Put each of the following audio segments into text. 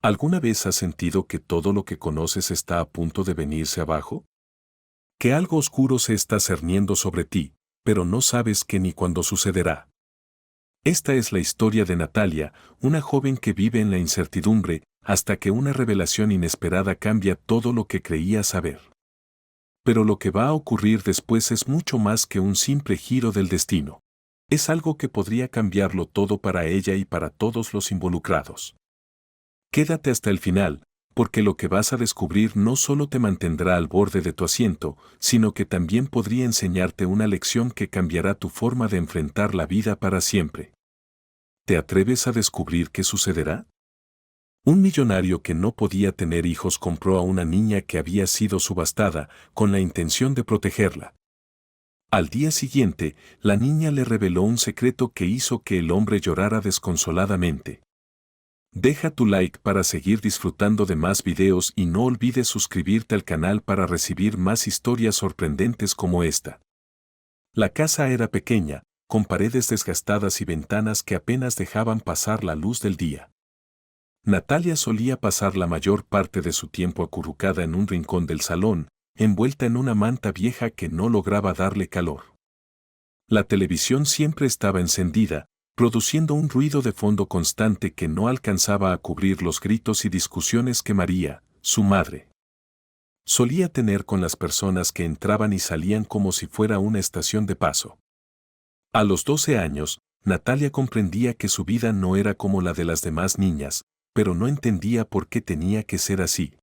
¿Alguna vez has sentido que todo lo que conoces está a punto de venirse abajo? Que algo oscuro se está cerniendo sobre ti, pero no sabes qué ni cuándo sucederá. Esta es la historia de Natalia, una joven que vive en la incertidumbre hasta que una revelación inesperada cambia todo lo que creía saber. Pero lo que va a ocurrir después es mucho más que un simple giro del destino. Es algo que podría cambiarlo todo para ella y para todos los involucrados. Quédate hasta el final, porque lo que vas a descubrir no solo te mantendrá al borde de tu asiento, sino que también podría enseñarte una lección que cambiará tu forma de enfrentar la vida para siempre. ¿Te atreves a descubrir qué sucederá? Un millonario que no podía tener hijos compró a una niña que había sido subastada con la intención de protegerla. Al día siguiente, la niña le reveló un secreto que hizo que el hombre llorara desconsoladamente. Deja tu like para seguir disfrutando de más videos y no olvides suscribirte al canal para recibir más historias sorprendentes como esta. La casa era pequeña, con paredes desgastadas y ventanas que apenas dejaban pasar la luz del día. Natalia solía pasar la mayor parte de su tiempo acurrucada en un rincón del salón, envuelta en una manta vieja que no lograba darle calor. La televisión siempre estaba encendida, produciendo un ruido de fondo constante que no alcanzaba a cubrir los gritos y discusiones que María, su madre, solía tener con las personas que entraban y salían como si fuera una estación de paso. A los 12 años, Natalia comprendía que su vida no era como la de las demás niñas, pero no entendía por qué tenía que ser así.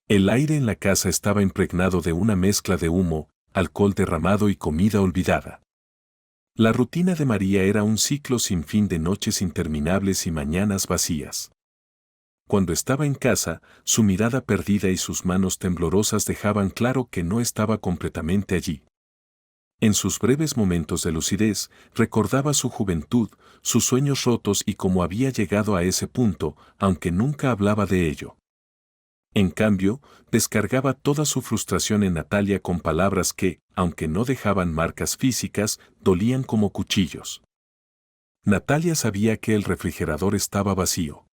El aire en la casa estaba impregnado de una mezcla de humo, alcohol derramado y comida olvidada. La rutina de María era un ciclo sin fin de noches interminables y mañanas vacías. Cuando estaba en casa, su mirada perdida y sus manos temblorosas dejaban claro que no estaba completamente allí. En sus breves momentos de lucidez, recordaba su juventud, sus sueños rotos y cómo había llegado a ese punto, aunque nunca hablaba de ello. En cambio, descargaba toda su frustración en Natalia con palabras que, aunque no dejaban marcas físicas, dolían como cuchillos. Natalia sabía que el refrigerador estaba vacío.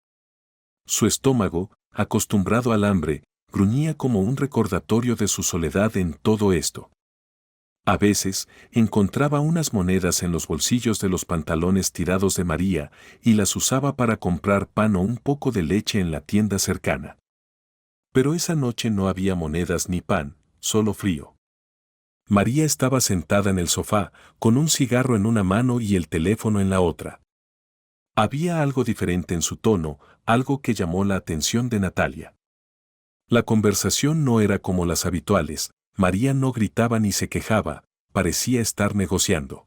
Su estómago, acostumbrado al hambre, gruñía como un recordatorio de su soledad en todo esto. A veces, encontraba unas monedas en los bolsillos de los pantalones tirados de María y las usaba para comprar pan o un poco de leche en la tienda cercana. Pero esa noche no había monedas ni pan, solo frío. María estaba sentada en el sofá, con un cigarro en una mano y el teléfono en la otra. Había algo diferente en su tono, algo que llamó la atención de Natalia. La conversación no era como las habituales, María no gritaba ni se quejaba, parecía estar negociando.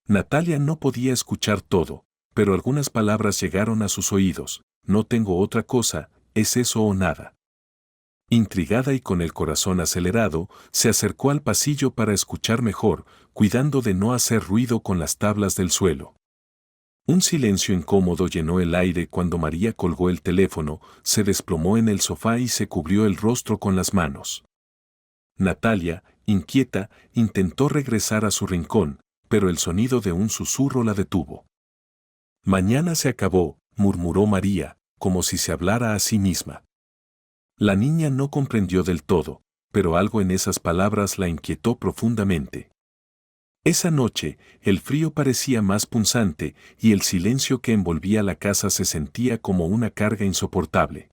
Natalia no podía escuchar todo, pero algunas palabras llegaron a sus oídos: no tengo otra cosa, es eso o nada. Intrigada y con el corazón acelerado, se acercó al pasillo para escuchar mejor, cuidando de no hacer ruido con las tablas del suelo. Un silencio incómodo llenó el aire cuando María colgó el teléfono, se desplomó en el sofá y se cubrió el rostro con las manos. Natalia, inquieta, intentó regresar a su rincón, pero el sonido de un susurro la detuvo. Mañana se acabó, murmuró María, como si se hablara a sí misma. La niña no comprendió del todo, pero algo en esas palabras la inquietó profundamente. Esa noche, el frío parecía más punzante y el silencio que envolvía la casa se sentía como una carga insoportable.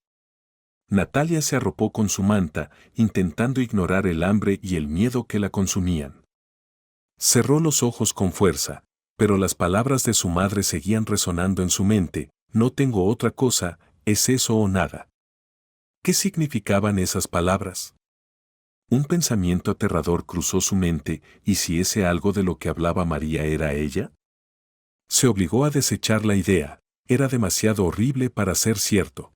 Natalia se arropó con su manta, intentando ignorar el hambre y el miedo que la consumían. Cerró los ojos con fuerza, pero las palabras de su madre seguían resonando en su mente: no tengo otra cosa, es eso o nada. ¿Qué significaban esas palabras? Un pensamiento aterrador cruzó su mente: ¿y si ese algo de lo que hablaba María era ella? Se obligó a desechar la idea, era demasiado horrible para ser cierto.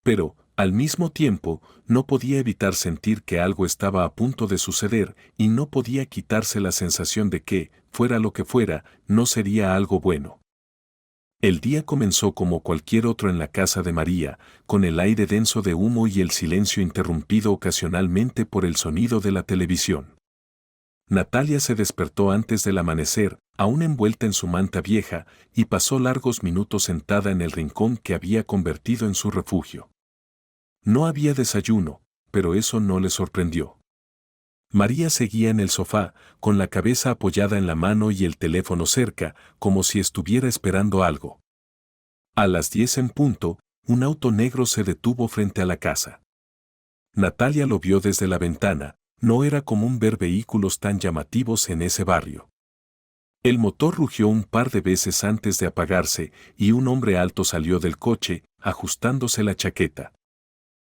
Pero, al mismo tiempo, no podía evitar sentir que algo estaba a punto de suceder y no podía quitarse la sensación de que, fuera lo que fuera, no sería algo bueno. El día comenzó como cualquier otro en la casa de María, con el aire denso de humo y el silencio interrumpido ocasionalmente por el sonido de la televisión. Natalia se despertó antes del amanecer, aún envuelta en su manta vieja, y pasó largos minutos sentada en el rincón que había convertido en su refugio. No había desayuno, pero eso no le sorprendió. María seguía en el sofá, con la cabeza apoyada en la mano y el teléfono cerca, como si estuviera esperando algo. A las 10 en punto, un auto negro se detuvo frente a la casa. Natalia lo vio desde la ventana. No era común ver vehículos tan llamativos en ese barrio. El motor rugió un par de veces antes de apagarse y un hombre alto salió del coche, ajustándose la chaqueta.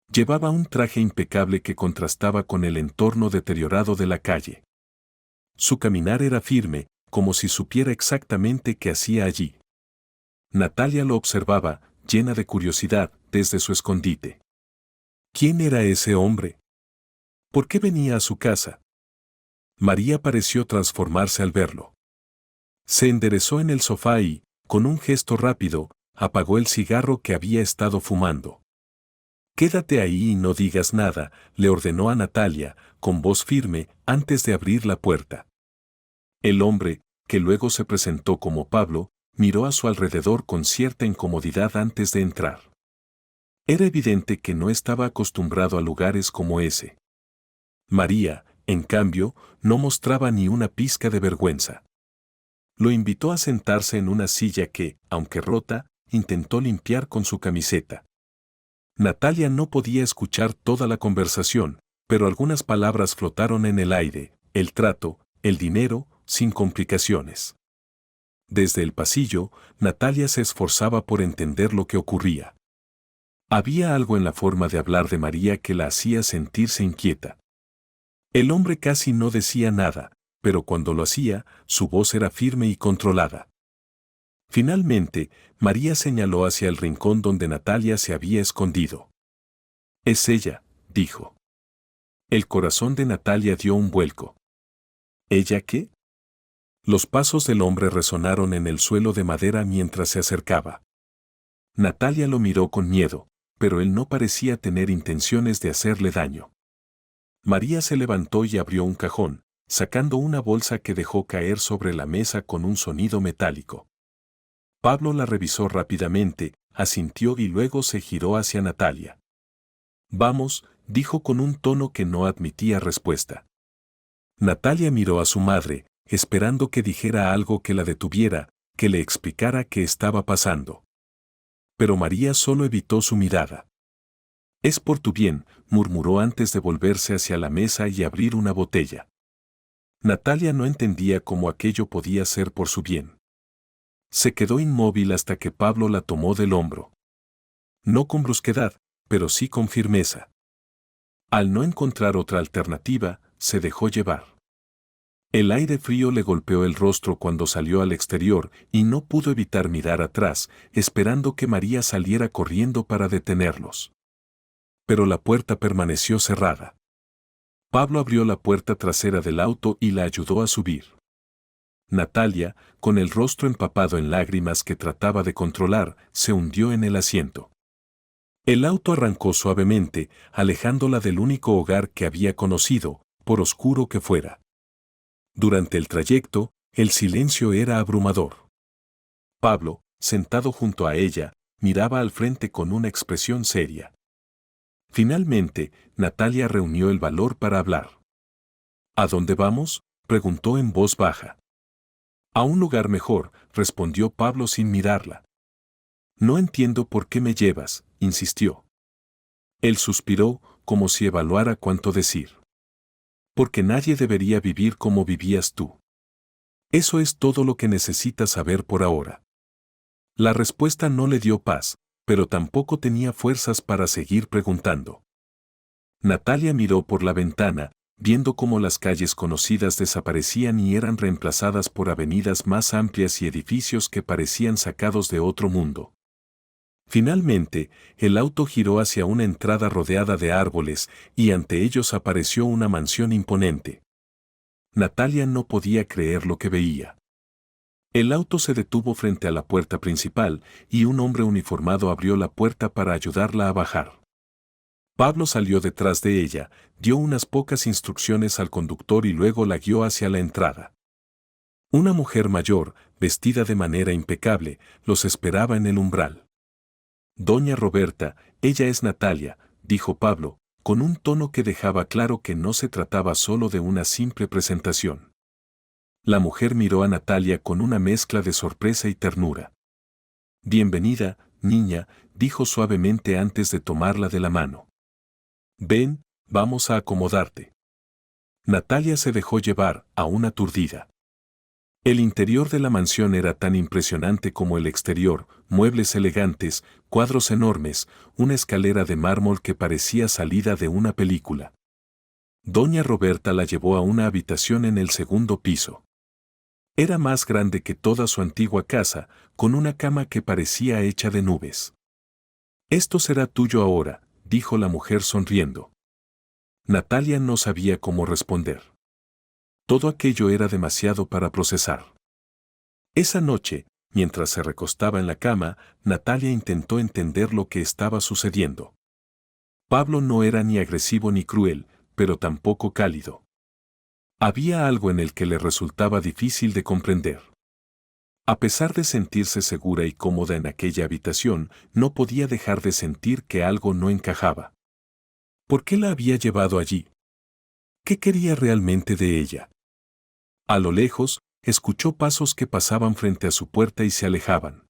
Llevaba un traje impecable que contrastaba con el entorno deteriorado de la calle. Su caminar era firme, como si supiera exactamente qué hacía allí. Natalia lo observaba, llena de curiosidad, desde su escondite. ¿Quién era ese hombre? ¿Por qué venía a su casa? María pareció transformarse al verlo. Se enderezó en el sofá y, con un gesto rápido, apagó el cigarro que había estado fumando. «Quédate ahí y no digas nada», le ordenó a Natalia, con voz firme, antes de abrir la puerta. El hombre, que luego se presentó como Pablo, miró a su alrededor con cierta incomodidad antes de entrar. Era evidente que no estaba acostumbrado a lugares como ese. María, en cambio, no mostraba ni una pizca de vergüenza. Lo invitó a sentarse en una silla que, aunque rota, intentó limpiar con su camiseta. Natalia no podía escuchar toda la conversación, pero algunas palabras flotaron en el aire: el trato, el dinero, sin complicaciones. Desde el pasillo, Natalia se esforzaba por entender lo que ocurría. Había algo en la forma de hablar de María que la hacía sentirse inquieta. El hombre casi no decía nada, pero cuando lo hacía, su voz era firme y controlada. Finalmente, María señaló hacia el rincón donde Natalia se había escondido. «Es ella», dijo. El corazón de Natalia dio un vuelco. ¿Ella qué? Los pasos del hombre resonaron en el suelo de madera mientras se acercaba. Natalia lo miró con miedo, pero él no parecía tener intenciones de hacerle daño. María se levantó y abrió un cajón, sacando una bolsa que dejó caer sobre la mesa con un sonido metálico. Pablo la revisó rápidamente, asintió y luego se giró hacia Natalia. «Vamos», dijo con un tono que no admitía respuesta. Natalia miró a su madre, esperando que dijera algo que la detuviera, que le explicara qué estaba pasando. Pero María solo evitó su mirada. «Es por tu bien», murmuró antes de volverse hacia la mesa y abrir una botella. Natalia no entendía cómo aquello podía ser por su bien. Se quedó inmóvil hasta que Pablo la tomó del hombro. No con brusquedad, pero sí con firmeza. Al no encontrar otra alternativa, se dejó llevar. El aire frío le golpeó el rostro cuando salió al exterior y no pudo evitar mirar atrás, esperando que María saliera corriendo para detenerlos. Pero la puerta permaneció cerrada. Pablo abrió la puerta trasera del auto y la ayudó a subir. Natalia, con el rostro empapado en lágrimas que trataba de controlar, se hundió en el asiento. El auto arrancó suavemente, alejándola del único hogar que había conocido, por oscuro que fuera. Durante el trayecto, el silencio era abrumador. Pablo, sentado junto a ella, miraba al frente con una expresión seria. Finalmente, Natalia reunió el valor para hablar. «¿A dónde vamos?», preguntó en voz baja. «A un lugar mejor», respondió Pablo sin mirarla. «No entiendo por qué me llevas», insistió. Él suspiró, como si evaluara cuánto decir. «Porque nadie debería vivir como vivías tú. Eso es todo lo que necesitas saber por ahora». La respuesta no le dio paz, pero tampoco tenía fuerzas para seguir preguntando. Natalia miró por la ventana, viendo cómo las calles conocidas desaparecían y eran reemplazadas por avenidas más amplias y edificios que parecían sacados de otro mundo. Finalmente, el auto giró hacia una entrada rodeada de árboles y ante ellos apareció una mansión imponente. Natalia no podía creer lo que veía. El auto se detuvo frente a la puerta principal y un hombre uniformado abrió la puerta para ayudarla a bajar. Pablo salió detrás de ella, dio unas pocas instrucciones al conductor y luego la guió hacia la entrada. Una mujer mayor, vestida de manera impecable, los esperaba en el umbral. Doña Roberta, ella es Natalia, dijo Pablo, con un tono que dejaba claro que no se trataba solo de una simple presentación. La mujer miró a Natalia con una mezcla de sorpresa y ternura. Bienvenida, niña, dijo suavemente antes de tomarla de la mano. Ven, vamos a acomodarte. Natalia se dejó llevar, aún aturdida. El interior de la mansión era tan impresionante como el exterior, muebles elegantes, cuadros enormes, una escalera de mármol que parecía salida de una película. Doña Roberta la llevó a una habitación en el segundo piso. Era más grande que toda su antigua casa, con una cama que parecía hecha de nubes. Esto será tuyo ahora, dijo la mujer sonriendo. Natalia no sabía cómo responder. Todo aquello era demasiado para procesar. Esa noche, mientras se recostaba en la cama, Natalia intentó entender lo que estaba sucediendo. Pablo no era ni agresivo ni cruel, pero tampoco cálido. Había algo en el que le resultaba difícil de comprender. A pesar de sentirse segura y cómoda en aquella habitación, no podía dejar de sentir que algo no encajaba. ¿Por qué la había llevado allí? ¿Qué quería realmente de ella? A lo lejos, escuchó pasos que pasaban frente a su puerta y se alejaban.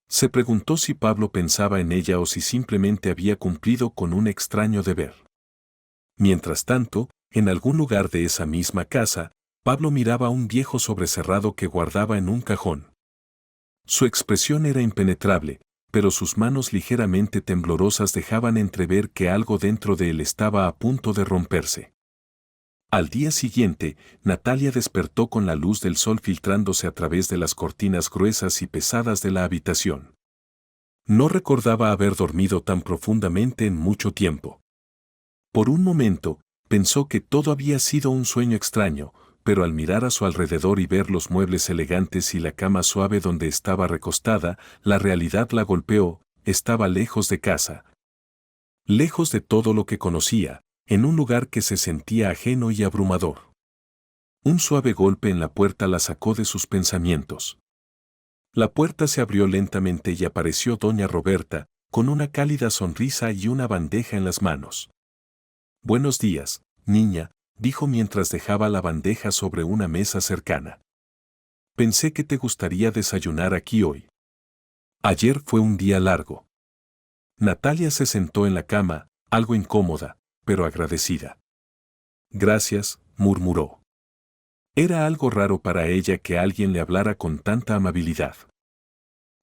Se preguntó si Pablo pensaba en ella o si simplemente había cumplido con un extraño deber. Mientras tanto, en algún lugar de esa misma casa, Pablo miraba un viejo sobrecerrado que guardaba en un cajón. Su expresión era impenetrable, pero sus manos ligeramente temblorosas dejaban entrever que algo dentro de él estaba a punto de romperse. Al día siguiente, Natalia despertó con la luz del sol filtrándose a través de las cortinas gruesas y pesadas de la habitación. No recordaba haber dormido tan profundamente en mucho tiempo. Por un momento, pensó que todo había sido un sueño extraño, pero al mirar a su alrededor y ver los muebles elegantes y la cama suave donde estaba recostada, la realidad la golpeó. Estaba lejos de casa. Lejos de todo lo que conocía, en un lugar que se sentía ajeno y abrumador. Un suave golpe en la puerta la sacó de sus pensamientos. La puerta se abrió lentamente y apareció doña Roberta, con una cálida sonrisa y una bandeja en las manos. Buenos días, niña, dijo mientras dejaba la bandeja sobre una mesa cercana. Pensé que te gustaría desayunar aquí hoy. Ayer fue un día largo. Natalia se sentó en la cama, algo incómoda, pero agradecida. Gracias, murmuró. Era algo raro para ella que alguien le hablara con tanta amabilidad.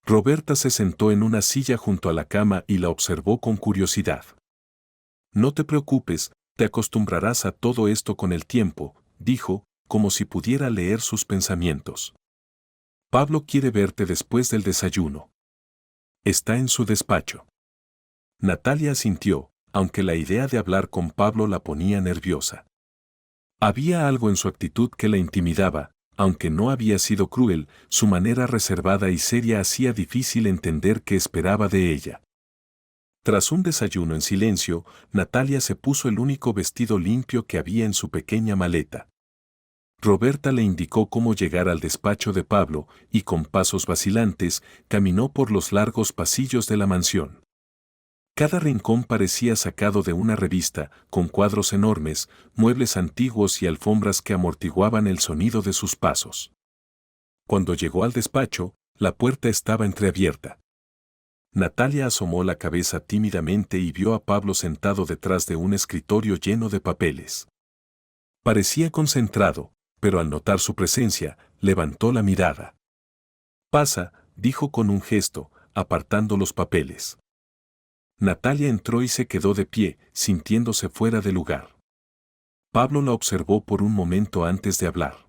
Roberta se sentó en una silla junto a la cama y la observó con curiosidad. No te preocupes, te acostumbrarás a todo esto con el tiempo, dijo, como si pudiera leer sus pensamientos. Pablo quiere verte después del desayuno. Está en su despacho. Natalia asintió, aunque la idea de hablar con Pablo la ponía nerviosa. Había algo en su actitud que la intimidaba, aunque no había sido cruel, su manera reservada y seria hacía difícil entender qué esperaba de ella. Tras un desayuno en silencio, Natalia se puso el único vestido limpio que había en su pequeña maleta. Roberta le indicó cómo llegar al despacho de Pablo y con pasos vacilantes caminó por los largos pasillos de la mansión. Cada rincón parecía sacado de una revista, con cuadros enormes, muebles antiguos y alfombras que amortiguaban el sonido de sus pasos. Cuando llegó al despacho, la puerta estaba entreabierta. Natalia asomó la cabeza tímidamente y vio a Pablo sentado detrás de un escritorio lleno de papeles. Parecía concentrado, pero al notar su presencia, levantó la mirada. Pasa, dijo con un gesto, apartando los papeles. Natalia entró y se quedó de pie, sintiéndose fuera de lugar. Pablo la observó por un momento antes de hablar.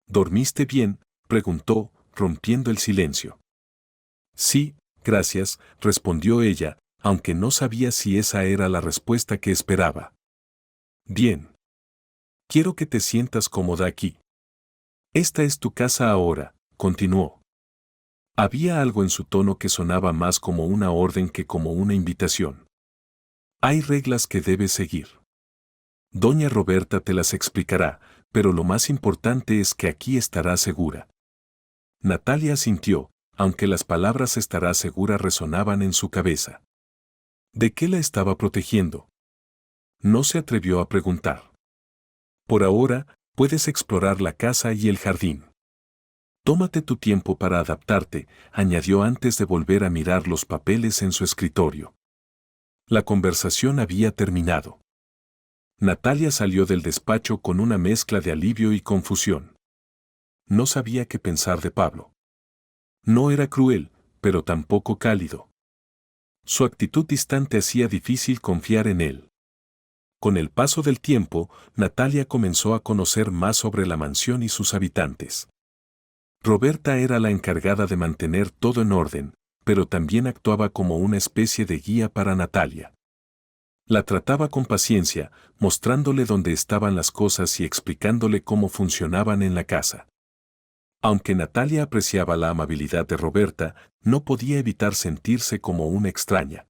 ¿Dormiste bien?, preguntó, rompiendo el silencio. Sí, gracias, respondió ella, aunque no sabía si esa era la respuesta que esperaba. Bien. Quiero que te sientas cómoda aquí. Esta es tu casa ahora, continuó. Había algo en su tono que sonaba más como una orden que como una invitación. Hay reglas que debes seguir. Doña Roberta te las explicará, pero lo más importante es que aquí estará segura. Natalia asintió, aunque las palabras estará segura resonaban en su cabeza. ¿De qué la estaba protegiendo? No se atrevió a preguntar. Por ahora, puedes explorar la casa y el jardín. Tómate tu tiempo para adaptarte, añadió antes de volver a mirar los papeles en su escritorio. La conversación había terminado. Natalia salió del despacho con una mezcla de alivio y confusión. No sabía qué pensar de Pablo. No era cruel, pero tampoco cálido. Su actitud distante hacía difícil confiar en él. Con el paso del tiempo, Natalia comenzó a conocer más sobre la mansión y sus habitantes. Roberta era la encargada de mantener todo en orden, pero también actuaba como una especie de guía para Natalia. La trataba con paciencia, mostrándole dónde estaban las cosas y explicándole cómo funcionaban en la casa. Aunque Natalia apreciaba la amabilidad de Roberta, no podía evitar sentirse como una extraña.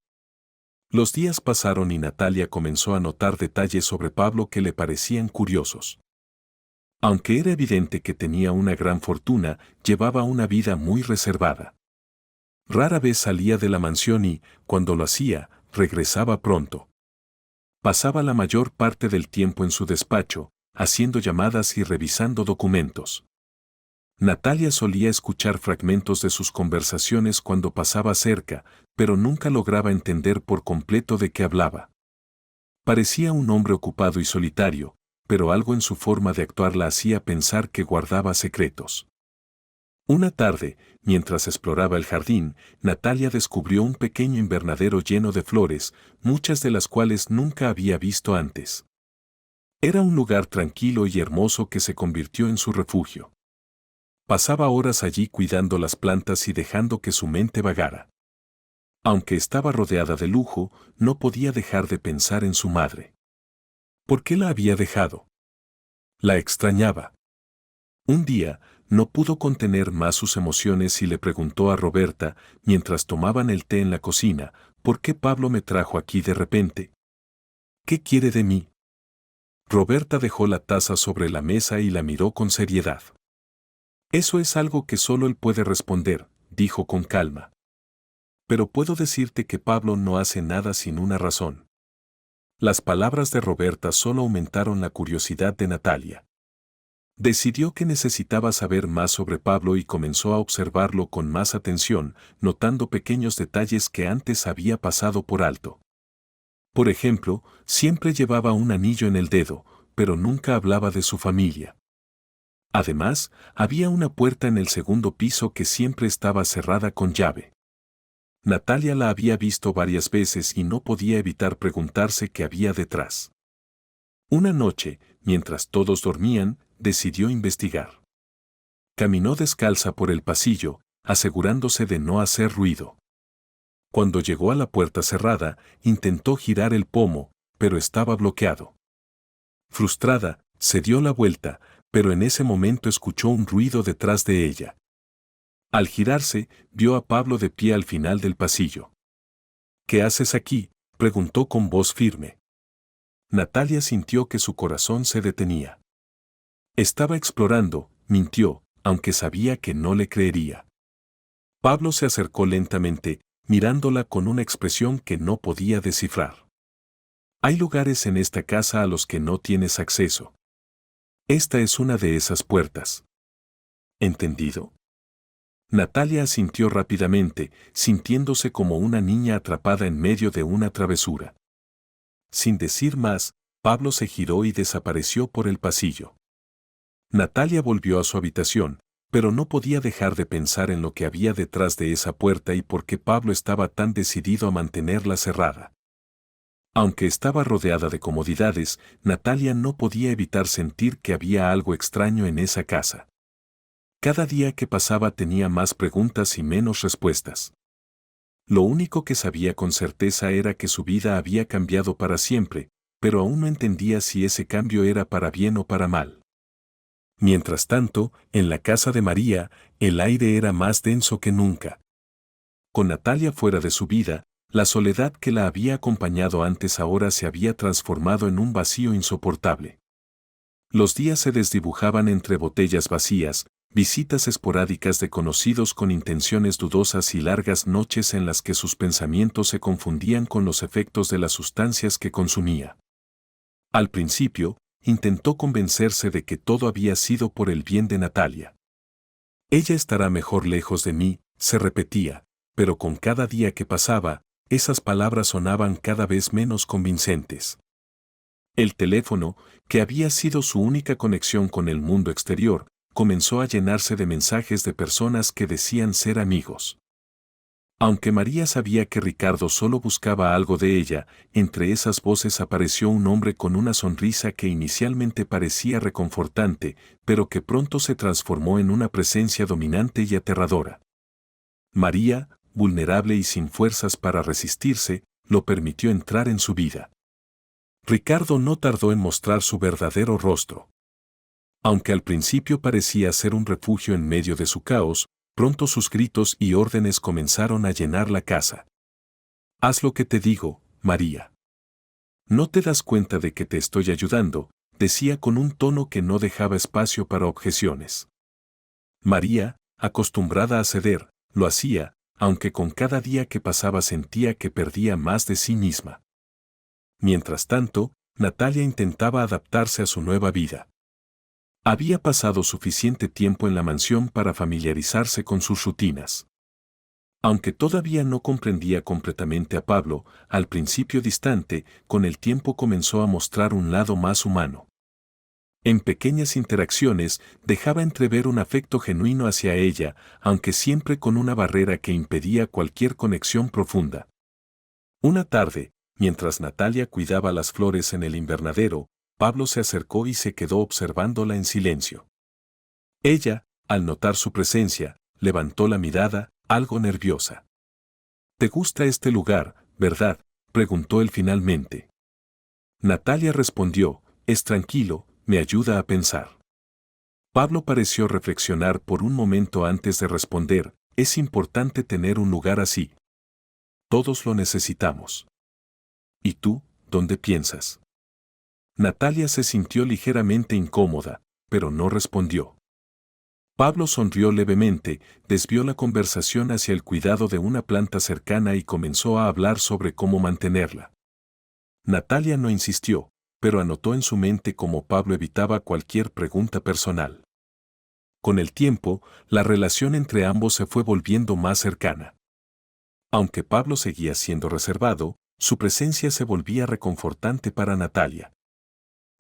Los días pasaron y Natalia comenzó a notar detalles sobre Pablo que le parecían curiosos. Aunque era evidente que tenía una gran fortuna, llevaba una vida muy reservada. Rara vez salía de la mansión y, cuando lo hacía, regresaba pronto. Pasaba la mayor parte del tiempo en su despacho, haciendo llamadas y revisando documentos. Natalia solía escuchar fragmentos de sus conversaciones cuando pasaba cerca, pero nunca lograba entender por completo de qué hablaba. Parecía un hombre ocupado y solitario, pero algo en su forma de actuar la hacía pensar que guardaba secretos. Una tarde, mientras exploraba el jardín, Natalia descubrió un pequeño invernadero lleno de flores, muchas de las cuales nunca había visto antes. Era un lugar tranquilo y hermoso que se convirtió en su refugio. Pasaba horas allí cuidando las plantas y dejando que su mente vagara. Aunque estaba rodeada de lujo, no podía dejar de pensar en su madre. ¿Por qué la había dejado? La extrañaba. Un día, no pudo contener más sus emociones y le preguntó a Roberta, mientras tomaban el té en la cocina, ¿por qué Pablo me trajo aquí de repente? ¿Qué quiere de mí? Roberta dejó la taza sobre la mesa y la miró con seriedad. Eso es algo que solo él puede responder, dijo con calma. Pero puedo decirte que Pablo no hace nada sin una razón. Las palabras de Roberta solo aumentaron la curiosidad de Natalia. Decidió que necesitaba saber más sobre Pablo y comenzó a observarlo con más atención, notando pequeños detalles que antes había pasado por alto. Por ejemplo, siempre llevaba un anillo en el dedo, pero nunca hablaba de su familia. Además, había una puerta en el segundo piso que siempre estaba cerrada con llave. Natalia la había visto varias veces y no podía evitar preguntarse qué había detrás. Una noche, mientras todos dormían, decidió investigar. Caminó descalza por el pasillo, asegurándose de no hacer ruido. Cuando llegó a la puerta cerrada, intentó girar el pomo, pero estaba bloqueado. Frustrada, se dio la vuelta, pero en ese momento escuchó un ruido detrás de ella. Al girarse, vio a Pablo de pie al final del pasillo. ¿Qué haces aquí?, preguntó con voz firme. Natalia sintió que su corazón se detenía. Estaba explorando, mintió, aunque sabía que no le creería. Pablo se acercó lentamente, mirándola con una expresión que no podía descifrar. Hay lugares en esta casa a los que no tienes acceso. Esta es una de esas puertas. ¿Entendido? Natalia asintió rápidamente, sintiéndose como una niña atrapada en medio de una travesura. Sin decir más, Pablo se giró y desapareció por el pasillo. Natalia volvió a su habitación, pero no podía dejar de pensar en lo que había detrás de esa puerta y por qué Pablo estaba tan decidido a mantenerla cerrada. Aunque estaba rodeada de comodidades, Natalia no podía evitar sentir que había algo extraño en esa casa. Cada día que pasaba tenía más preguntas y menos respuestas. Lo único que sabía con certeza era que su vida había cambiado para siempre, pero aún no entendía si ese cambio era para bien o para mal. Mientras tanto, en la casa de María, el aire era más denso que nunca. Con Natalia fuera de su vida, La soledad que la había acompañado antes ahora se había transformado en un vacío insoportable. Los días se desdibujaban entre botellas vacías, visitas esporádicas de conocidos con intenciones dudosas y largas noches en las que sus pensamientos se confundían con los efectos de las sustancias que consumía. Al principio, intentó convencerse de que todo había sido por el bien de Natalia. Ella estará mejor lejos de mí, se repetía, pero con cada día que pasaba, esas palabras sonaban cada vez menos convincentes. El teléfono, que había sido su única conexión con el mundo exterior, comenzó a llenarse de mensajes de personas que decían ser amigos. Aunque María sabía que Ricardo solo buscaba algo de ella, entre esas voces apareció un hombre con una sonrisa que inicialmente parecía reconfortante, pero que pronto se transformó en una presencia dominante y aterradora. María, vulnerable y sin fuerzas para resistirse, lo permitió entrar en su vida. Ricardo no tardó en mostrar su verdadero rostro. Aunque al principio parecía ser un refugio en medio de su caos, pronto sus gritos y órdenes comenzaron a llenar la casa. Haz lo que te digo, María. ¿No te das cuenta de que te estoy ayudando?, decía con un tono que no dejaba espacio para objeciones. María, acostumbrada a ceder, lo hacía, aunque con cada día que pasaba sentía que perdía más de sí misma. Mientras tanto, Natalia intentaba adaptarse a su nueva vida. Había pasado suficiente tiempo en la mansión para familiarizarse con sus rutinas. Aunque todavía no comprendía completamente a Pablo, al principio distante, con el tiempo comenzó a mostrar un lado más humano. En pequeñas interacciones dejaba entrever un afecto genuino hacia ella, aunque siempre con una barrera que impedía cualquier conexión profunda. Una tarde, mientras Natalia cuidaba las flores en el invernadero, Pablo se acercó y se quedó observándola en silencio. Ella, al notar su presencia, levantó la mirada, algo nerviosa. ¿Te gusta este lugar, verdad?, preguntó él finalmente. Natalia respondió, es tranquilo, me ayuda a pensar. Pablo pareció reflexionar por un momento antes de responder, es importante tener un lugar así. Todos lo necesitamos. ¿Y tú, dónde piensas? Natalia se sintió ligeramente incómoda, pero no respondió. Pablo sonrió levemente, desvió la conversación hacia el cuidado de una planta cercana y comenzó a hablar sobre cómo mantenerla. Natalia no insistió, pero anotó en su mente cómo Pablo evitaba cualquier pregunta personal. Con el tiempo, la relación entre ambos se fue volviendo más cercana. Aunque Pablo seguía siendo reservado, su presencia se volvía reconfortante para Natalia.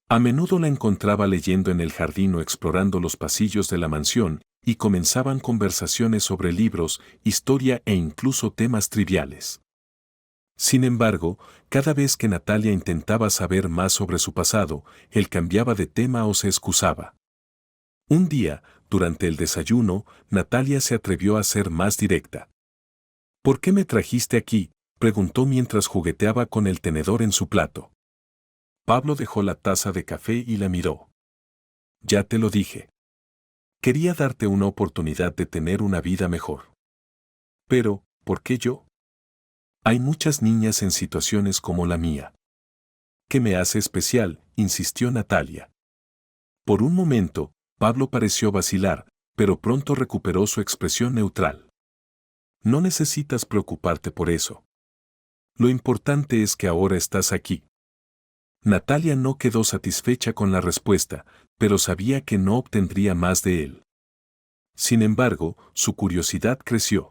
A menudo la encontraba leyendo en el jardín o explorando los pasillos de la mansión, y comenzaban conversaciones sobre libros, historia e incluso temas triviales. Sin embargo, cada vez que Natalia intentaba saber más sobre su pasado, él cambiaba de tema o se excusaba. Un día, durante el desayuno, Natalia se atrevió a ser más directa. ¿Por qué me trajiste aquí?, preguntó mientras jugueteaba con el tenedor en su plato. Pablo dejó la taza de café y la miró. Ya te lo dije. Quería darte una oportunidad de tener una vida mejor. Pero, ¿por qué yo? Hay muchas niñas en situaciones como la mía. ¿Qué me hace especial?, insistió Natalia. Por un momento, Pablo pareció vacilar, pero pronto recuperó su expresión neutral. No necesitas preocuparte por eso. Lo importante es que ahora estás aquí. Natalia no quedó satisfecha con la respuesta, pero sabía que no obtendría más de él. Sin embargo, su curiosidad creció.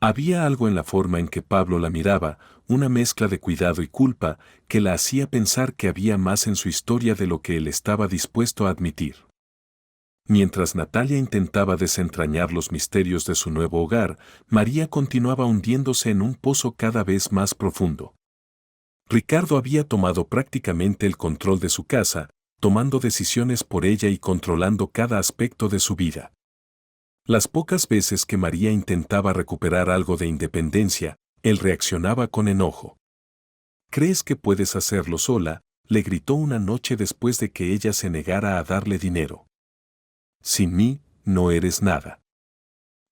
Había algo en la forma en que Pablo la miraba, una mezcla de cuidado y culpa, que la hacía pensar que había más en su historia de lo que él estaba dispuesto a admitir. Mientras Natalia intentaba desentrañar los misterios de su nuevo hogar, María continuaba hundiéndose en un pozo cada vez más profundo. Ricardo había tomado prácticamente el control de su casa, tomando decisiones por ella y controlando cada aspecto de su vida. Las pocas veces que María intentaba recuperar algo de independencia, él reaccionaba con enojo. ¿Crees que puedes hacerlo sola?, le gritó una noche después de que ella se negara a darle dinero. Sin mí, no eres nada.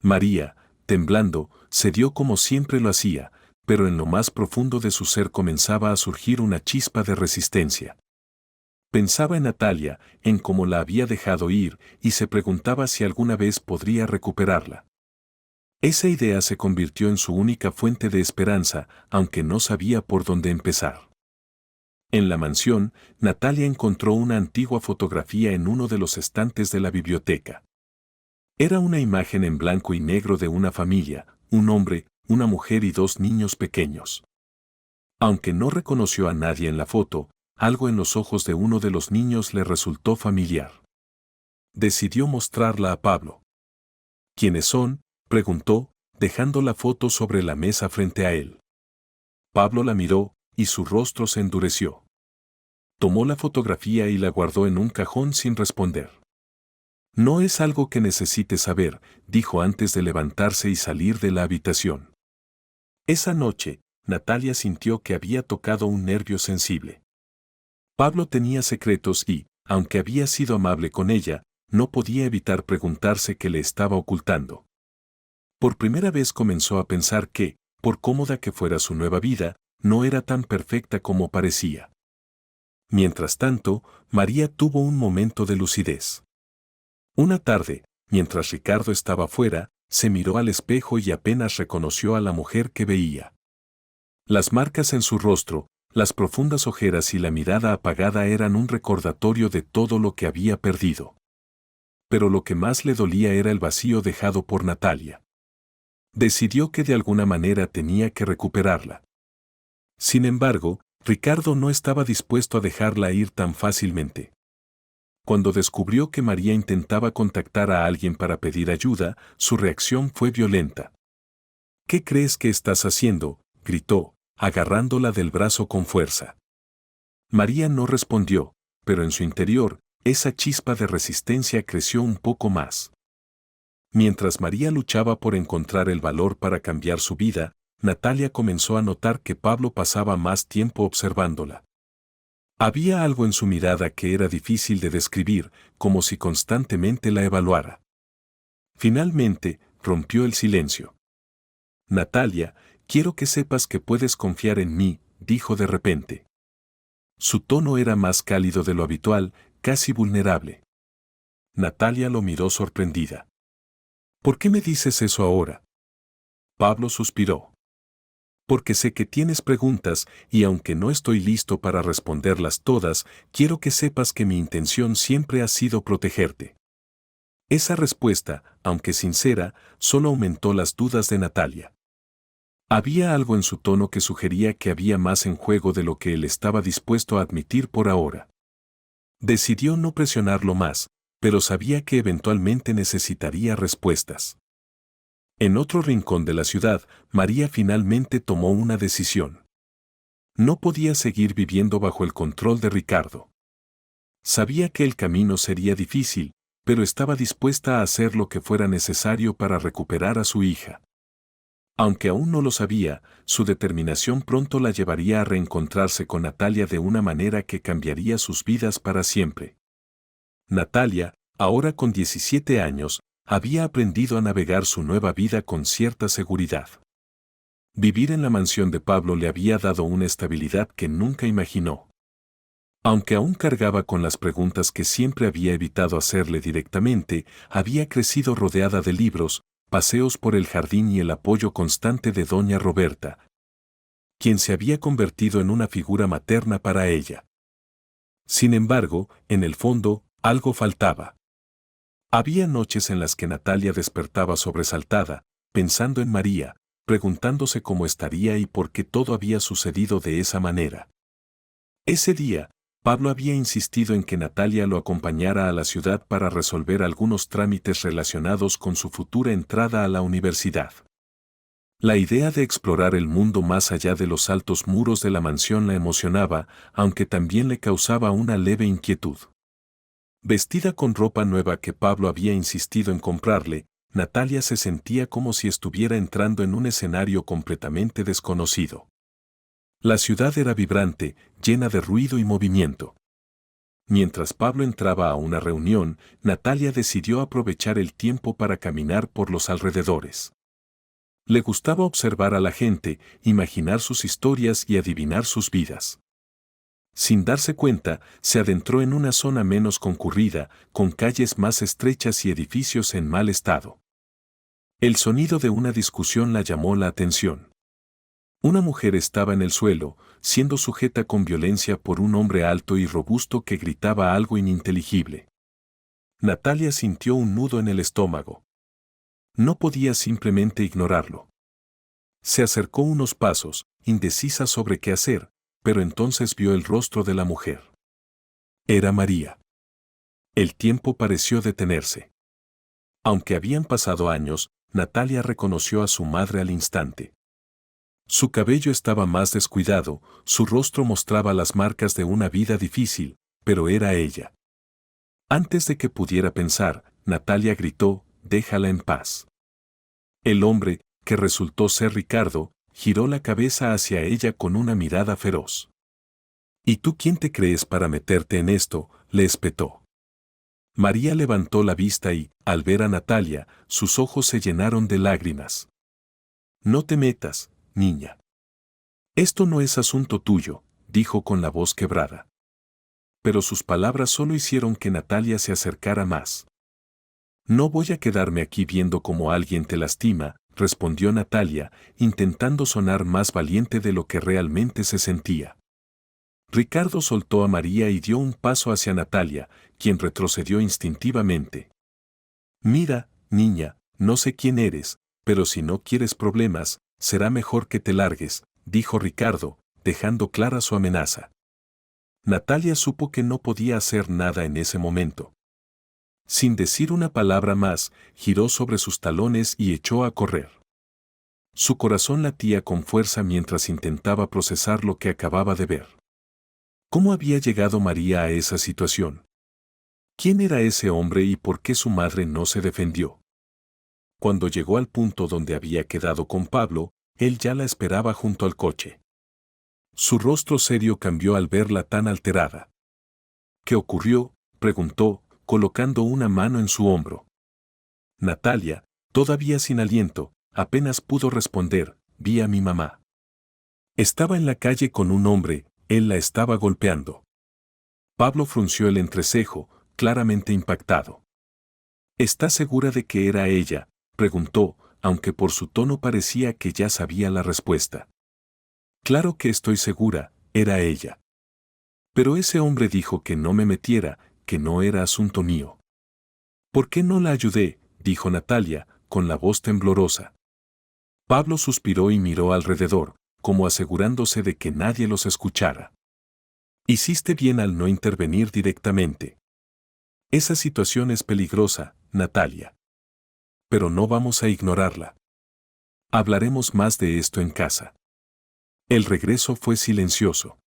María, temblando, cedió como siempre lo hacía, pero en lo más profundo de su ser comenzaba a surgir una chispa de resistencia. Pensaba en Natalia, en cómo la había dejado ir, y se preguntaba si alguna vez podría recuperarla. Esa idea se convirtió en su única fuente de esperanza, aunque no sabía por dónde empezar. En la mansión, Natalia encontró una antigua fotografía en uno de los estantes de la biblioteca. Era una imagen en blanco y negro de una familia, un hombre, una mujer y dos niños pequeños. Aunque no reconoció a nadie en la foto, algo en los ojos de uno de los niños le resultó familiar. Decidió mostrarla a Pablo. ¿Quiénes son?, preguntó, dejando la foto sobre la mesa frente a él. Pablo la miró, y su rostro se endureció. Tomó la fotografía y la guardó en un cajón sin responder. No es algo que necesite saber, dijo antes de levantarse y salir de la habitación. Esa noche, Natalia sintió que había tocado un nervio sensible. Pablo tenía secretos y, aunque había sido amable con ella, no podía evitar preguntarse qué le estaba ocultando. Por primera vez comenzó a pensar que, por cómoda que fuera su nueva vida, no era tan perfecta como parecía. Mientras tanto, María tuvo un momento de lucidez. Una tarde, mientras Ricardo estaba fuera, se miró al espejo y apenas reconoció a la mujer que veía. Las marcas en su rostro, las profundas ojeras y la mirada apagada eran un recordatorio de todo lo que había perdido. Pero lo que más le dolía era el vacío dejado por Natalia. Decidió que de alguna manera tenía que recuperarla. Sin embargo, Ricardo no estaba dispuesto a dejarla ir tan fácilmente. Cuando descubrió que María intentaba contactar a alguien para pedir ayuda, su reacción fue violenta. ¿Qué crees que estás haciendo?, gritó, agarrándola del brazo con fuerza. María no respondió, pero en su interior, esa chispa de resistencia creció un poco más. Mientras María luchaba por encontrar el valor para cambiar su vida, Natalia comenzó a notar que Pablo pasaba más tiempo observándola. Había algo en su mirada que era difícil de describir, como si constantemente la evaluara. Finalmente, rompió el silencio. Natalia, quiero que sepas que puedes confiar en mí, dijo de repente. Su tono era más cálido de lo habitual, casi vulnerable. Natalia lo miró sorprendida. ¿Por qué me dices eso ahora? Pablo suspiró. Porque sé que tienes preguntas y aunque no estoy listo para responderlas todas, quiero que sepas que mi intención siempre ha sido protegerte. Esa respuesta, aunque sincera, solo aumentó las dudas de Natalia. Había algo en su tono que sugería que había más en juego de lo que él estaba dispuesto a admitir por ahora. Decidió no presionarlo más, pero sabía que eventualmente necesitaría respuestas. En otro rincón de la ciudad, María finalmente tomó una decisión. No podía seguir viviendo bajo el control de Ricardo. Sabía que el camino sería difícil, pero estaba dispuesta a hacer lo que fuera necesario para recuperar a su hija. Aunque aún no lo sabía, su determinación pronto la llevaría a reencontrarse con Natalia de una manera que cambiaría sus vidas para siempre. Natalia, ahora con 17 años, había aprendido a navegar su nueva vida con cierta seguridad. Vivir en la mansión de Pablo le había dado una estabilidad que nunca imaginó. Aunque aún cargaba con las preguntas que siempre había evitado hacerle directamente, había crecido rodeada de libros, paseos por el jardín y el apoyo constante de doña Roberta, quien se había convertido en una figura materna para ella. Sin embargo, en el fondo, algo faltaba. Había noches en las que Natalia despertaba sobresaltada, pensando en María, preguntándose cómo estaría y por qué todo había sucedido de esa manera. Ese día, Pablo había insistido en que Natalia lo acompañara a la ciudad para resolver algunos trámites relacionados con su futura entrada a la universidad. La idea de explorar el mundo más allá de los altos muros de la mansión la emocionaba, aunque también le causaba una leve inquietud. Vestida con ropa nueva que Pablo había insistido en comprarle, Natalia se sentía como si estuviera entrando en un escenario completamente desconocido. La ciudad era vibrante, llena de ruido y movimiento. Mientras Pablo entraba a una reunión, Natalia decidió aprovechar el tiempo para caminar por los alrededores. Le gustaba observar a la gente, imaginar sus historias y adivinar sus vidas. Sin darse cuenta, se adentró en una zona menos concurrida, con calles más estrechas y edificios en mal estado. El sonido de una discusión la llamó la atención. Una mujer estaba en el suelo, siendo sujeta con violencia por un hombre alto y robusto que gritaba algo ininteligible. Natalia sintió un nudo en el estómago. No podía simplemente ignorarlo. Se acercó unos pasos, indecisa sobre qué hacer, pero entonces vio el rostro de la mujer. Era María. El tiempo pareció detenerse. Aunque habían pasado años, Natalia reconoció a su madre al instante. Su cabello estaba más descuidado, su rostro mostraba las marcas de una vida difícil, pero era ella. Antes de que pudiera pensar, Natalia gritó, «Déjala en paz». El hombre, que resultó ser Ricardo, giró la cabeza hacia ella con una mirada feroz. «¿Y tú quién te crees para meterte en esto?», le espetó. María levantó la vista y, al ver a Natalia, sus ojos se llenaron de lágrimas. «No te metas, niña. Esto no es asunto tuyo», dijo con la voz quebrada. Pero sus palabras solo hicieron que Natalia se acercara más. «No voy a quedarme aquí viendo cómo alguien te lastima», respondió Natalia, intentando sonar más valiente de lo que realmente se sentía. Ricardo soltó a María y dio un paso hacia Natalia, quien retrocedió instintivamente. «Mira, niña, no sé quién eres, pero si no quieres problemas, será mejor que te largues», dijo Ricardo, dejando clara su amenaza. Natalia supo que no podía hacer nada en ese momento. Sin decir una palabra más, giró sobre sus talones y echó a correr. Su corazón latía con fuerza mientras intentaba procesar lo que acababa de ver. ¿Cómo había llegado María a esa situación? ¿Quién era ese hombre y por qué su madre no se defendió? Cuando llegó al punto donde había quedado con Pablo, él ya la esperaba junto al coche. Su rostro serio cambió al verla tan alterada. «¿Qué ocurrió?», preguntó, colocando una mano en su hombro. Natalia, todavía sin aliento, apenas pudo responder, «Vi a mi mamá. Estaba en la calle con un hombre, él la estaba golpeando». Pablo frunció el entrecejo, claramente impactado. «¿Estás segura de que era ella?», preguntó, aunque por su tono parecía que ya sabía la respuesta. «Claro que estoy segura, era ella. Pero ese hombre dijo que no me metiera, que no era asunto mío». «¿Por qué no la ayudé?», dijo Natalia, con la voz temblorosa. Pablo suspiró y miró alrededor, como asegurándose de que nadie los escuchara. «Hiciste bien al no intervenir directamente. Esa situación es peligrosa, Natalia. Pero no vamos a ignorarla. Hablaremos más de esto en casa». El regreso fue silencioso.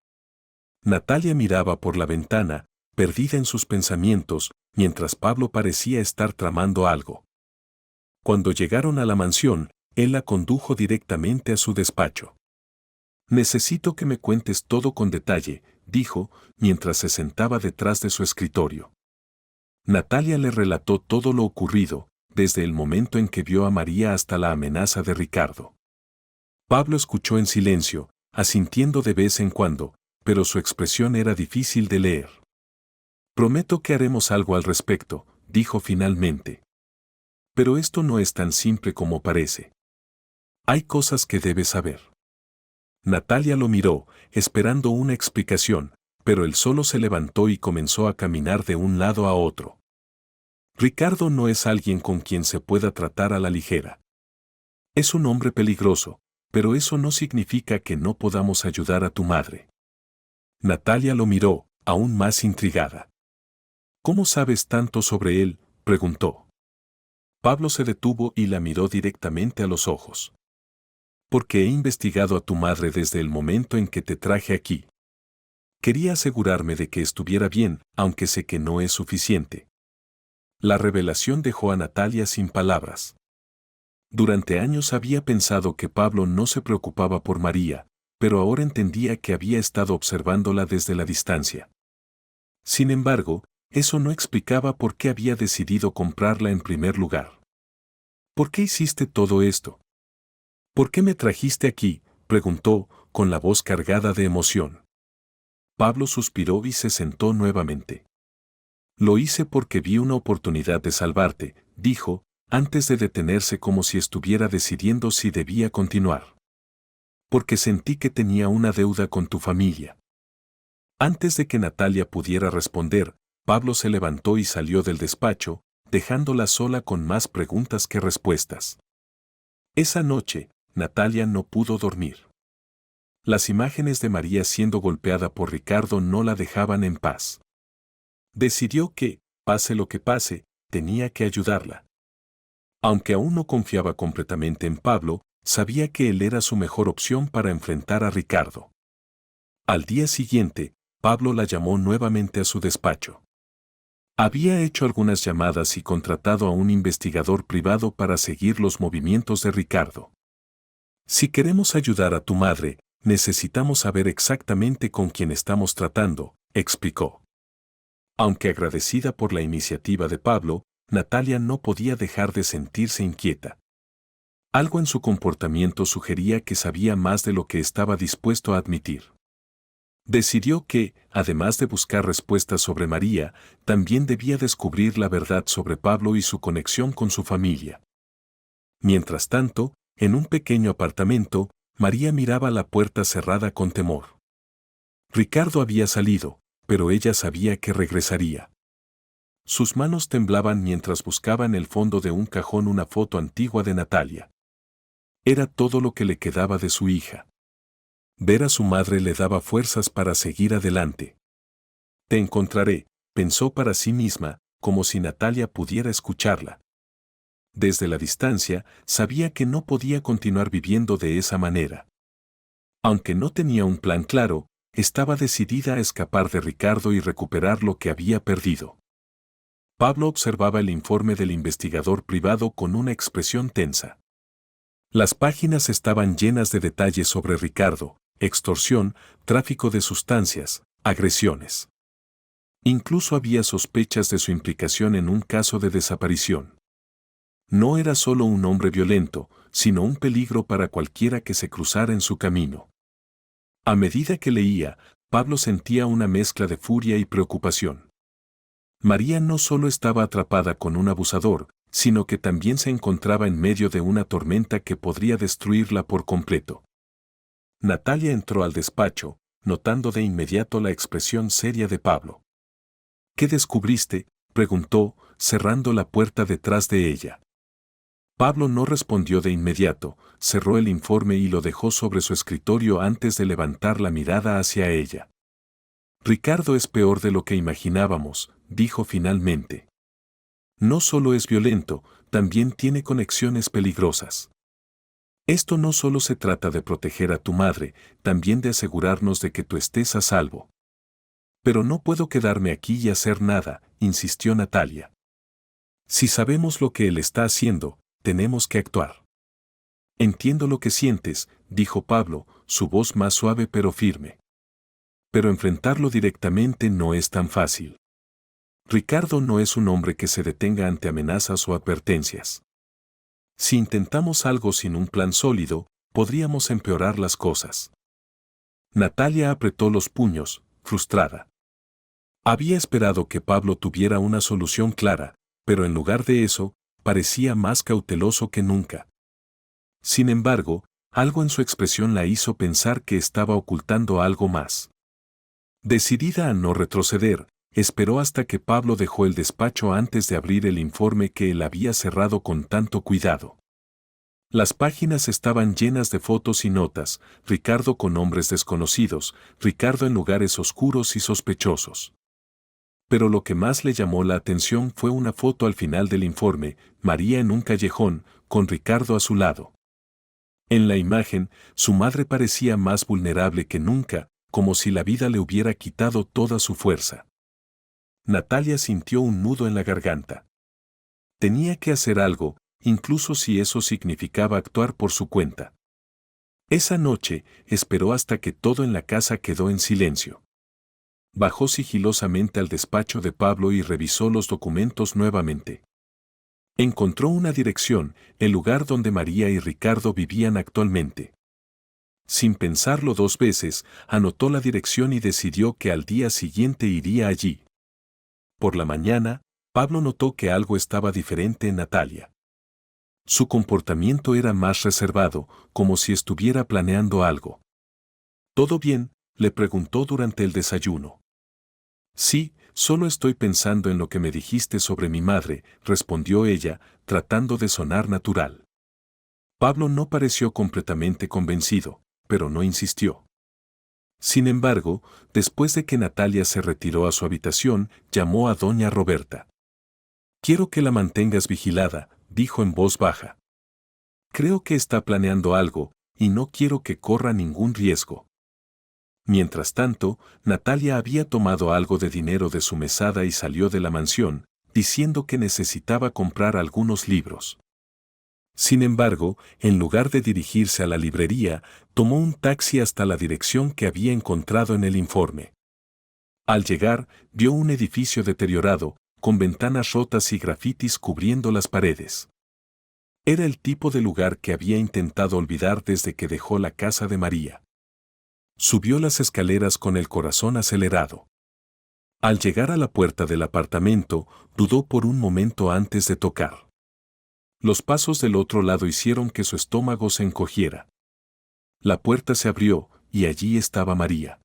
Natalia miraba por la ventana, perdida en sus pensamientos, mientras Pablo parecía estar tramando algo. Cuando llegaron a la mansión, él la condujo directamente a su despacho. «Necesito que me cuentes todo con detalle», dijo, mientras se sentaba detrás de su escritorio. Natalia le relató todo lo ocurrido, desde el momento en que vio a María hasta la amenaza de Ricardo. Pablo escuchó en silencio, asintiendo de vez en cuando, pero su expresión era difícil de leer. «Prometo que haremos algo al respecto», dijo finalmente. «Pero esto no es tan simple como parece. Hay cosas que debes saber». Natalia lo miró, esperando una explicación, pero él solo se levantó y comenzó a caminar de un lado a otro. «Ricardo no es alguien con quien se pueda tratar a la ligera. Es un hombre peligroso, pero eso no significa que no podamos ayudar a tu madre». Natalia lo miró, aún más intrigada. «¿Cómo sabes tanto sobre él?», preguntó. Pablo se detuvo y la miró directamente a los ojos. «Porque he investigado a tu madre desde el momento en que te traje aquí. Quería asegurarme de que estuviera bien, aunque sé que no es suficiente». La revelación dejó a Natalia sin palabras. Durante años había pensado que Pablo no se preocupaba por María, pero ahora entendía que había estado observándola desde la distancia. Sin embargo, eso no explicaba por qué había decidido comprarla en primer lugar. «¿Por qué hiciste todo esto?», ¿Por qué me trajiste aquí?, preguntó, con la voz cargada de emoción. Pablo suspiró y se sentó nuevamente. Lo hice porque vi una oportunidad de salvarte, dijo, antes de detenerse como si estuviera decidiendo si debía continuar. Porque sentí que tenía una deuda con tu familia. Antes de que Natalia pudiera responder, Pablo se levantó y salió del despacho, dejándola sola con más preguntas que respuestas. Esa noche, Natalia no pudo dormir. Las imágenes de María siendo golpeada por Ricardo no la dejaban en paz. Decidió que, pase lo que pase, tenía que ayudarla. Aunque aún no confiaba completamente en Pablo, sabía que él era su mejor opción para enfrentar a Ricardo. Al día siguiente, Pablo la llamó nuevamente a su despacho. Había hecho algunas llamadas y contratado a un investigador privado para seguir los movimientos de Ricardo. Si queremos ayudar a tu madre, necesitamos saber exactamente con quién estamos tratando, explicó. Aunque agradecida por la iniciativa de Pablo, Natalia no podía dejar de sentirse inquieta. Algo en su comportamiento sugería que sabía más de lo que estaba dispuesto a admitir. Decidió que, además de buscar respuestas sobre María, también debía descubrir la verdad sobre Pablo y su conexión con su familia. Mientras tanto, en un pequeño apartamento, María miraba la puerta cerrada con temor. Ricardo había salido, pero ella sabía que regresaría. Sus manos temblaban mientras buscaba en el fondo de un cajón una foto antigua de Natalia. Era todo lo que le quedaba de su hija. Ver a su madre le daba fuerzas para seguir adelante. Te encontraré, pensó para sí misma, como si Natalia pudiera escucharla. Desde la distancia, sabía que no podía continuar viviendo de esa manera. Aunque no tenía un plan claro, estaba decidida a escapar de Ricardo y recuperar lo que había perdido. Pablo observaba el informe del investigador privado con una expresión tensa. Las páginas estaban llenas de detalles sobre Ricardo, extorsión, tráfico de sustancias, agresiones. Incluso había sospechas de su implicación en un caso de desaparición. No era solo un hombre violento, sino un peligro para cualquiera que se cruzara en su camino. A medida que leía, Pablo sentía una mezcla de furia y preocupación. María no solo estaba atrapada con un abusador, sino que también se encontraba en medio de una tormenta que podría destruirla por completo. Natalia entró al despacho, notando de inmediato la expresión seria de Pablo. ¿Qué descubriste?, preguntó, cerrando la puerta detrás de ella. Pablo no respondió de inmediato, cerró el informe y lo dejó sobre su escritorio antes de levantar la mirada hacia ella. Ricardo es peor de lo que imaginábamos, dijo finalmente. No solo es violento, también tiene conexiones peligrosas. Esto no solo se trata de proteger a tu madre, también de asegurarnos de que tú estés a salvo. Pero no puedo quedarme aquí y hacer nada, insistió Natalia. Si sabemos lo que él está haciendo, tenemos que actuar. Entiendo lo que sientes, dijo Pablo, su voz más suave pero firme. Pero enfrentarlo directamente no es tan fácil. Ricardo no es un hombre que se detenga ante amenazas o advertencias. Si intentamos algo sin un plan sólido, podríamos empeorar las cosas. Natalia apretó los puños, frustrada. Había esperado que Pablo tuviera una solución clara, pero en lugar de eso, parecía más cauteloso que nunca. Sin embargo, algo en su expresión la hizo pensar que estaba ocultando algo más. Decidida a no retroceder, esperó hasta que Pablo dejó el despacho antes de abrir el informe que él había cerrado con tanto cuidado. Las páginas estaban llenas de fotos y notas, Ricardo con hombres desconocidos, Ricardo en lugares oscuros y sospechosos. Pero lo que más le llamó la atención fue una foto al final del informe, María en un callejón, con Ricardo a su lado. En la imagen, su madre parecía más vulnerable que nunca, como si la vida le hubiera quitado toda su fuerza. Natalia sintió un nudo en la garganta. Tenía que hacer algo, incluso si eso significaba actuar por su cuenta. Esa noche, esperó hasta que todo en la casa quedó en silencio. Bajó sigilosamente al despacho de Pablo y revisó los documentos nuevamente. Encontró una dirección, el lugar donde María y Ricardo vivían actualmente. Sin pensarlo dos veces, anotó la dirección y decidió que al día siguiente iría allí. Por la mañana, Pablo notó que algo estaba diferente en Natalia. Su comportamiento era más reservado, como si estuviera planeando algo. ¿Todo bien?, le preguntó durante el desayuno. Sí, solo estoy pensando en lo que me dijiste sobre mi madre, respondió ella, tratando de sonar natural. Pablo no pareció completamente convencido, pero no insistió. Sin embargo, después de que Natalia se retiró a su habitación, llamó a doña Roberta. Quiero que la mantengas vigilada, dijo en voz baja. Creo que está planeando algo, y no quiero que corra ningún riesgo. Mientras tanto, Natalia había tomado algo de dinero de su mesada y salió de la mansión, diciendo que necesitaba comprar algunos libros. Sin embargo, en lugar de dirigirse a la librería, tomó un taxi hasta la dirección que había encontrado en el informe. Al llegar, vio un edificio deteriorado, con ventanas rotas y grafitis cubriendo las paredes. Era el tipo de lugar que había intentado olvidar desde que dejó la casa de María. Subió las escaleras con el corazón acelerado. Al llegar a la puerta del apartamento, dudó por un momento antes de tocar. Los pasos del otro lado hicieron que su estómago se encogiera. La puerta se abrió, y allí estaba María.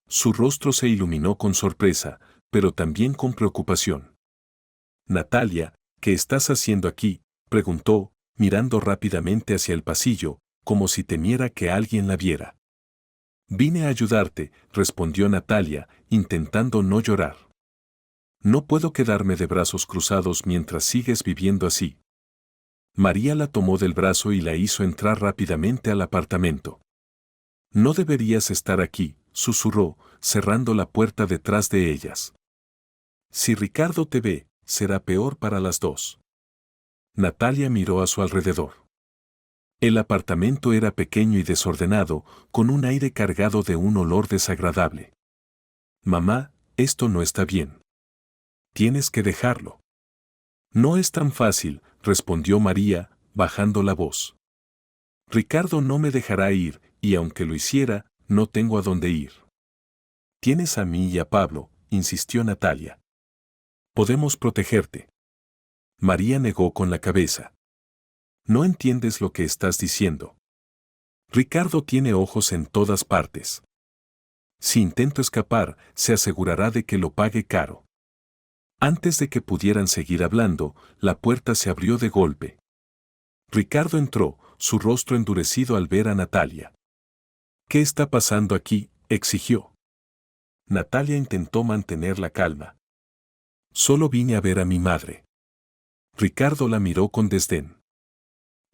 Su rostro se iluminó con sorpresa, pero también con preocupación. Natalia, ¿qué estás haciendo aquí?, preguntó, mirando rápidamente hacia el pasillo, como si temiera que alguien la viera. Vine a ayudarte, respondió Natalia, intentando no llorar. No puedo quedarme de brazos cruzados mientras sigues viviendo así. María la tomó del brazo y la hizo entrar rápidamente al apartamento. No deberías estar aquí, susurró, cerrando la puerta detrás de ellas. Si Ricardo te ve, será peor para las dos. Natalia miró a su alrededor. El apartamento era pequeño y desordenado, con un aire cargado de un olor desagradable. Mamá, esto no está bien. Tienes que dejarlo. No es tan fácil, respondió María, bajando la voz. Ricardo no me dejará ir, y aunque lo hiciera, no tengo a dónde ir. Tienes a mí y a Pablo, insistió Natalia. Podemos protegerte. María negó con la cabeza. No entiendes lo que estás diciendo. Ricardo tiene ojos en todas partes. Si intento escapar, se asegurará de que lo pague caro. Antes de que pudieran seguir hablando, la puerta se abrió de golpe. Ricardo entró, su rostro endurecido al ver a Natalia. ¿Qué está pasando aquí?, exigió. Natalia intentó mantener la calma. Solo vine a ver a mi madre. Ricardo la miró con desdén.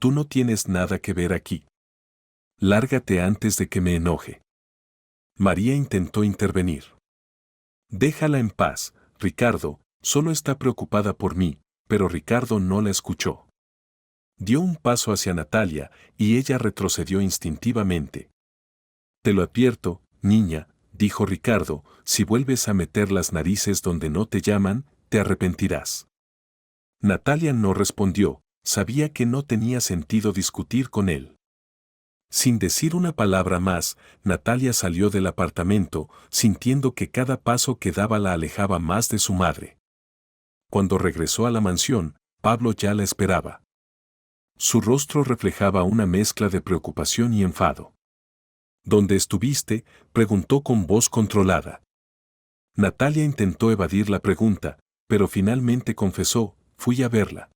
Tú no tienes nada que ver aquí. Lárgate antes de que me enoje. María intentó intervenir. Déjala en paz, Ricardo, solo está preocupada por mí, pero Ricardo no la escuchó. Dio un paso hacia Natalia, y ella retrocedió instintivamente. Te lo advierto, niña, dijo Ricardo, si vuelves a meter las narices donde no te llaman, te arrepentirás. Natalia no respondió, sabía que no tenía sentido discutir con él. Sin decir una palabra más, Natalia salió del apartamento, sintiendo que cada paso que daba la alejaba más de su madre. Cuando regresó a la mansión, Pablo ya la esperaba. Su rostro reflejaba una mezcla de preocupación y enfado. ¿Dónde estuviste?, preguntó con voz controlada. Natalia intentó evadir la pregunta, pero finalmente confesó, fui a verla.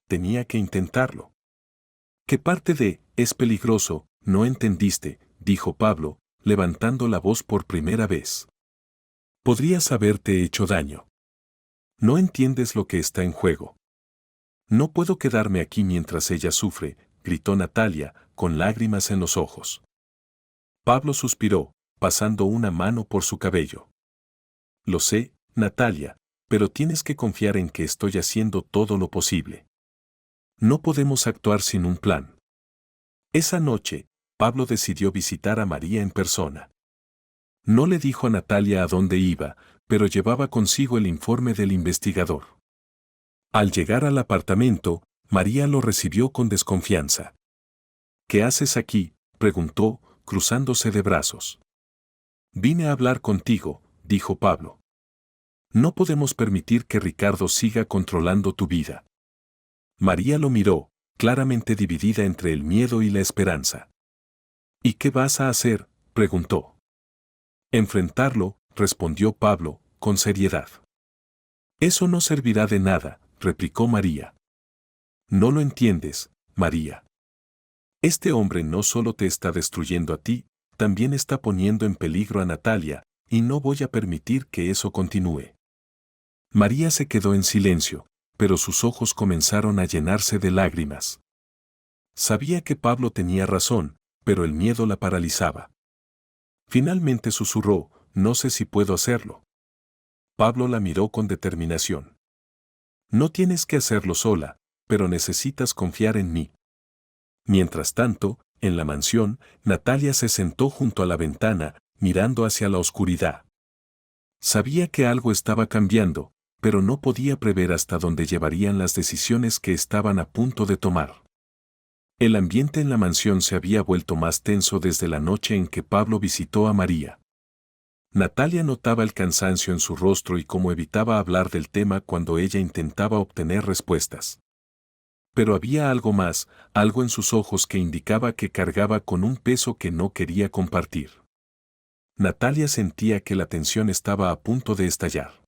Tenía que intentarlo. ¿Qué parte de es peligroso no entendiste?, dijo Pablo, levantando la voz por primera vez. Podrías haberte hecho daño. No entiendes lo que está en juego. No puedo quedarme aquí mientras ella sufre, gritó Natalia, con lágrimas en los ojos. Pablo suspiró, pasando una mano por su cabello. Lo sé, Natalia, pero tienes que confiar en que estoy haciendo todo lo posible. No podemos actuar sin un plan. Esa noche, Pablo decidió visitar a María en persona. No le dijo a Natalia a dónde iba, pero llevaba consigo el informe del investigador. Al llegar al apartamento, María lo recibió con desconfianza. ¿Qué haces aquí?, preguntó, cruzándose de brazos. Vine a hablar contigo, dijo Pablo. No podemos permitir que Ricardo siga controlando tu vida. María lo miró, claramente dividida entre el miedo y la esperanza. ¿Y qué vas a hacer?, preguntó. Enfrentarlo, respondió Pablo, con seriedad. Eso no servirá de nada, replicó María. No lo entiendes, María. Este hombre no solo te está destruyendo a ti, también está poniendo en peligro a Natalia, y no voy a permitir que eso continúe. María se quedó en silencio, pero sus ojos comenzaron a llenarse de lágrimas. Sabía que Pablo tenía razón, pero el miedo la paralizaba. Finalmente susurró, no sé si puedo hacerlo. Pablo la miró con determinación. No tienes que hacerlo sola, pero necesitas confiar en mí. Mientras tanto, en la mansión, Natalia se sentó junto a la ventana, mirando hacia la oscuridad. Sabía que algo estaba cambiando, pero no podía prever hasta dónde llevarían las decisiones que estaban a punto de tomar. El ambiente en la mansión se había vuelto más tenso desde la noche en que Pablo visitó a María. Natalia notaba el cansancio en su rostro y cómo evitaba hablar del tema cuando ella intentaba obtener respuestas. Pero había algo más, algo en sus ojos que indicaba que cargaba con un peso que no quería compartir. Natalia sentía que la tensión estaba a punto de estallar.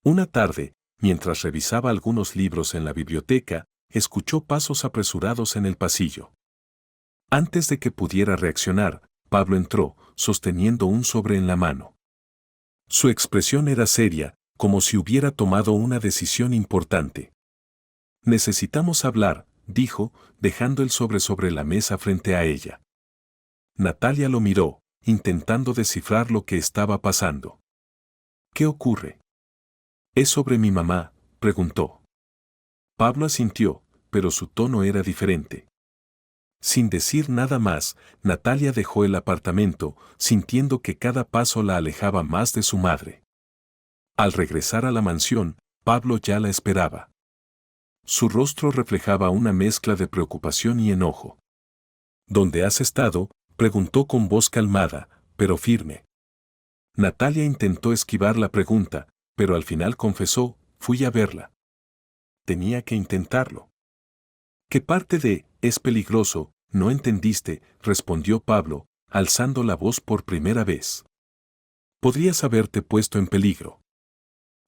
Una tarde, mientras revisaba algunos libros en la biblioteca, escuchó pasos apresurados en el pasillo. Antes de que pudiera reaccionar, Pablo entró, sosteniendo un sobre en la mano. Su expresión era seria, como si hubiera tomado una decisión importante. Necesitamos hablar, dijo, dejando el sobre la mesa frente a ella. Natalia lo miró, intentando descifrar lo que estaba pasando. ¿Qué ocurre? ¿Es sobre mi mamá?, preguntó. Pablo asintió, pero su tono era diferente. Sin decir nada más, Natalia dejó el apartamento, sintiendo que cada paso la alejaba más de su madre. Al regresar a la mansión, Pablo ya la esperaba. Su rostro reflejaba una mezcla de preocupación y enojo. ¿Dónde has estado?, preguntó con voz calmada, pero firme. Natalia intentó esquivar la pregunta, pero al final confesó, fui a verla. Tenía que intentarlo. ¿Qué parte de «es peligroso» no entendiste?, respondió Pablo, alzando la voz por primera vez. Podrías haberte puesto en peligro.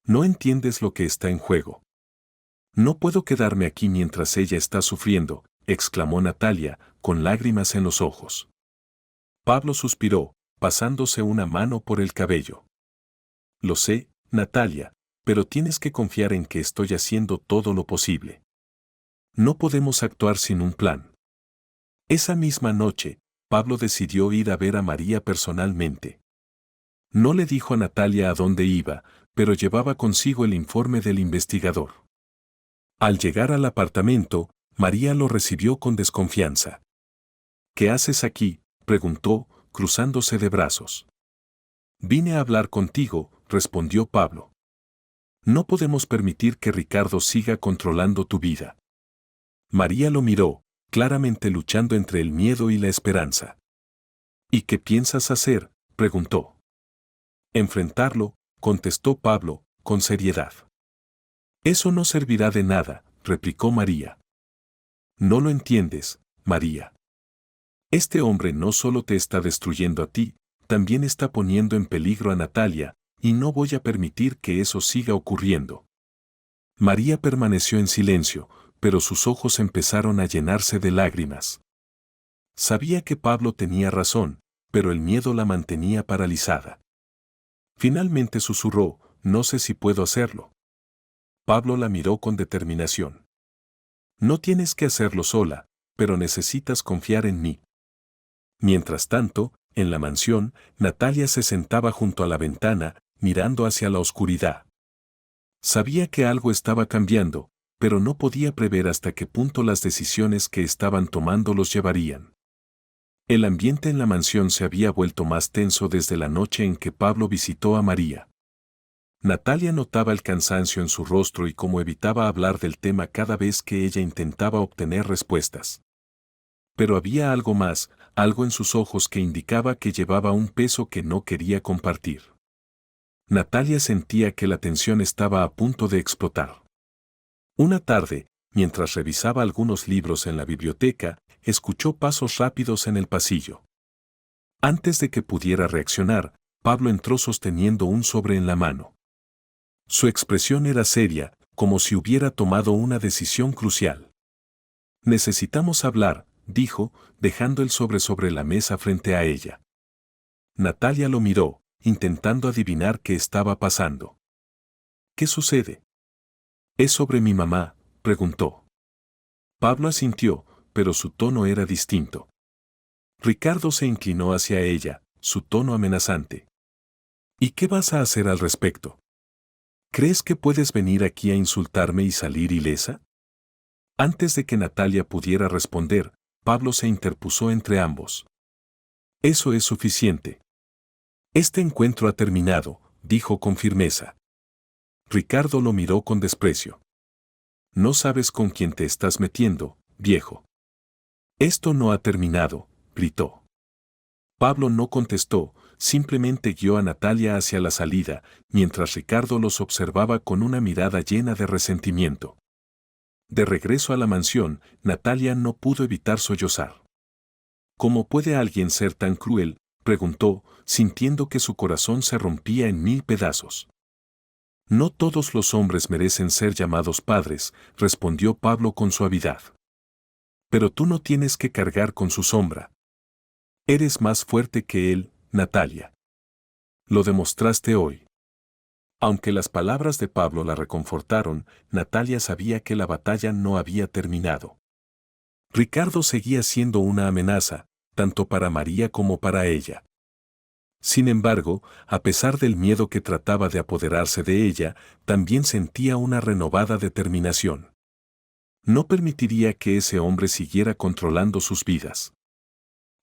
No entiendes lo que está en juego. No puedo quedarme aquí mientras ella está sufriendo, exclamó Natalia, con lágrimas en los ojos. Pablo suspiró, pasándose una mano por el cabello. Lo sé, Natalia, pero tienes que confiar en que estoy haciendo todo lo posible. No podemos actuar sin un plan. Esa misma noche, Pablo decidió ir a ver a María personalmente. No le dijo a Natalia a dónde iba, pero llevaba consigo el informe del investigador. Al llegar al apartamento, María lo recibió con desconfianza. ¿Qué haces aquí?, preguntó, cruzándose de brazos. Vine a hablar contigo, respondió Pablo. No podemos permitir que Ricardo siga controlando tu vida. María lo miró, claramente luchando entre el miedo y la esperanza. ¿Y qué piensas hacer?, preguntó. Enfrentarlo, contestó Pablo, con seriedad. Eso no servirá de nada, replicó María. No lo entiendes, María. Este hombre no solo te está destruyendo a ti, también está poniendo en peligro a Natalia, y no voy a permitir que eso siga ocurriendo. María permaneció en silencio, pero sus ojos empezaron a llenarse de lágrimas. Sabía que Pablo tenía razón, pero el miedo la mantenía paralizada. Finalmente susurró, no sé si puedo hacerlo. Pablo la miró con determinación. No tienes que hacerlo sola, pero necesitas confiar en mí. Mientras tanto, en la mansión, Natalia se sentaba junto a la ventana, mirando hacia la oscuridad. Sabía que algo estaba cambiando, pero no podía prever hasta qué punto las decisiones que estaban tomando los llevarían. El ambiente en la mansión se había vuelto más tenso desde la noche en que Pablo visitó a María. Natalia notaba el cansancio en su rostro y cómo evitaba hablar del tema cada vez que ella intentaba obtener respuestas. Pero había algo más, algo en sus ojos que indicaba que llevaba un peso que no quería compartir. Natalia sentía que la tensión estaba a punto de explotar. Una tarde, mientras revisaba algunos libros en la biblioteca, escuchó pasos rápidos en el pasillo. Antes de que pudiera reaccionar, Pablo entró sosteniendo un sobre en la mano. Su expresión era seria, como si hubiera tomado una decisión crucial. Necesitamos hablar, dijo, dejando el sobre la mesa frente a ella. Natalia lo miró, intentando adivinar qué estaba pasando. ¿Qué sucede? ¿Es sobre mi mamá?, preguntó. Pablo asintió, pero su tono era distinto. Ricardo se inclinó hacia ella, su tono amenazante. ¿Y qué vas a hacer al respecto? ¿Crees que puedes venir aquí a insultarme y salir ilesa? Antes de que Natalia pudiera responder, Pablo se interpuso entre ambos. Eso es suficiente. Este encuentro ha terminado, dijo con firmeza. Ricardo lo miró con desprecio. No sabes con quién te estás metiendo, viejo. Esto no ha terminado, gritó. Pablo no contestó, simplemente guió a Natalia hacia la salida, mientras Ricardo los observaba con una mirada llena de resentimiento. De regreso a la mansión, Natalia no pudo evitar sollozar. ¿Cómo puede alguien ser tan cruel?, preguntó, sintiendo que su corazón se rompía en 1000 pedazos. No todos los hombres merecen ser llamados padres, respondió Pablo con suavidad. Pero tú no tienes que cargar con su sombra. Eres más fuerte que él, Natalia. Lo demostraste hoy. Aunque las palabras de Pablo la reconfortaron, Natalia sabía que la batalla no había terminado. Ricardo seguía siendo una amenaza, tanto para María como para ella. Sin embargo, a pesar del miedo que trataba de apoderarse de ella, también sentía una renovada determinación. No permitiría que ese hombre siguiera controlando sus vidas.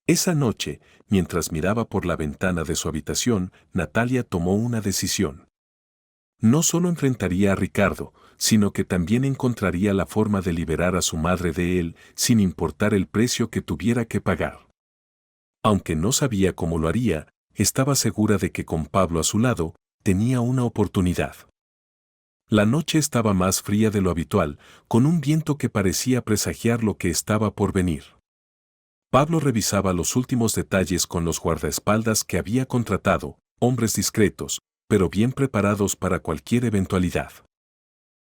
Esa noche, mientras miraba por la ventana de su habitación, Natalia tomó una decisión. No solo enfrentaría a Ricardo, sino que también encontraría la forma de liberar a su madre de él, sin importar el precio que tuviera que pagar. Aunque no sabía cómo lo haría, estaba segura de que con Pablo a su lado, tenía una oportunidad. La noche estaba más fría de lo habitual, con un viento que parecía presagiar lo que estaba por venir. Pablo revisaba los últimos detalles con los guardaespaldas que había contratado, hombres discretos, pero bien preparados para cualquier eventualidad.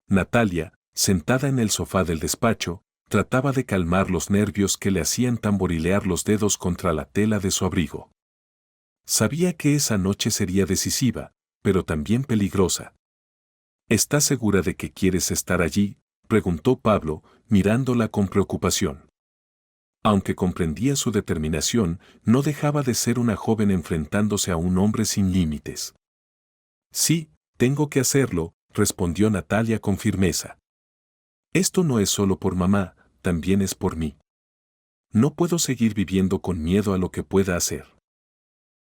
Natalia, sentada en el sofá del despacho, trataba de calmar los nervios que le hacían tamborilear los dedos contra la tela de su abrigo. Sabía que esa noche sería decisiva, pero también peligrosa. ¿Estás segura de que quieres estar allí?, preguntó Pablo, mirándola con preocupación. Aunque comprendía su determinación, no dejaba de ser una joven enfrentándose a un hombre sin límites. Sí, tengo que hacerlo, respondió Natalia con firmeza. Esto no es solo por mamá, también es por mí. No puedo seguir viviendo con miedo a lo que pueda hacer.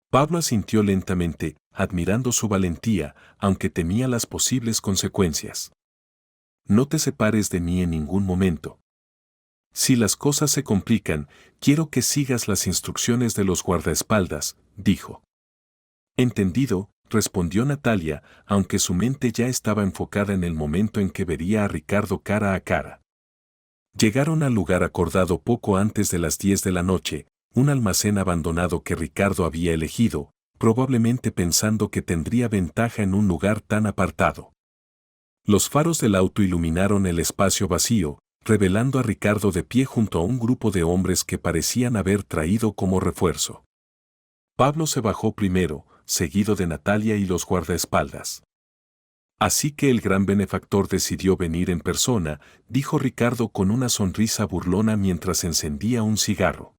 Pablo asintió lentamente, admirando su valentía, aunque temía las posibles consecuencias. No te separes de mí en ningún momento. Si las cosas se complican, quiero que sigas las instrucciones de los guardaespaldas, dijo. Entendido, respondió Natalia, aunque su mente ya estaba enfocada en el momento en que vería a Ricardo cara a cara. Llegaron al lugar acordado poco antes de las 10 de la noche, un almacén abandonado que Ricardo había elegido, probablemente pensando que tendría ventaja en un lugar tan apartado. Los faros del auto iluminaron el espacio vacío, revelando a Ricardo de pie junto a un grupo de hombres que parecían haber traído como refuerzo. Pablo se bajó primero, seguido de Natalia y los guardaespaldas. Así que el gran benefactor decidió venir en persona, dijo Ricardo con una sonrisa burlona mientras encendía un cigarro.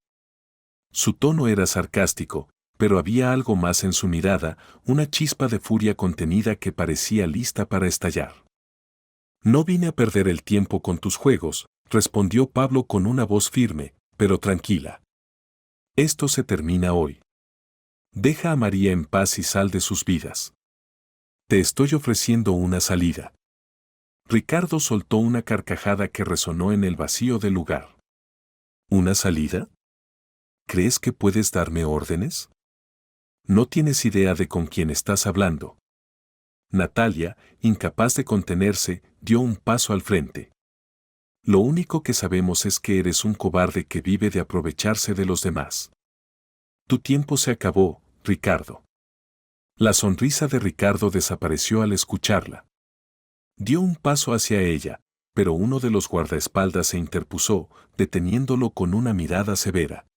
Su tono era sarcástico, pero había algo más en su mirada, una chispa de furia contenida que parecía lista para estallar. No vine a perder el tiempo con tus juegos, respondió Pablo con una voz firme, pero tranquila. Esto se termina hoy. Deja a María en paz y sal de sus vidas. Te estoy ofreciendo una salida. Ricardo soltó una carcajada que resonó en el vacío del lugar. ¿Una salida? ¿Crees que puedes darme órdenes? No tienes idea de con quién estás hablando. Natalia, incapaz de contenerse, dio un paso al frente. Lo único que sabemos es que eres un cobarde que vive de aprovecharse de los demás. Tu tiempo se acabó, Ricardo. La sonrisa de Ricardo desapareció al escucharla. Dio un paso hacia ella, pero uno de los guardaespaldas se interpuso, deteniéndolo con una mirada severa.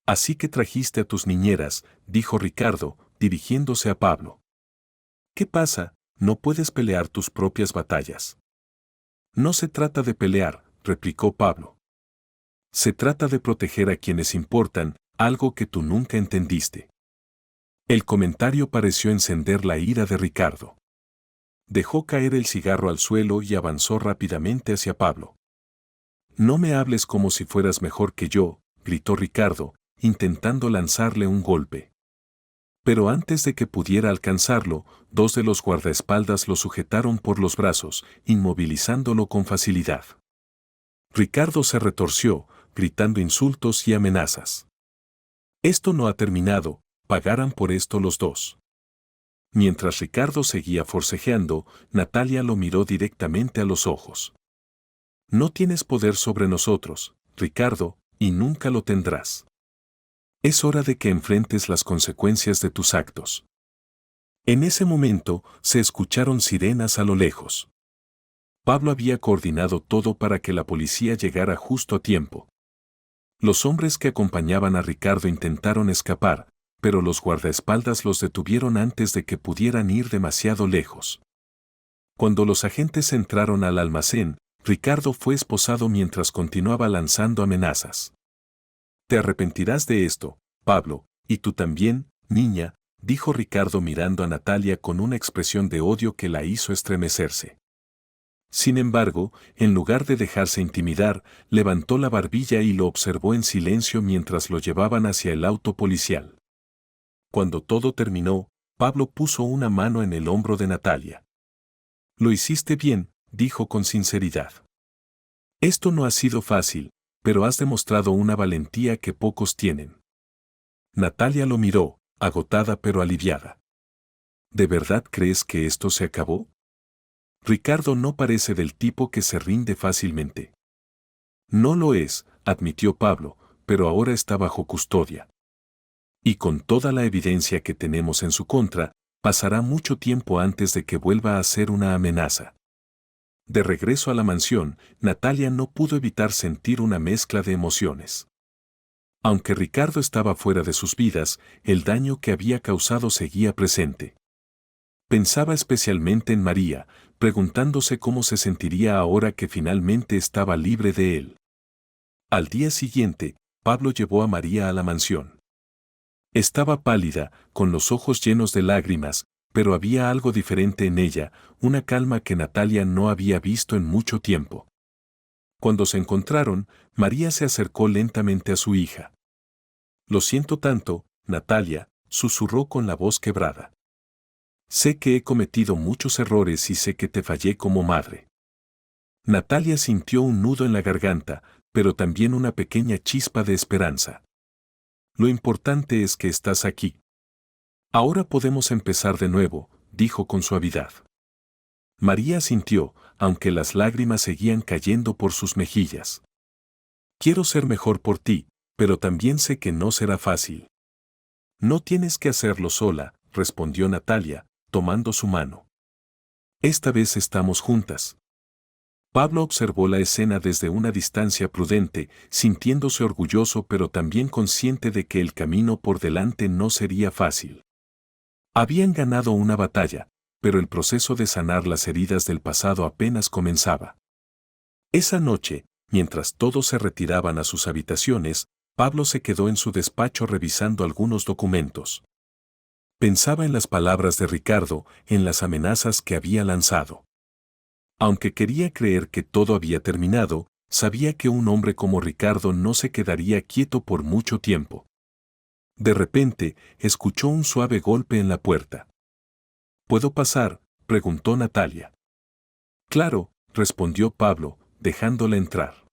Así que trajiste a tus niñeras, dijo Ricardo, dirigiéndose a Pablo. ¿Qué pasa? No puedes pelear tus propias batallas. No se trata de pelear, replicó Pablo. Se trata de proteger a quienes importan, algo que tú nunca entendiste. El comentario pareció encender la ira de Ricardo. Dejó caer el cigarro al suelo y avanzó rápidamente hacia Pablo. No me hables como si fueras mejor que yo, gritó Ricardo, intentando lanzarle un golpe. Pero antes de que pudiera alcanzarlo, dos de los guardaespaldas lo sujetaron por los brazos, inmovilizándolo con facilidad. Ricardo se retorció, gritando insultos y amenazas. Esto no ha terminado, pagarán por esto los dos. Mientras Ricardo seguía forcejeando, Natalia lo miró directamente a los ojos. No tienes poder sobre nosotros, Ricardo, y nunca lo tendrás. Es hora de que enfrentes las consecuencias de tus actos. En ese momento, se escucharon sirenas a lo lejos. Pablo había coordinado todo para que la policía llegara justo a tiempo. Los hombres que acompañaban a Ricardo intentaron escapar, pero los guardaespaldas los detuvieron antes de que pudieran ir demasiado lejos. Cuando los agentes entraron al almacén, Ricardo fue esposado mientras continuaba lanzando amenazas. Te arrepentirás de esto, Pablo, y tú también, niña, dijo Ricardo mirando a Natalia con una expresión de odio que la hizo estremecerse. Sin embargo, en lugar de dejarse intimidar, levantó la barbilla y lo observó en silencio mientras lo llevaban hacia el auto policial. Cuando todo terminó, Pablo puso una mano en el hombro de Natalia. Lo hiciste bien, dijo con sinceridad. Esto no ha sido fácil, pero has demostrado una valentía que pocos tienen. Natalia lo miró, agotada pero aliviada. ¿De verdad crees que esto se acabó? Ricardo no parece del tipo que se rinde fácilmente. No lo es, admitió Pablo, pero ahora está bajo custodia. Y con toda la evidencia que tenemos en su contra, pasará mucho tiempo antes de que vuelva a ser una amenaza. De regreso a la mansión, Natalia no pudo evitar sentir una mezcla de emociones. Aunque Ricardo estaba fuera de sus vidas, el daño que había causado seguía presente. Pensaba especialmente en María, preguntándose cómo se sentiría ahora que finalmente estaba libre de él. Al día siguiente, Pablo llevó a María a la mansión. Estaba pálida, con los ojos llenos de lágrimas, pero había algo diferente en ella, una calma que Natalia no había visto en mucho tiempo. Cuando se encontraron, María se acercó lentamente a su hija. Lo siento tanto, Natalia, susurró con la voz quebrada. Sé que he cometido muchos errores y sé que te fallé como madre. Natalia sintió un nudo en la garganta, pero también una pequeña chispa de esperanza. Lo importante es que estás aquí. Ahora podemos empezar de nuevo, dijo con suavidad. María asintió, aunque las lágrimas seguían cayendo por sus mejillas. Quiero ser mejor por ti, pero también sé que no será fácil. No tienes que hacerlo sola, respondió Natalia, tomando su mano. Esta vez estamos juntas. Pablo observó la escena desde una distancia prudente, sintiéndose orgulloso pero también consciente de que el camino por delante no sería fácil. Habían ganado una batalla, pero el proceso de sanar las heridas del pasado apenas comenzaba. Esa noche, mientras todos se retiraban a sus habitaciones, Pablo se quedó en su despacho revisando algunos documentos. Pensaba en las palabras de Ricardo, en las amenazas que había lanzado. Aunque quería creer que todo había terminado, sabía que un hombre como Ricardo no se quedaría quieto por mucho tiempo. De repente, escuchó un suave golpe en la puerta. ¿Puedo pasar?, preguntó Natalia. Claro, respondió Pablo, dejándola entrar.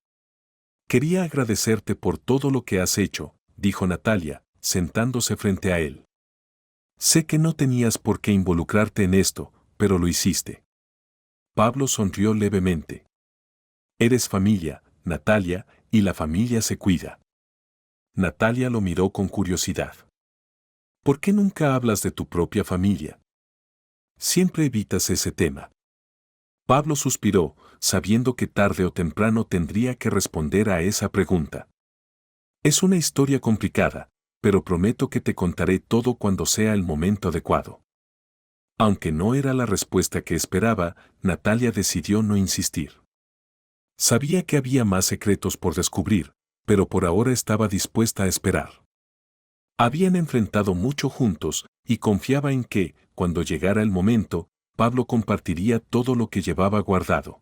Quería agradecerte por todo lo que has hecho, dijo Natalia, sentándose frente a él. Sé que no tenías por qué involucrarte en esto, pero lo hiciste. Pablo sonrió levemente. Eres familia, Natalia, y la familia se cuida. Natalia lo miró con curiosidad. ¿Por qué nunca hablas de tu propia familia? Siempre evitas ese tema. Pablo suspiró, sabiendo que tarde o temprano tendría que responder a esa pregunta. Es una historia complicada, pero prometo que te contaré todo cuando sea el momento adecuado. Aunque no era la respuesta que esperaba, Natalia decidió no insistir. Sabía que había más secretos por descubrir, pero por ahora estaba dispuesta a esperar. Habían enfrentado mucho juntos y confiaba en que, cuando llegara el momento, Pablo compartiría todo lo que llevaba guardado.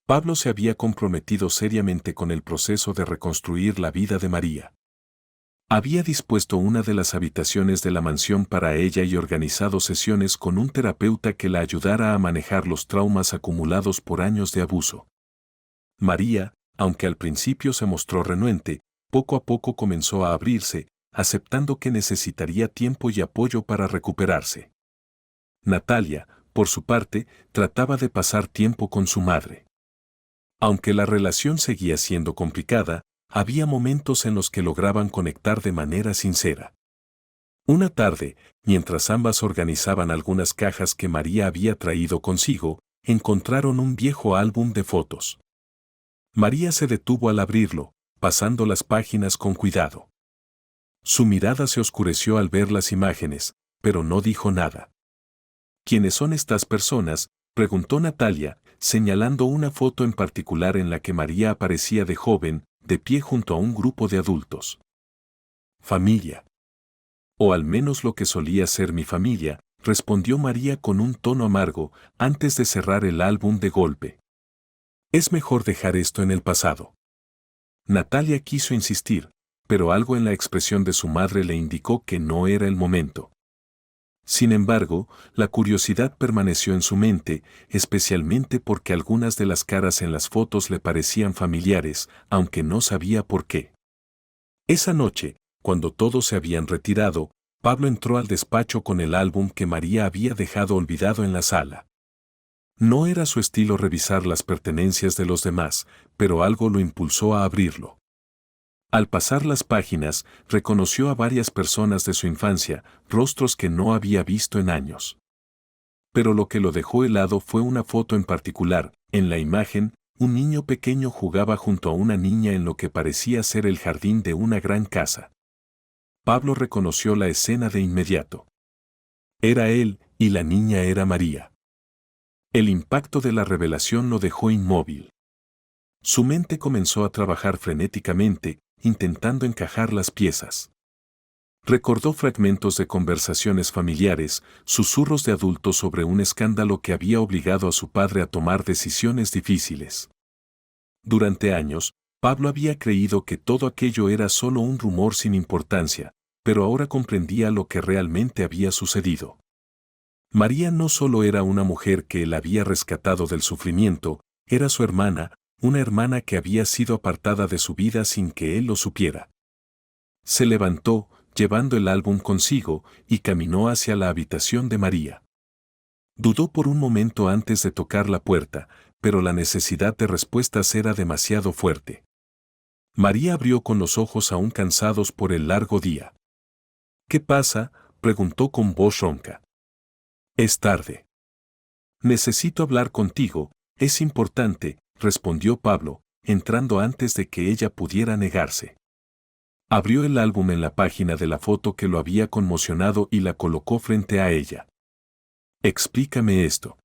Pablo se había comprometido seriamente con el proceso de reconstruir la vida de María. Había dispuesto una de las habitaciones de la mansión para ella y organizado sesiones con un terapeuta que la ayudara a manejar los traumas acumulados por años de abuso. María, aunque al principio se mostró renuente, poco a poco comenzó a abrirse, aceptando que necesitaría tiempo y apoyo para recuperarse. Natalia, por su parte, trataba de pasar tiempo con su madre. Aunque la relación seguía siendo complicada, había momentos en los que lograban conectar de manera sincera. Una tarde, mientras ambas organizaban algunas cajas que María había traído consigo, encontraron un viejo álbum de fotos. María se detuvo al abrirlo, pasando las páginas con cuidado. Su mirada se oscureció al ver las imágenes, pero no dijo nada. ¿Quiénes son estas personas?, preguntó Natalia, señalando una foto en particular en la que María aparecía de joven, de pie junto a un grupo de adultos. Familia. O al menos lo que solía ser mi familia, respondió María con un tono amargo, antes de cerrar el álbum de golpe. Es mejor dejar esto en el pasado. Natalia quiso insistir, pero algo en la expresión de su madre le indicó que no era el momento. Sin embargo, la curiosidad permaneció en su mente, especialmente porque algunas de las caras en las fotos le parecían familiares, aunque no sabía por qué. Esa noche, cuando todos se habían retirado, Pablo entró al despacho con el álbum que María había dejado olvidado en la sala. No era su estilo revisar las pertenencias de los demás, pero algo lo impulsó a abrirlo. Al pasar las páginas, reconoció a varias personas de su infancia, rostros que no había visto en años. Pero lo que lo dejó helado fue una foto en particular. En la imagen, un niño pequeño jugaba junto a una niña en lo que parecía ser el jardín de una gran casa. Pablo reconoció la escena de inmediato. Era él, y la niña era María. El impacto de la revelación lo dejó inmóvil. Su mente comenzó a trabajar frenéticamente, intentando encajar las piezas. Recordó fragmentos de conversaciones familiares, susurros de adultos sobre un escándalo que había obligado a su padre a tomar decisiones difíciles. Durante años, Pablo había creído que todo aquello era solo un rumor sin importancia, pero ahora comprendía lo que realmente había sucedido. María no solo era una mujer que él había rescatado del sufrimiento, era su hermana, una hermana que había sido apartada de su vida sin que él lo supiera. Se levantó, llevando el álbum consigo, y caminó hacia la habitación de María. Dudó por un momento antes de tocar la puerta, pero la necesidad de respuestas era demasiado fuerte. María abrió con los ojos aún cansados por el largo día. ¿Qué pasa?, preguntó con voz ronca. Es tarde. Necesito hablar contigo, es importante, respondió Pablo, entrando antes de que ella pudiera negarse. Abrió el álbum en la página de la foto que lo había conmocionado y la colocó frente a ella. Explícame esto.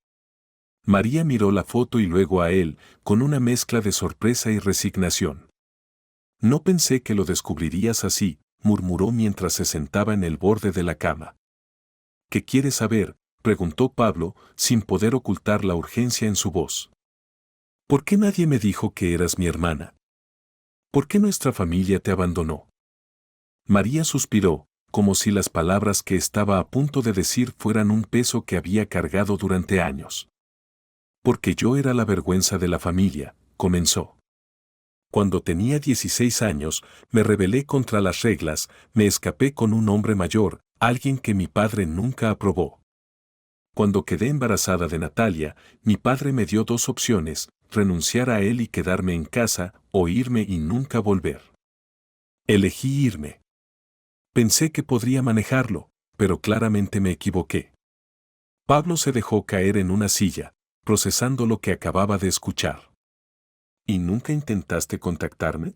María miró la foto y luego a él, con una mezcla de sorpresa y resignación. No pensé que lo descubrirías así, murmuró mientras se sentaba en el borde de la cama. ¿Qué quieres saber?, preguntó Pablo, sin poder ocultar la urgencia en su voz. ¿Por qué nadie me dijo que eras mi hermana? ¿Por qué nuestra familia te abandonó? María suspiró, como si las palabras que estaba a punto de decir fueran un peso que había cargado durante años. Porque yo era la vergüenza de la familia, comenzó. Cuando tenía 16 años, me rebelé contra las reglas, me escapé con un hombre mayor, alguien que mi padre nunca aprobó. Cuando quedé embarazada de Natalia, mi padre me dio dos opciones, renunciar a él y quedarme en casa, o irme y nunca volver. Elegí irme. Pensé que podría manejarlo, pero claramente me equivoqué. Pablo se dejó caer en una silla, procesando lo que acababa de escuchar. ¿Y nunca intentaste contactarme?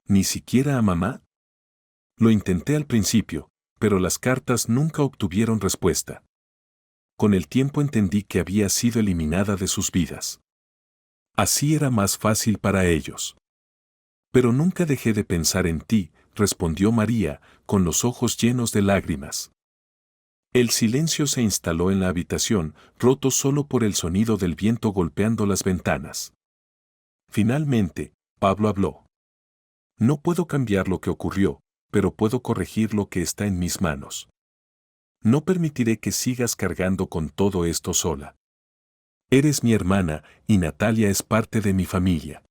¿Ni siquiera a mamá? Lo intenté al principio, pero las cartas nunca obtuvieron respuesta. Con el tiempo entendí que había sido eliminada de sus vidas. Así era más fácil para ellos. Pero nunca dejé de pensar en ti, respondió María, con los ojos llenos de lágrimas. El silencio se instaló en la habitación, roto solo por el sonido del viento golpeando las ventanas. Finalmente, Pablo habló. No puedo cambiar lo que ocurrió, pero puedo corregir lo que está en mis manos. No permitiré que sigas cargando con todo esto sola. Eres mi hermana y Natalia es parte de mi familia.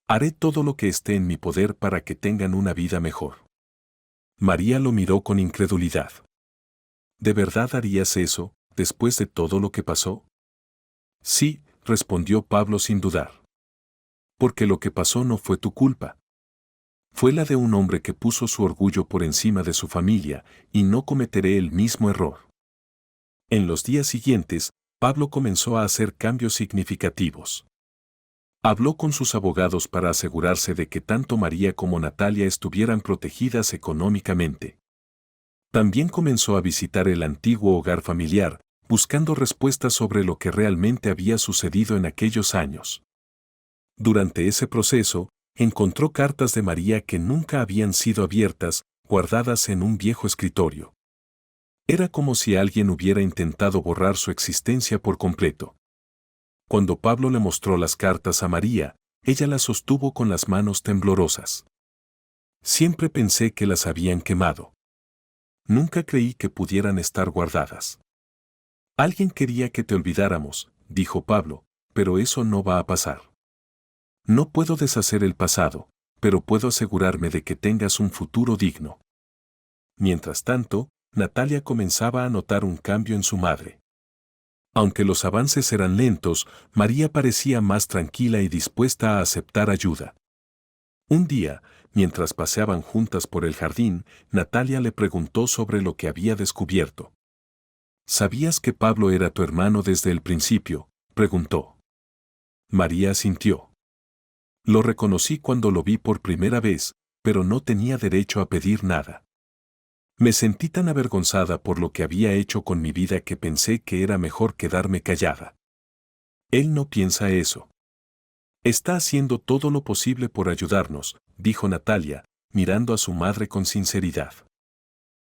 Haré todo lo que esté en mi poder para que tengan una vida mejor. María lo miró con incredulidad. ¿De verdad harías eso, después de todo lo que pasó? Sí, respondió Pablo sin dudar. Porque lo que pasó no fue tu culpa. Fue la de un hombre que puso su orgullo por encima de su familia, y no cometeré el mismo error. En los días siguientes, Pablo comenzó a hacer cambios significativos. Habló con sus abogados para asegurarse de que tanto María como Natalia estuvieran protegidas económicamente. También comenzó a visitar el antiguo hogar familiar, buscando respuestas sobre lo que realmente había sucedido en aquellos años. Durante ese proceso, encontró cartas de María que nunca habían sido abiertas, guardadas en un viejo escritorio. Era como si alguien hubiera intentado borrar su existencia por completo. Cuando Pablo le mostró las cartas a María, ella las sostuvo con las manos temblorosas. Siempre pensé que las habían quemado. Nunca creí que pudieran estar guardadas. Alguien quería que te olvidáramos, dijo Pablo, pero eso no va a pasar. No puedo deshacer el pasado, pero puedo asegurarme de que tengas un futuro digno. Mientras tanto, Natalia comenzaba a notar un cambio en su madre. Aunque los avances eran lentos, María parecía más tranquila y dispuesta a aceptar ayuda. Un día, mientras paseaban juntas por el jardín, Natalia le preguntó sobre lo que había descubierto. ¿Sabías que Pablo era tu hermano desde el principio?, preguntó. María asintió. Lo reconocí cuando lo vi por primera vez, pero no tenía derecho a pedir nada. Me sentí tan avergonzada por lo que había hecho con mi vida que pensé que era mejor quedarme callada. Él no piensa eso. Está haciendo todo lo posible por ayudarnos, dijo Natalia, mirando a su madre con sinceridad.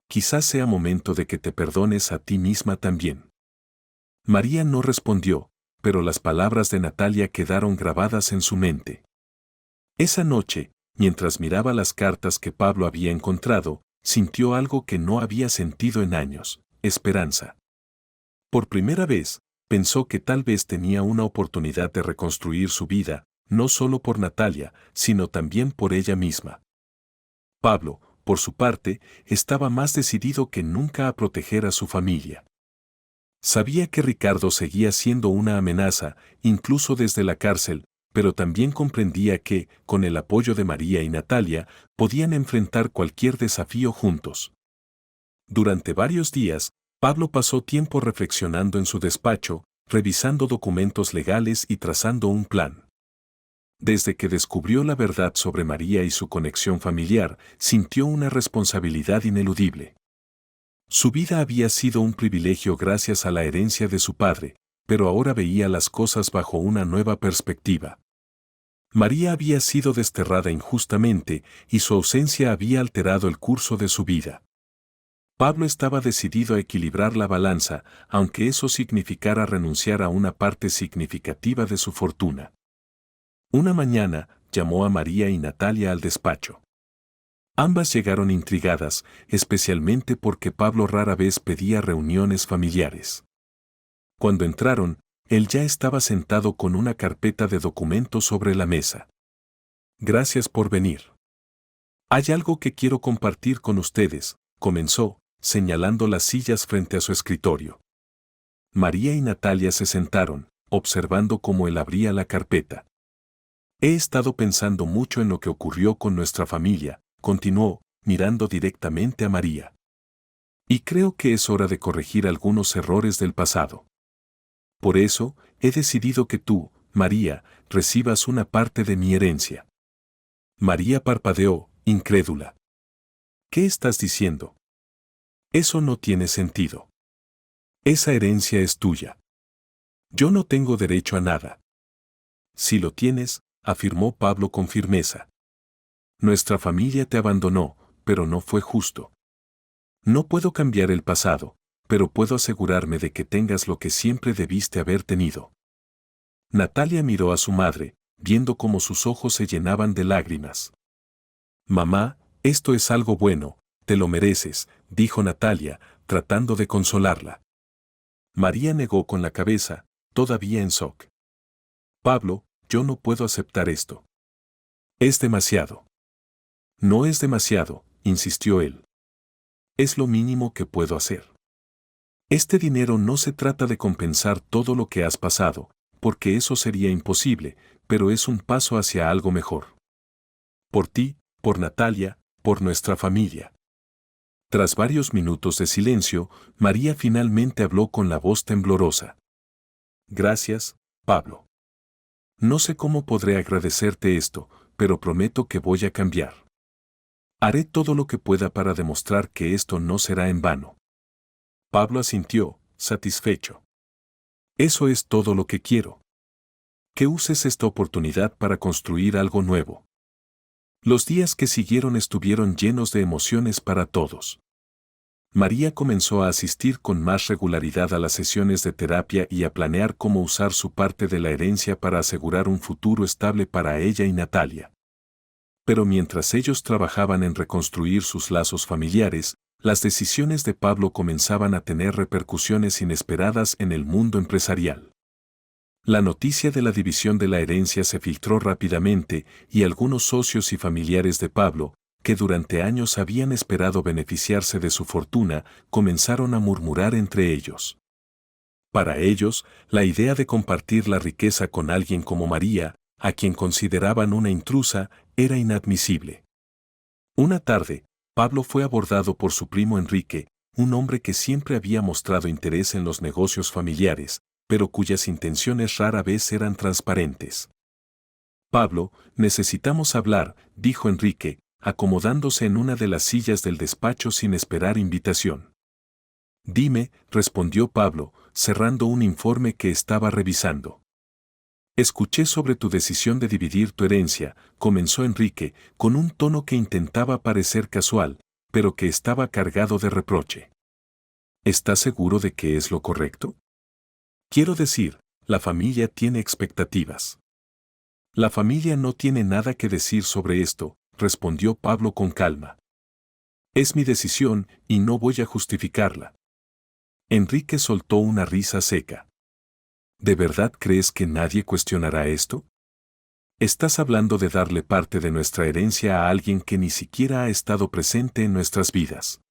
Quizás sea momento de que te perdones a ti misma también. María no respondió, pero las palabras de Natalia quedaron grabadas en su mente. Esa noche, mientras miraba las cartas que Pablo había encontrado, sintió algo que no había sentido en años: esperanza. Por primera vez, pensó que tal vez tenía una oportunidad de reconstruir su vida, no solo por Natalia, sino también por ella misma. Pablo, por su parte, estaba más decidido que nunca a proteger a su familia. Sabía que Ricardo seguía siendo una amenaza, incluso desde la cárcel, pero también comprendía que, con el apoyo de María y Natalia, podían enfrentar cualquier desafío juntos. Durante varios días, Pablo pasó tiempo reflexionando en su despacho, revisando documentos legales y trazando un plan. Desde que descubrió la verdad sobre María y su conexión familiar, sintió una responsabilidad ineludible. Su vida había sido un privilegio gracias a la herencia de su padre, pero ahora veía las cosas bajo una nueva perspectiva. María había sido desterrada injustamente y su ausencia había alterado el curso de su vida. Pablo estaba decidido a equilibrar la balanza, aunque eso significara renunciar a una parte significativa de su fortuna. Una mañana, llamó a María y Natalia al despacho. Ambas llegaron intrigadas, especialmente porque Pablo rara vez pedía reuniones familiares. Cuando entraron, él ya estaba sentado con una carpeta de documentos sobre la mesa. Gracias por venir. Hay algo que quiero compartir con ustedes, comenzó, señalando las sillas frente a su escritorio. María y Natalia se sentaron, observando cómo él abría la carpeta. He estado pensando mucho en lo que ocurrió con nuestra familia, continuó, mirando directamente a María. Y creo que es hora de corregir algunos errores del pasado. Por eso, he decidido que tú, María, recibas una parte de mi herencia. María parpadeó, incrédula. ¿Qué estás diciendo? Eso no tiene sentido. Esa herencia es tuya. Yo no tengo derecho a nada. Si lo tienes, afirmó Pablo con firmeza. Nuestra familia te abandonó, pero no fue justo. No puedo cambiar el pasado, pero puedo asegurarme de que tengas lo que siempre debiste haber tenido. Natalia miró a su madre, viendo cómo sus ojos se llenaban de lágrimas. Mamá, esto es algo bueno, te lo mereces, dijo Natalia, tratando de consolarla. María negó con la cabeza, todavía en shock. Pablo, yo no puedo aceptar esto. Es demasiado. No es demasiado, insistió él. Es lo mínimo que puedo hacer. Este dinero no se trata de compensar todo lo que has pasado, porque eso sería imposible, pero es un paso hacia algo mejor. Por ti, por Natalia, por nuestra familia. Tras varios minutos de silencio, María finalmente habló con la voz temblorosa. Gracias, Pablo. No sé cómo podré agradecerte esto, pero prometo que voy a cambiar. Haré todo lo que pueda para demostrar que esto no será en vano. Pablo asintió, satisfecho. Eso es todo lo que quiero. Que uses esta oportunidad para construir algo nuevo. Los días que siguieron estuvieron llenos de emociones para todos. María comenzó a asistir con más regularidad a las sesiones de terapia y a planear cómo usar su parte de la herencia para asegurar un futuro estable para ella y Natalia. Pero mientras ellos trabajaban en reconstruir sus lazos familiares, las decisiones de Pablo comenzaban a tener repercusiones inesperadas en el mundo empresarial. La noticia de la división de la herencia se filtró rápidamente y algunos socios y familiares de Pablo, que durante años habían esperado beneficiarse de su fortuna, comenzaron a murmurar entre ellos. Para ellos, la idea de compartir la riqueza con alguien como María, a quien consideraban una intrusa, era inadmisible. Una tarde, Pablo fue abordado por su primo Enrique, un hombre que siempre había mostrado interés en los negocios familiares, pero cuyas intenciones rara vez eran transparentes. Pablo, necesitamos hablar, dijo Enrique, acomodándose en una de las sillas del despacho sin esperar invitación. Dime, respondió Pablo, cerrando un informe que estaba revisando. Escuché sobre tu decisión de dividir tu herencia, comenzó Enrique, con un tono que intentaba parecer casual, pero que estaba cargado de reproche. ¿Estás seguro de que es lo correcto? Quiero decir, la familia tiene expectativas. La familia no tiene nada que decir sobre esto, respondió Pablo con calma. Es mi decisión y no voy a justificarla. Enrique soltó una risa seca. ¿De verdad crees que nadie cuestionará esto? Estás hablando de darle parte de nuestra herencia a alguien que ni siquiera ha estado presente en nuestras vidas.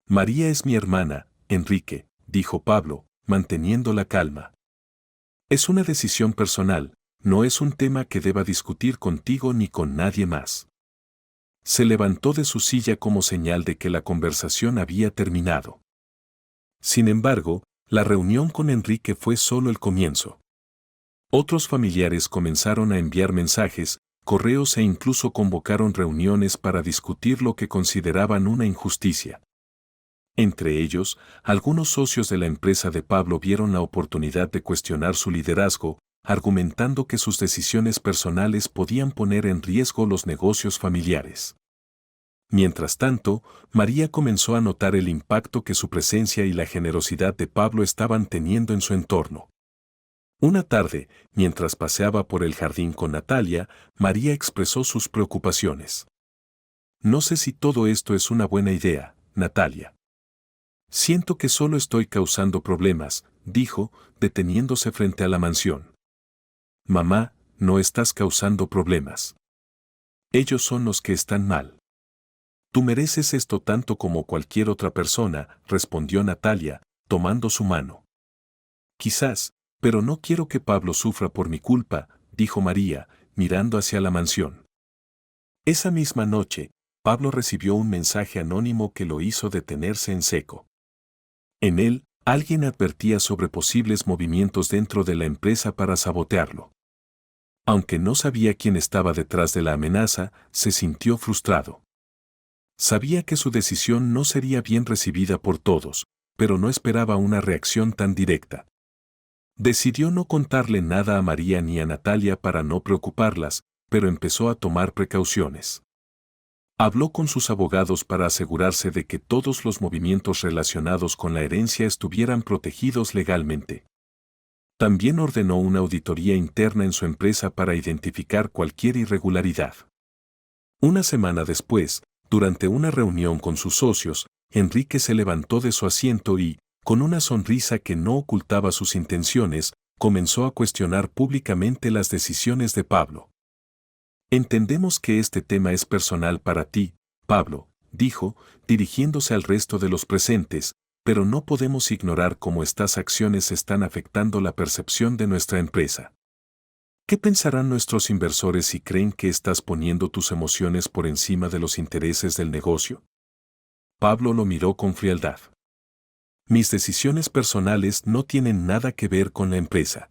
María es mi hermana, Enrique, dijo Pablo, manteniendo la calma. Es una decisión personal, no es un tema que deba discutir contigo ni con nadie más. Se levantó de su silla como señal de que la conversación había terminado. Sin embargo, la reunión con Enrique fue solo el comienzo. Otros familiares comenzaron a enviar mensajes, correos e incluso convocaron reuniones para discutir lo que consideraban una injusticia. Entre ellos, algunos socios de la empresa de Pablo vieron la oportunidad de cuestionar su liderazgo, argumentando que sus decisiones personales podían poner en riesgo los negocios familiares. Mientras tanto, María comenzó a notar el impacto que su presencia y la generosidad de Pablo estaban teniendo en su entorno. Una tarde, mientras paseaba por el jardín con Natalia, María expresó sus preocupaciones. No sé si todo esto es una buena idea, Natalia. Siento que solo estoy causando problemas, dijo, deteniéndose frente a la mansión. Mamá, no estás causando problemas. Ellos son los que están mal. Tú mereces esto tanto como cualquier otra persona, respondió Natalia, tomando su mano. Quizás, pero no quiero que Pablo sufra por mi culpa, dijo María, mirando hacia la mansión. Esa misma noche, Pablo recibió un mensaje anónimo que lo hizo detenerse en seco. En él, alguien advertía sobre posibles movimientos dentro de la empresa para sabotearlo. Aunque no sabía quién estaba detrás de la amenaza, se sintió frustrado. Sabía que su decisión no sería bien recibida por todos, pero no esperaba una reacción tan directa. Decidió no contarle nada a María ni a Natalia para no preocuparlas, pero empezó a tomar precauciones. Habló con sus abogados para asegurarse de que todos los movimientos relacionados con la herencia estuvieran protegidos legalmente. También ordenó una auditoría interna en su empresa para identificar cualquier irregularidad. Una semana después, durante una reunión con sus socios, Enrique se levantó de su asiento y, con una sonrisa que no ocultaba sus intenciones, comenzó a cuestionar públicamente las decisiones de Pablo. Entendemos que este tema es personal para ti, Pablo, dijo, dirigiéndose al resto de los presentes, pero no podemos ignorar cómo estas acciones están afectando la percepción de nuestra empresa. ¿Qué pensarán nuestros inversores si creen que estás poniendo tus emociones por encima de los intereses del negocio? Pablo lo miró con frialdad. Mis decisiones personales no tienen nada que ver con la empresa.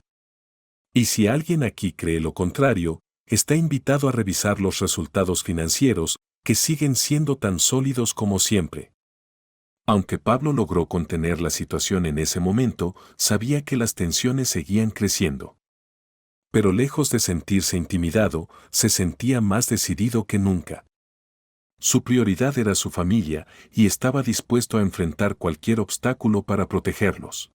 Y si alguien aquí cree lo contrario, está invitado a revisar los resultados financieros, que siguen siendo tan sólidos como siempre. Aunque Pablo logró contener la situación en ese momento, sabía que las tensiones seguían creciendo. Pero lejos de sentirse intimidado, se sentía más decidido que nunca. Su prioridad era su familia y estaba dispuesto a enfrentar cualquier obstáculo para protegerlos.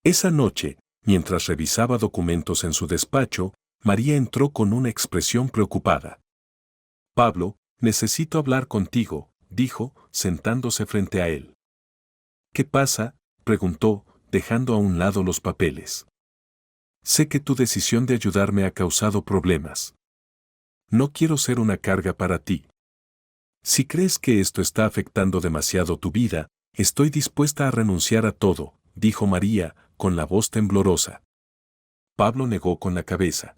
Esa noche, mientras revisaba documentos en su despacho, María entró con una expresión preocupada. Pablo, necesito hablar contigo, dijo, sentándose frente a él. ¿Qué pasa?, preguntó, dejando a un lado los papeles. Sé que tu decisión de ayudarme ha causado problemas. No quiero ser una carga para ti. Si crees que esto está afectando demasiado tu vida, estoy dispuesta a renunciar a todo, dijo María, con la voz temblorosa. Pablo negó con la cabeza.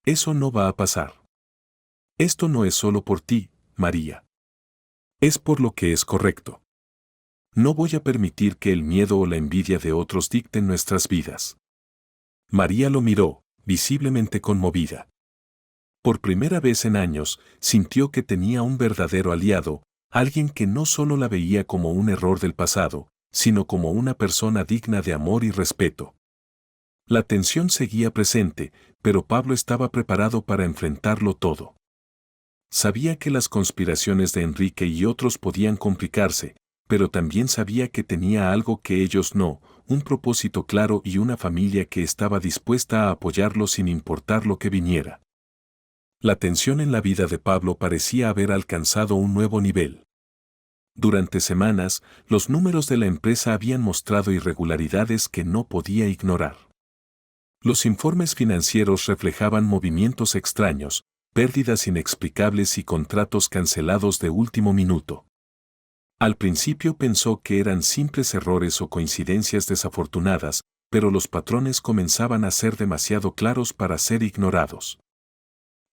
Eso no va a pasar. Esto no es solo por ti, María. Es por lo que es correcto. No voy a permitir que el miedo o la envidia de otros dicten nuestras vidas. María lo miró, visiblemente conmovida. Por primera vez en años, sintió que tenía un verdadero aliado, alguien que no solo la veía como un error del pasado, sino como una persona digna de amor y respeto. La tensión seguía presente, pero Pablo estaba preparado para enfrentarlo todo. Sabía que las conspiraciones de Enrique y otros podían complicarse, pero también sabía que tenía algo que ellos no, un propósito claro y una familia que estaba dispuesta a apoyarlo sin importar lo que viniera. La tensión en la vida de Pablo parecía haber alcanzado un nuevo nivel. Durante semanas, los números de la empresa habían mostrado irregularidades que no podía ignorar. Los informes financieros reflejaban movimientos extraños, pérdidas inexplicables y contratos cancelados de último minuto. Al principio pensó que eran simples errores o coincidencias desafortunadas, pero los patrones comenzaban a ser demasiado claros para ser ignorados.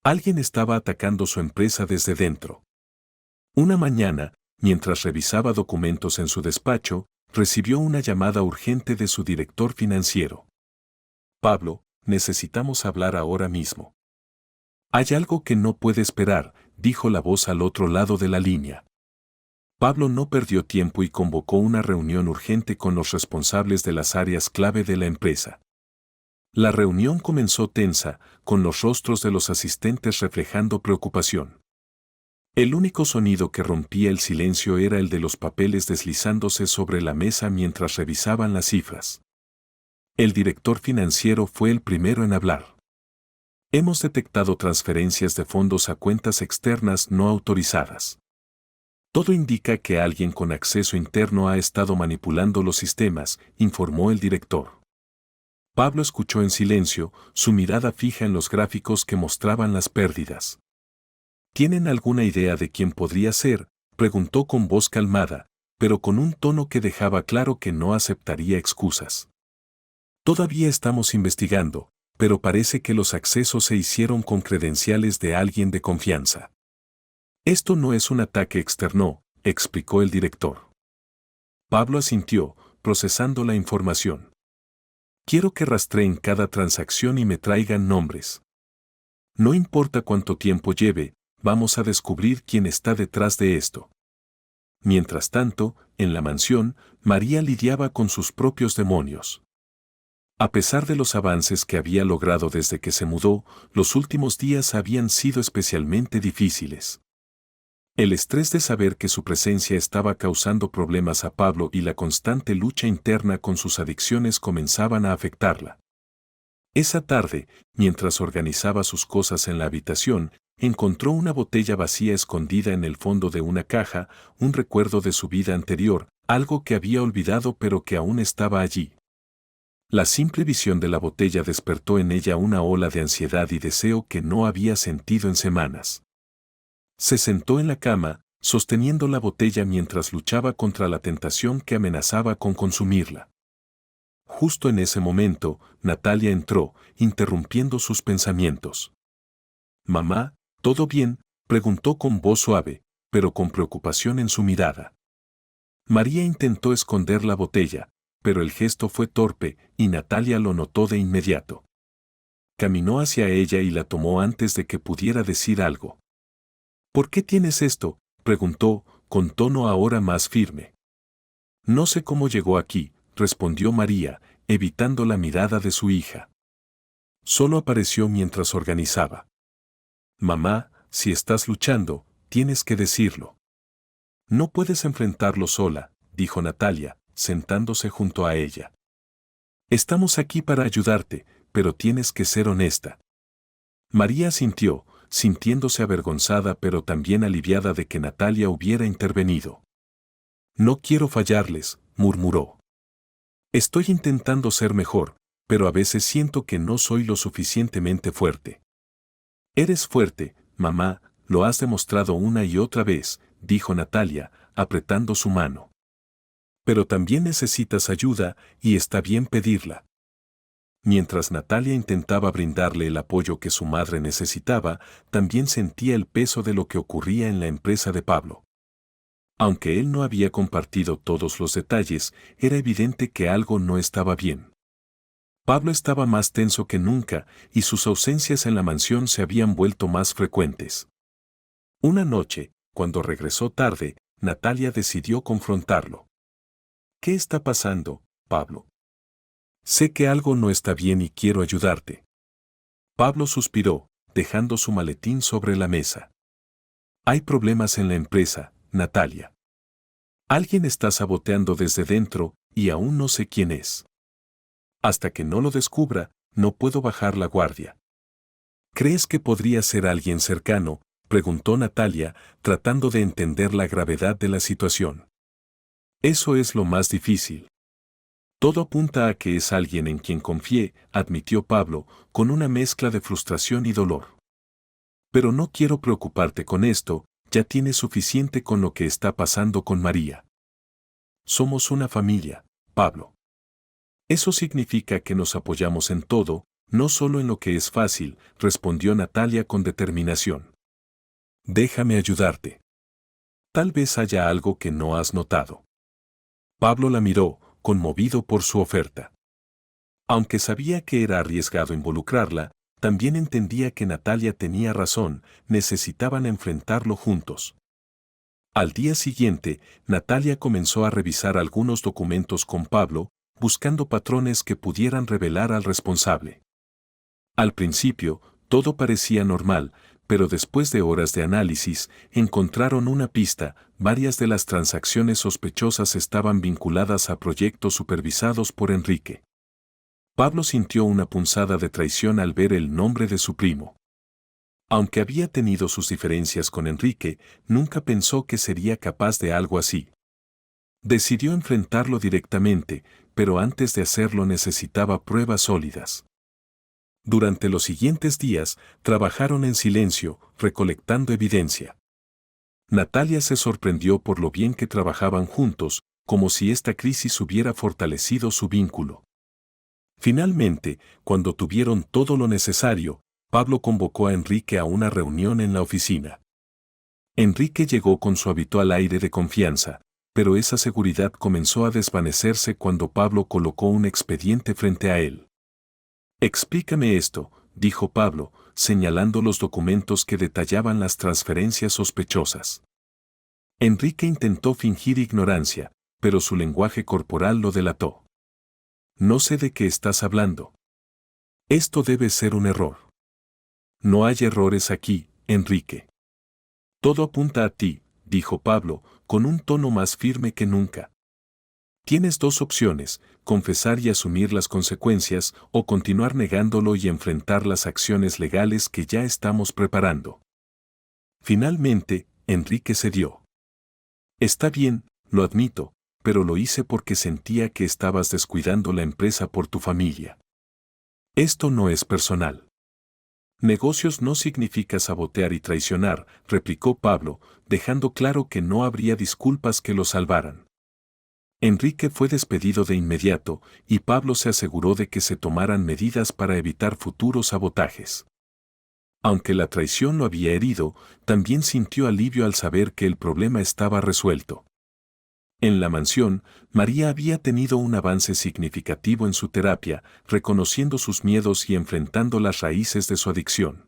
Alguien estaba atacando su empresa desde dentro. Una mañana, mientras revisaba documentos en su despacho, recibió una llamada urgente de su director financiero. Pablo, necesitamos hablar ahora mismo. Hay algo que no puede esperar, dijo la voz al otro lado de la línea. Pablo no perdió tiempo y convocó una reunión urgente con los responsables de las áreas clave de la empresa. La reunión comenzó tensa, con los rostros de los asistentes reflejando preocupación. El único sonido que rompía el silencio era el de los papeles deslizándose sobre la mesa mientras revisaban las cifras. El director financiero fue el primero en hablar. Hemos detectado transferencias de fondos a cuentas externas no autorizadas. Todo indica que alguien con acceso interno ha estado manipulando los sistemas, informó el director. Pablo escuchó en silencio, su mirada fija en los gráficos que mostraban las pérdidas. ¿Tienen alguna idea de quién podría ser?, preguntó con voz calmada, pero con un tono que dejaba claro que no aceptaría excusas. Todavía estamos investigando, pero parece que los accesos se hicieron con credenciales de alguien de confianza. Esto no es un ataque externo, explicó el director. Pablo asintió, procesando la información. Quiero que rastreen cada transacción y me traigan nombres. No importa cuánto tiempo lleve, vamos a descubrir quién está detrás de esto. Mientras tanto, en la mansión, María lidiaba con sus propios demonios. A pesar de los avances que había logrado desde que se mudó, los últimos días habían sido especialmente difíciles. El estrés de saber que su presencia estaba causando problemas a Pablo y la constante lucha interna con sus adicciones comenzaban a afectarla. Esa tarde, mientras organizaba sus cosas en la habitación, encontró una botella vacía escondida en el fondo de una caja, un recuerdo de su vida anterior, algo que había olvidado pero que aún estaba allí. La simple visión de la botella despertó en ella una ola de ansiedad y deseo que no había sentido en semanas. Se sentó en la cama, sosteniendo la botella mientras luchaba contra la tentación que amenazaba con consumirla. Justo en ese momento, Natalia entró, interrumpiendo sus pensamientos. «Mamá, ¿todo bien?», preguntó con voz suave, pero con preocupación en su mirada. María intentó esconder la botella, pero el gesto fue torpe y Natalia lo notó de inmediato. Caminó hacia ella y la tomó antes de que pudiera decir algo. «¿Por qué tienes esto?», preguntó, con tono ahora más firme. «No sé cómo llegó aquí», respondió María, evitando la mirada de su hija. Solo apareció mientras organizaba. «Mamá, si estás luchando, tienes que decirlo». «No puedes enfrentarlo sola», dijo Natalia, sentándose junto a ella. «Estamos aquí para ayudarte, pero tienes que ser honesta». María asintió, sintiéndose avergonzada pero también aliviada de que Natalia hubiera intervenido. «No quiero fallarles», murmuró. «Estoy intentando ser mejor, pero a veces siento que no soy lo suficientemente fuerte». «Eres fuerte, mamá, lo has demostrado una y otra vez», dijo Natalia, apretando su mano. «Pero también necesitas ayuda, y está bien pedirla». Mientras Natalia intentaba brindarle el apoyo que su madre necesitaba, también sentía el peso de lo que ocurría en la empresa de Pablo. Aunque él no había compartido todos los detalles, era evidente que algo no estaba bien. Pablo estaba más tenso que nunca, y sus ausencias en la mansión se habían vuelto más frecuentes. Una noche, cuando regresó tarde, Natalia decidió confrontarlo. «¿Qué está pasando, Pablo? Sé que algo no está bien y quiero ayudarte». Pablo suspiró, dejando su maletín sobre la mesa. «Hay problemas en la empresa, Natalia. Alguien está saboteando desde dentro, y aún no sé quién es. Hasta que no lo descubra, no puedo bajar la guardia». «¿Crees que podría ser alguien cercano?», preguntó Natalia, tratando de entender la gravedad de la situación. «Eso es lo más difícil. Todo apunta a que es alguien en quien confié», admitió Pablo, con una mezcla de frustración y dolor. «Pero no quiero preocuparte con esto, ya tienes suficiente con lo que está pasando con María. Somos una familia, Pablo. Eso significa que nos apoyamos en todo, no solo en lo que es fácil», respondió Natalia con determinación. «Déjame ayudarte. Tal vez haya algo que no has notado». Pablo la miró, conmovido por su oferta. Aunque sabía que era arriesgado involucrarla, también entendía que Natalia tenía razón, necesitaban enfrentarlo juntos. Al día siguiente, Natalia comenzó a revisar algunos documentos con Pablo, buscando patrones que pudieran revelar al responsable. Al principio, todo parecía normal, pero después de horas de análisis, encontraron una pista: varias de las transacciones sospechosas estaban vinculadas a proyectos supervisados por Enrique. Pablo sintió una punzada de traición al ver el nombre de su primo. Aunque había tenido sus diferencias con Enrique, nunca pensó que sería capaz de algo así. Decidió enfrentarlo directamente, pero antes de hacerlo necesitaba pruebas sólidas. Durante los siguientes días, trabajaron en silencio, recolectando evidencia. Natalia se sorprendió por lo bien que trabajaban juntos, como si esta crisis hubiera fortalecido su vínculo. Finalmente, cuando tuvieron todo lo necesario, Pablo convocó a Enrique a una reunión en la oficina. Enrique llegó con su habitual aire de confianza, pero esa seguridad comenzó a desvanecerse cuando Pablo colocó un expediente frente a él. «Explícame esto», dijo Pablo, señalando los documentos que detallaban las transferencias sospechosas. Enrique intentó fingir ignorancia, pero su lenguaje corporal lo delató. «No sé de qué estás hablando. Esto debe ser un error». «No hay errores aquí, Enrique. Todo apunta a ti», dijo Pablo, con un tono más firme que nunca. «Tienes dos opciones, confesar y asumir las consecuencias, o continuar negándolo y enfrentar las acciones legales que ya estamos preparando». Finalmente, Enrique cedió. «Está bien, lo admito, pero lo hice porque sentía que estabas descuidando la empresa por tu familia. Esto no es personal». «Negocios no significa sabotear y traicionar», replicó Pablo, dejando claro que no habría disculpas que lo salvaran. Enrique fue despedido de inmediato, y Pablo se aseguró de que se tomaran medidas para evitar futuros sabotajes. Aunque la traición lo había herido, también sintió alivio al saber que el problema estaba resuelto. En la mansión, María había tenido un avance significativo en su terapia, reconociendo sus miedos y enfrentando las raíces de su adicción.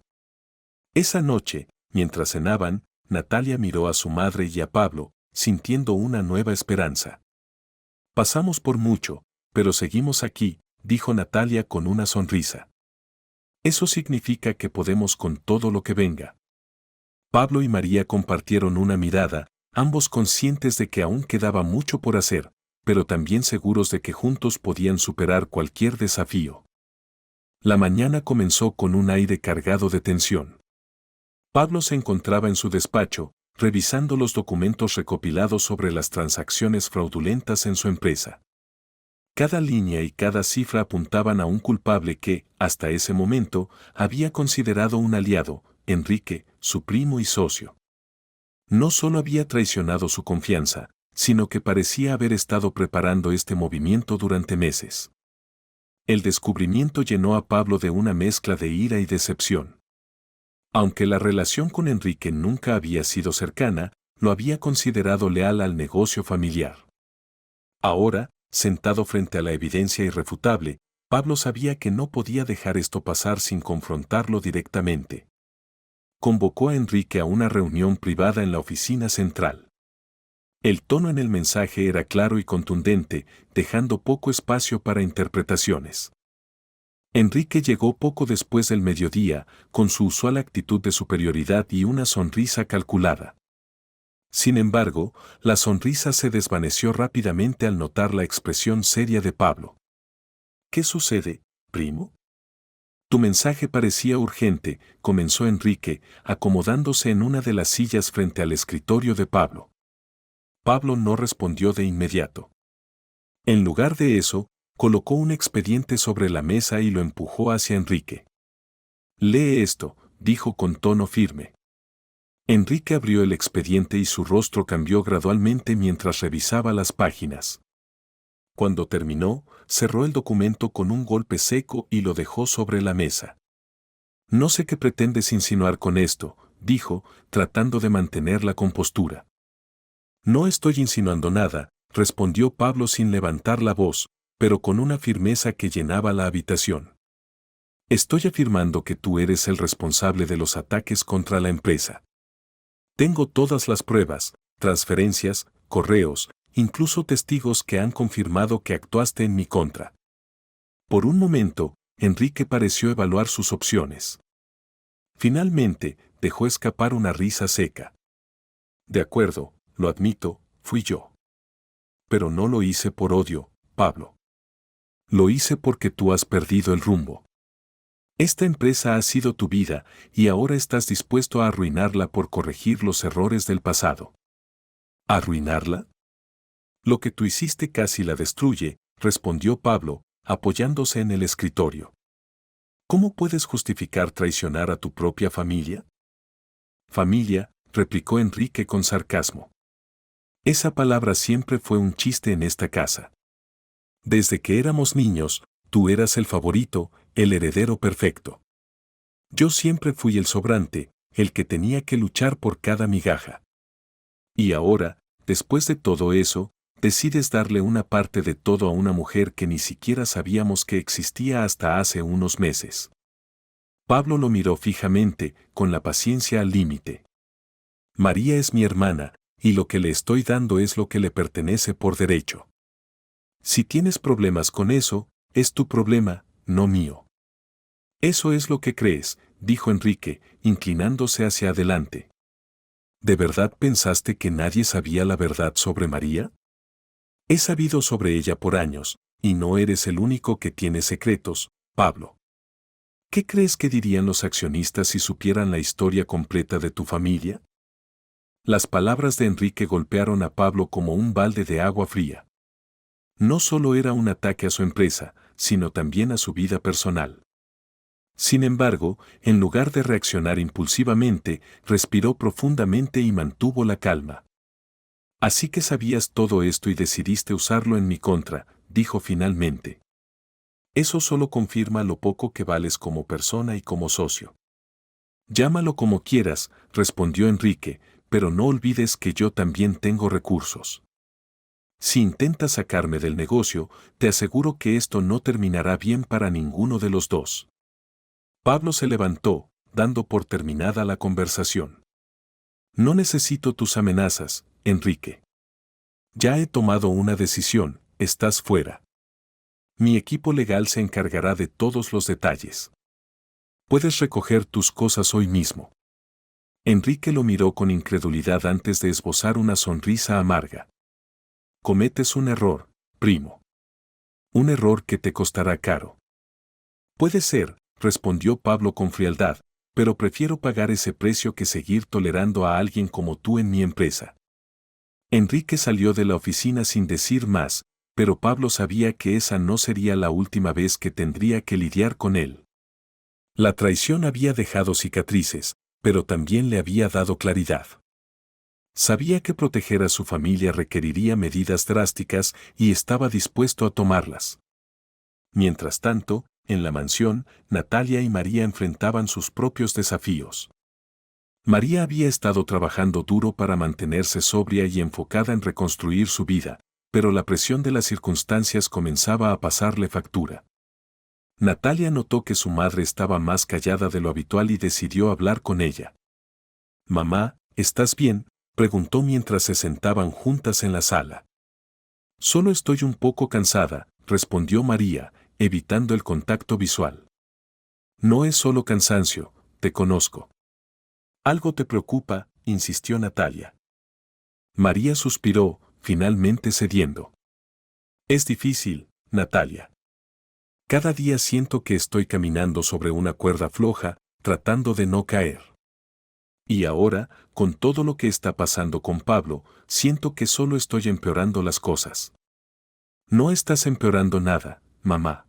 Esa noche, mientras cenaban, Natalia miró a su madre y a Pablo, sintiendo una nueva esperanza. «Pasamos por mucho, pero seguimos aquí», dijo Natalia con una sonrisa. «Eso significa que podemos con todo lo que venga». Pablo y María compartieron una mirada, ambos conscientes de que aún quedaba mucho por hacer, pero también seguros de que juntos podían superar cualquier desafío. La mañana comenzó con un aire cargado de tensión. Pablo se encontraba en su despacho, revisando los documentos recopilados sobre las transacciones fraudulentas en su empresa. Cada línea y cada cifra apuntaban a un culpable que, hasta ese momento, había considerado un aliado, Enrique, su primo y socio. No solo había traicionado su confianza, sino que parecía haber estado preparando este movimiento durante meses. El descubrimiento llenó a Pablo de una mezcla de ira y decepción. Aunque la relación con Enrique nunca había sido cercana, lo había considerado leal al negocio familiar. Ahora, sentado frente a la evidencia irrefutable, Pablo sabía que no podía dejar esto pasar sin confrontarlo directamente. Convocó a Enrique a una reunión privada en la oficina central. El tono en el mensaje era claro y contundente, dejando poco espacio para interpretaciones. Enrique llegó poco después del mediodía, con su usual actitud de superioridad y una sonrisa calculada. Sin embargo, la sonrisa se desvaneció rápidamente al notar la expresión seria de Pablo. «¿Qué sucede, primo?» «Tu mensaje parecía urgente», comenzó Enrique, acomodándose en una de las sillas frente al escritorio de Pablo. Pablo no respondió de inmediato. En lugar de eso, colocó un expediente sobre la mesa y lo empujó hacia Enrique. «Lee esto», dijo con tono firme. Enrique abrió el expediente y su rostro cambió gradualmente mientras revisaba las páginas. Cuando terminó, cerró el documento con un golpe seco y lo dejó sobre la mesa. «No sé qué pretendes insinuar con esto», dijo, tratando de mantener la compostura. «No estoy insinuando nada», respondió Pablo sin levantar la voz, pero con una firmeza que llenaba la habitación. «Estoy afirmando que tú eres el responsable de los ataques contra la empresa. Tengo todas las pruebas, transferencias, correos, incluso testigos que han confirmado que actuaste en mi contra». Por un momento, Enrique pareció evaluar sus opciones. Finalmente, dejó escapar una risa seca. «De acuerdo, lo admito, fui yo. Pero no lo hice por odio, Pablo. Lo hice porque tú has perdido el rumbo. Esta empresa ha sido tu vida y ahora estás dispuesto a arruinarla por corregir los errores del pasado. ¿Arruinarla? Lo que tú hiciste casi la destruye, respondió Pablo, apoyándose en el escritorio. ¿Cómo puedes justificar traicionar a tu propia familia? Familia, replicó Enrique con sarcasmo. Esa palabra siempre fue un chiste en esta casa. Desde que éramos niños, tú eras el favorito, el heredero perfecto. Yo siempre fui el sobrante, el que tenía que luchar por cada migaja. Y ahora, después de todo eso, decides darle una parte de todo a una mujer que ni siquiera sabíamos que existía hasta hace unos meses. Pablo lo miró fijamente, con la paciencia al límite. María es mi hermana, y lo que le estoy dando es lo que le pertenece por derecho. Si tienes problemas con eso, es tu problema, no mío. Eso es lo que crees, dijo Enrique, inclinándose hacia adelante. ¿De verdad pensaste que nadie sabía la verdad sobre María? He sabido sobre ella por años, y no eres el único que tiene secretos, Pablo. ¿Qué crees que dirían los accionistas si supieran la historia completa de tu familia? Las palabras de Enrique golpearon a Pablo como un balde de agua fría. No solo era un ataque a su empresa, sino también a su vida personal. Sin embargo, en lugar de reaccionar impulsivamente, respiró profundamente y mantuvo la calma. Así que sabías todo esto y decidiste usarlo en mi contra, dijo finalmente. Eso solo confirma lo poco que vales como persona y como socio. Llámalo como quieras, respondió Enrique, pero no olvides que yo también tengo recursos. Si intentas sacarme del negocio, te aseguro que esto no terminará bien para ninguno de los dos. Pablo se levantó, dando por terminada la conversación. No necesito tus amenazas, Enrique. Ya he tomado una decisión, estás fuera. Mi equipo legal se encargará de todos los detalles. Puedes recoger tus cosas hoy mismo. Enrique lo miró con incredulidad antes de esbozar una sonrisa amarga. Cometes un error, primo. Un error que te costará caro. Puede ser, respondió Pablo con frialdad, pero prefiero pagar ese precio que seguir tolerando a alguien como tú en mi empresa. Enrique salió de la oficina sin decir más, pero Pablo sabía que esa no sería la última vez que tendría que lidiar con él. La traición había dejado cicatrices, pero también le había dado claridad. Sabía que proteger a su familia requeriría medidas drásticas y estaba dispuesto a tomarlas. Mientras tanto, en la mansión, Natalia y María enfrentaban sus propios desafíos. María había estado trabajando duro para mantenerse sobria y enfocada en reconstruir su vida, pero la presión de las circunstancias comenzaba a pasarle factura. Natalia notó que su madre estaba más callada de lo habitual y decidió hablar con ella. «Mamá, ¿estás bien?», preguntó mientras se sentaban juntas en la sala. «Solo estoy un poco cansada», respondió María, evitando el contacto visual. «No es solo cansancio, te conozco». «Algo te preocupa», insistió Natalia. María suspiró, finalmente cediendo. «Es difícil, Natalia. Cada día siento que estoy caminando sobre una cuerda floja, tratando de no caer. Y ahora, con todo lo que está pasando con Pablo, siento que solo estoy empeorando las cosas». «No estás empeorando nada, mamá.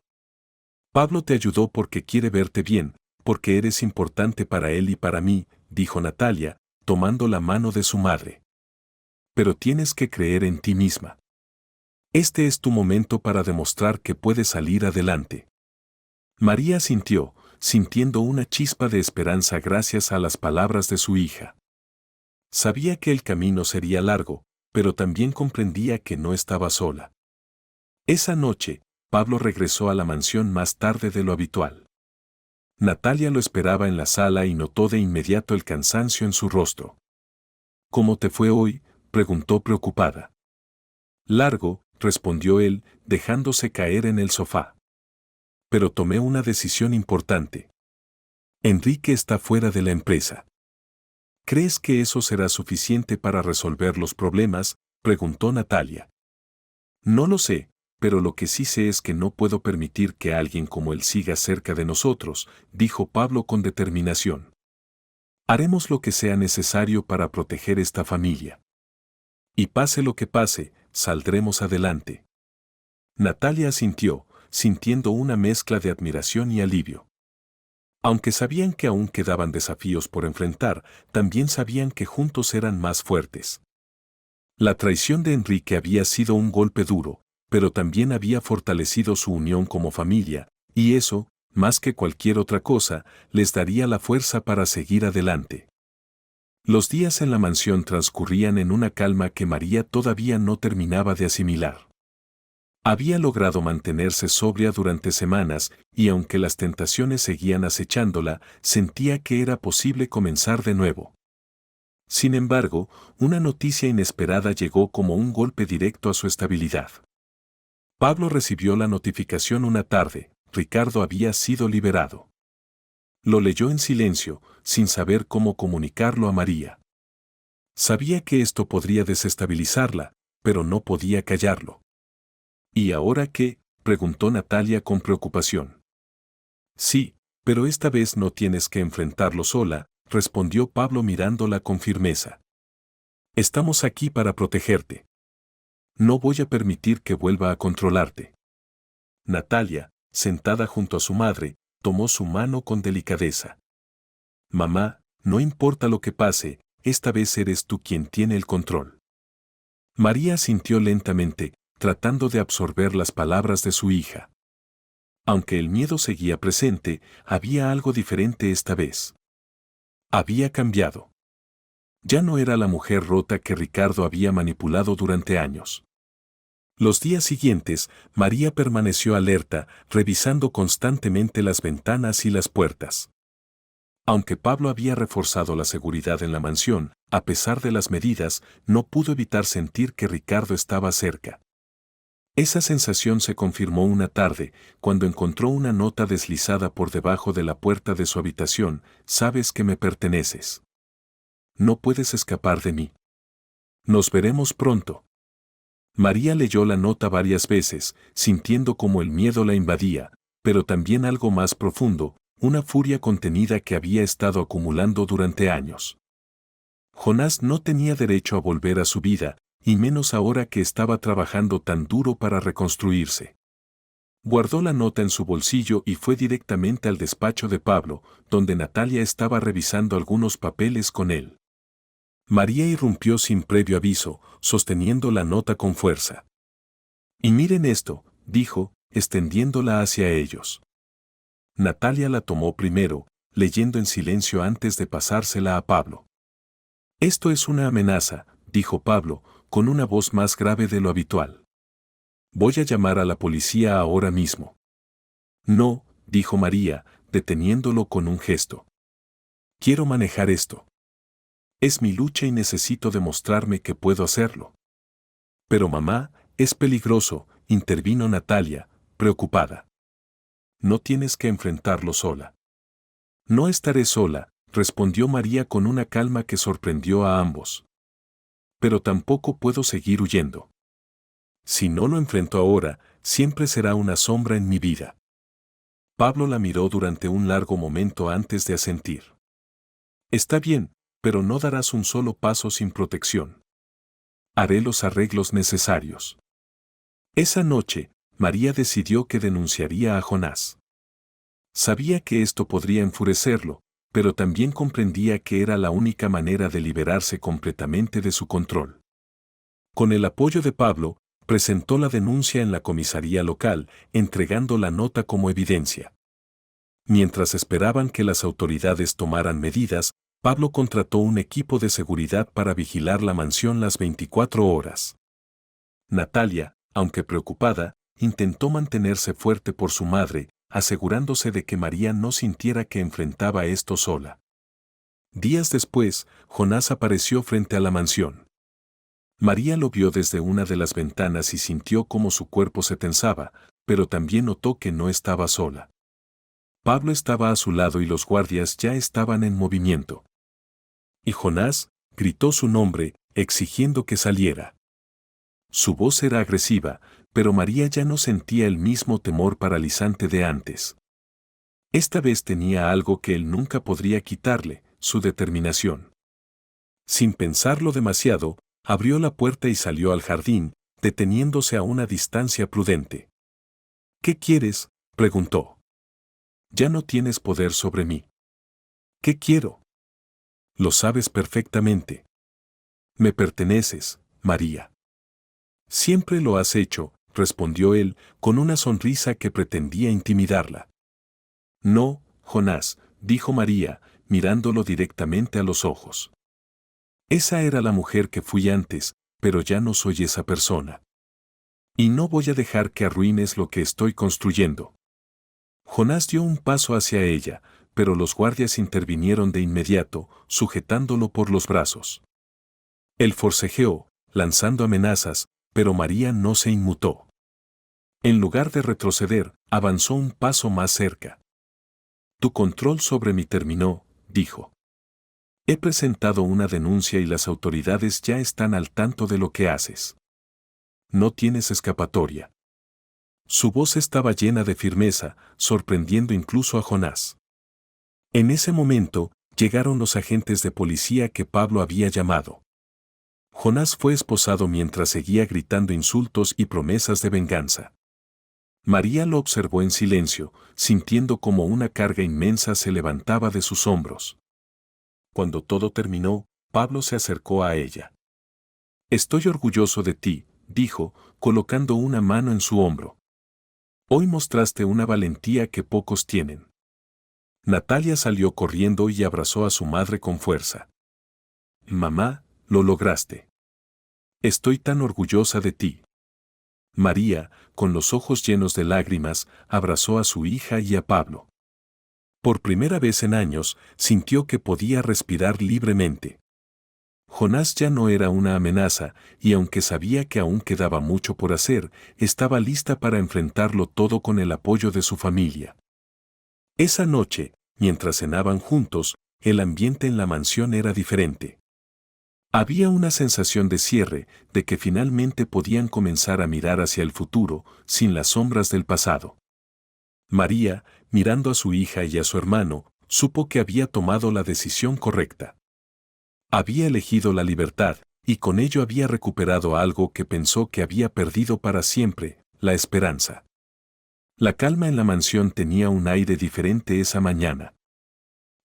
Pablo te ayudó porque quiere verte bien, porque eres importante para él y para mí», dijo Natalia, tomando la mano de su madre. «Pero tienes que creer en ti misma. Este es tu momento para demostrar que puedes salir adelante». María asintió, sintiendo una chispa de esperanza gracias a las palabras de su hija. Sabía que el camino sería largo, pero también comprendía que no estaba sola. Esa noche, Pablo regresó a la mansión más tarde de lo habitual. Natalia lo esperaba en la sala y notó de inmediato el cansancio en su rostro. «¿Cómo te fue hoy?», preguntó preocupada. «Largo», respondió él, dejándose caer en el sofá. «Pero tomé una decisión importante. Enrique está fuera de la empresa». «¿Crees que eso será suficiente para resolver los problemas?», preguntó Natalia. «No lo sé», pero lo que sí sé es que no puedo permitir que alguien como él siga cerca de nosotros, dijo Pablo con determinación. Haremos lo que sea necesario para proteger esta familia. Y pase lo que pase, saldremos adelante. Natalia asintió, sintiendo una mezcla de admiración y alivio. Aunque sabían que aún quedaban desafíos por enfrentar, también sabían que juntos eran más fuertes. La traición de Enrique había sido un golpe duro, pero también había fortalecido su unión como familia, y eso, más que cualquier otra cosa, les daría la fuerza para seguir adelante. Los días en la mansión transcurrían en una calma que María todavía no terminaba de asimilar. Había logrado mantenerse sobria durante semanas y aunque las tentaciones seguían acechándola, sentía que era posible comenzar de nuevo. Sin embargo, una noticia inesperada llegó como un golpe directo a su estabilidad. Pablo recibió la notificación una tarde: Ricardo había sido liberado. Lo leyó en silencio, sin saber cómo comunicarlo a María. Sabía que esto podría desestabilizarla, pero no podía callarlo. ¿Y ahora qué?, preguntó Natalia con preocupación. Sí, pero esta vez no tienes que enfrentarlo sola, respondió Pablo mirándola con firmeza. Estamos aquí para protegerte. No voy a permitir que vuelva a controlarte. Natalia, sentada junto a su madre, tomó su mano con delicadeza. Mamá, no importa lo que pase, esta vez eres tú quien tiene el control. María asintió lentamente, tratando de absorber las palabras de su hija. Aunque el miedo seguía presente, había algo diferente esta vez. Había cambiado. Ya no era la mujer rota que Ricardo había manipulado durante años. Los días siguientes, María permaneció alerta, revisando constantemente las ventanas y las puertas. Aunque Pablo había reforzado la seguridad en la mansión, a pesar de las medidas, no pudo evitar sentir que Ricardo estaba cerca. Esa sensación se confirmó una tarde, cuando encontró una nota deslizada por debajo de la puerta de su habitación: sabes que me perteneces. No puedes escapar de mí. Nos veremos pronto. María leyó la nota varias veces, sintiendo como el miedo la invadía, pero también algo más profundo, una furia contenida que había estado acumulando durante años. Jonás no tenía derecho a volver a su vida, y menos ahora que estaba trabajando tan duro para reconstruirse. Guardó la nota en su bolsillo y fue directamente al despacho de Pablo, donde Natalia estaba revisando algunos papeles con él. María irrumpió sin previo aviso, sosteniendo la nota con fuerza. Y miren esto, dijo, extendiéndola hacia ellos. Natalia la tomó primero, leyendo en silencio antes de pasársela a Pablo. Esto es una amenaza, dijo Pablo, con una voz más grave de lo habitual. Voy a llamar a la policía ahora mismo. No, dijo María, deteniéndolo con un gesto. Quiero manejar esto. Es mi lucha y necesito demostrarme que puedo hacerlo. Pero mamá, es peligroso, intervino Natalia, preocupada. No tienes que enfrentarlo sola. No estaré sola, respondió María con una calma que sorprendió a ambos. Pero tampoco puedo seguir huyendo. Si no lo enfrento ahora, siempre será una sombra en mi vida. Pablo la miró durante un largo momento antes de asentir. Está bien, pero no darás un solo paso sin protección. Haré los arreglos necesarios. Esa noche, María decidió que denunciaría a Jonás. Sabía que esto podría enfurecerlo, pero también comprendía que era la única manera de liberarse completamente de su control. Con el apoyo de Pablo, presentó la denuncia en la comisaría local, entregando la nota como evidencia. Mientras esperaban que las autoridades tomaran medidas, Pablo contrató un equipo de seguridad para vigilar la mansión las 24 horas. Natalia, aunque preocupada, intentó mantenerse fuerte por su madre, asegurándose de que María no sintiera que enfrentaba esto sola. Días después, Jonás apareció frente a la mansión. María lo vio desde una de las ventanas y sintió cómo su cuerpo se tensaba, pero también notó que no estaba sola. Pablo estaba a su lado y los guardias ya estaban en movimiento. Y Jonás gritó su nombre, exigiendo que saliera. Su voz era agresiva, pero María ya no sentía el mismo temor paralizante de antes. Esta vez tenía algo que él nunca podría quitarle, su determinación. Sin pensarlo demasiado, abrió la puerta y salió al jardín, deteniéndose a una distancia prudente. ¿Qué quieres?, preguntó. Ya no tienes poder sobre mí. ¿Qué quiero? Lo sabes perfectamente. Me perteneces, María. Siempre lo has hecho, respondió él, con una sonrisa que pretendía intimidarla. No, Jonás, dijo María, mirándolo directamente a los ojos. Esa era la mujer que fui antes, pero ya no soy esa persona. Y no voy a dejar que arruines lo que estoy construyendo. Jonás dio un paso hacia ella, pero los guardias intervinieron de inmediato, sujetándolo por los brazos. Él forcejeó, lanzando amenazas, pero María no se inmutó. En lugar de retroceder, avanzó un paso más cerca. Tu control sobre mí terminó, dijo. He presentado una denuncia y las autoridades ya están al tanto de lo que haces. No tienes escapatoria. Su voz estaba llena de firmeza, sorprendiendo incluso a Jonás. En ese momento, llegaron los agentes de policía que Pablo había llamado. Jonás fue esposado mientras seguía gritando insultos y promesas de venganza. María lo observó en silencio, sintiendo como una carga inmensa se levantaba de sus hombros. Cuando todo terminó, Pablo se acercó a ella. Estoy orgulloso de ti, dijo, colocando una mano en su hombro. Hoy mostraste una valentía que pocos tienen. Natalia salió corriendo y abrazó a su madre con fuerza. Mamá, lo lograste. Estoy tan orgullosa de ti. María, con los ojos llenos de lágrimas, abrazó a su hija y a Pablo. Por primera vez en años, sintió que podía respirar libremente. Jonás ya no era una amenaza, y aunque sabía que aún quedaba mucho por hacer, estaba lista para enfrentarlo todo con el apoyo de su familia. Esa noche, mientras cenaban juntos, el ambiente en la mansión era diferente. Había una sensación de cierre, de que finalmente podían comenzar a mirar hacia el futuro, sin las sombras del pasado. María, mirando a su hija y a su hermano, supo que había tomado la decisión correcta. Había elegido la libertad, y con ello había recuperado algo que pensó que había perdido para siempre, la esperanza. La calma en la mansión tenía un aire diferente esa mañana.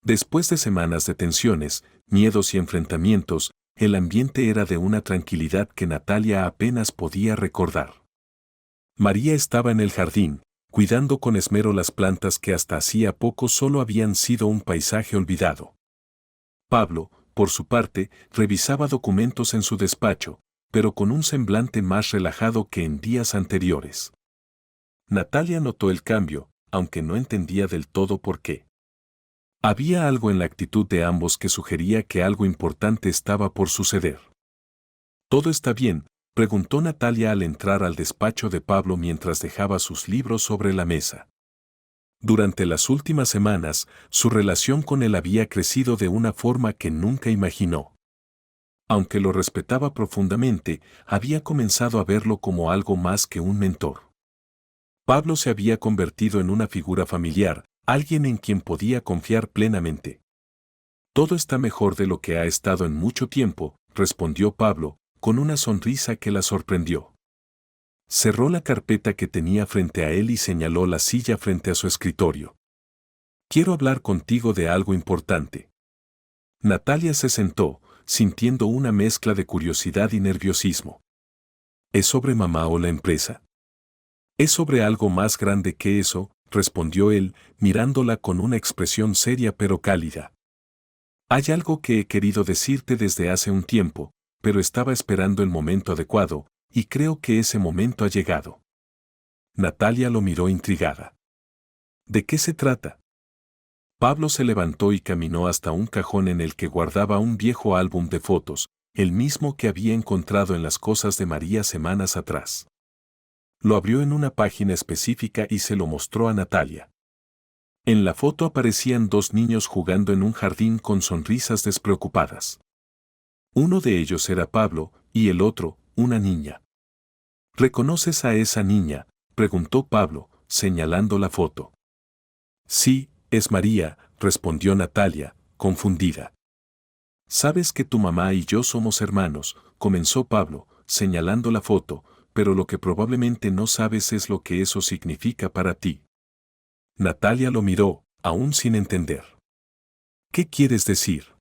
Después de semanas de tensiones, miedos y enfrentamientos, el ambiente era de una tranquilidad que Natalia apenas podía recordar. María estaba en el jardín, cuidando con esmero las plantas que hasta hacía poco solo habían sido un paisaje olvidado. Pablo, por su parte, revisaba documentos en su despacho, pero con un semblante más relajado que en días anteriores. Natalia notó el cambio, aunque no entendía del todo por qué. Había algo en la actitud de ambos que sugería que algo importante estaba por suceder. ¿Todo está bien?, preguntó Natalia al entrar al despacho de Pablo mientras dejaba sus libros sobre la mesa. Durante las últimas semanas, su relación con él había crecido de una forma que nunca imaginó. Aunque lo respetaba profundamente, había comenzado a verlo como algo más que un mentor. Pablo se había convertido en una figura familiar, alguien en quien podía confiar plenamente. Todo está mejor de lo que ha estado en mucho tiempo, respondió Pablo, con una sonrisa que la sorprendió. Cerró la carpeta que tenía frente a él y señaló la silla frente a su escritorio. Quiero hablar contigo de algo importante. Natalia se sentó, sintiendo una mezcla de curiosidad y nerviosismo. ¿Es sobre mamá o la empresa? Es sobre algo más grande que eso, respondió él, mirándola con una expresión seria pero cálida. Hay algo que he querido decirte desde hace un tiempo, pero estaba esperando el momento adecuado, y creo que ese momento ha llegado. Natalia lo miró intrigada. ¿De qué se trata? Pablo se levantó y caminó hasta un cajón en el que guardaba un viejo álbum de fotos, el mismo que había encontrado en las cosas de María semanas atrás. Lo abrió en una página específica y se lo mostró a Natalia. En la foto aparecían dos niños jugando en un jardín con sonrisas despreocupadas. Uno de ellos era Pablo, y el otro, una niña. ¿Reconoces a esa niña?, preguntó Pablo, señalando la foto. Sí, es María, respondió Natalia, confundida. Sabes que tu mamá y yo somos hermanos, comenzó Pablo, señalando la foto, pero lo que probablemente no sabes es lo que eso significa para ti. Natalia lo miró, aún sin entender. ¿Qué quieres decir?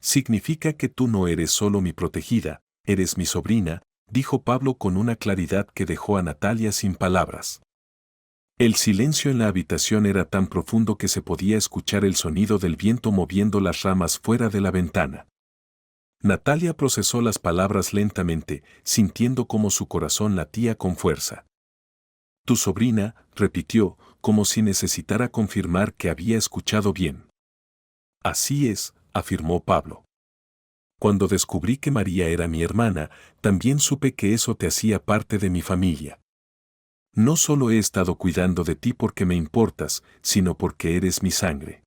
Significa que tú no eres solo mi protegida, eres mi sobrina, dijo Pablo con una claridad que dejó a Natalia sin palabras. El silencio en la habitación era tan profundo que se podía escuchar el sonido del viento moviendo las ramas fuera de la ventana. Natalia procesó las palabras lentamente, sintiendo cómo su corazón latía con fuerza. Tu sobrina, repitió, como si necesitara confirmar que había escuchado bien. Así es, afirmó Pablo. Cuando descubrí que María era mi hermana, también supe que eso te hacía parte de mi familia. No solo he estado cuidando de ti porque me importas, sino porque eres mi sangre.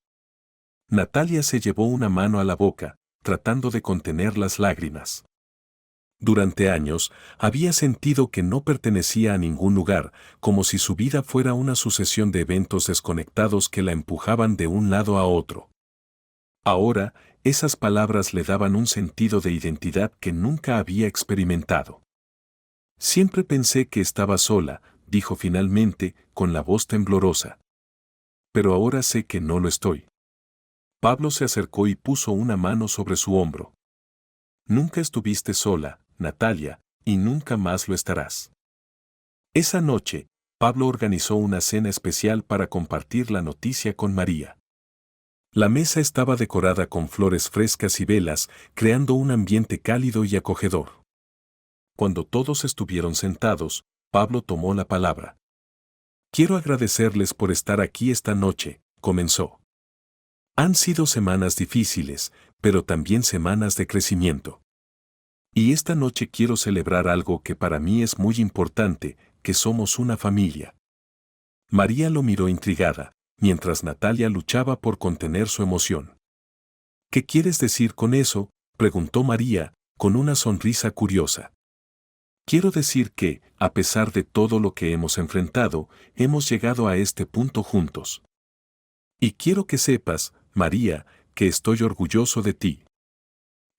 Natalia se llevó una mano a la boca, tratando de contener las lágrimas. Durante años, había sentido que no pertenecía a ningún lugar, como si su vida fuera una sucesión de eventos desconectados que la empujaban de un lado a otro. Ahora, esas palabras le daban un sentido de identidad que nunca había experimentado. Siempre pensé que estaba sola, dijo finalmente, con la voz temblorosa. Pero ahora sé que no lo estoy. Pablo se acercó y puso una mano sobre su hombro. Nunca estuviste sola, Natalia, y nunca más lo estarás. Esa noche, Pablo organizó una cena especial para compartir la noticia con María. La mesa estaba decorada con flores frescas y velas, creando un ambiente cálido y acogedor. Cuando todos estuvieron sentados, Pablo tomó la palabra. Quiero agradecerles por estar aquí esta noche, comenzó. Han sido semanas difíciles, pero también semanas de crecimiento. Y esta noche quiero celebrar algo que para mí es muy importante, que somos una familia. María lo miró intrigada, mientras Natalia luchaba por contener su emoción. ¿Qué quieres decir con eso?, preguntó María, con una sonrisa curiosa. Quiero decir que, a pesar de todo lo que hemos enfrentado, hemos llegado a este punto juntos. Y quiero que sepas, María, que estoy orgulloso de ti.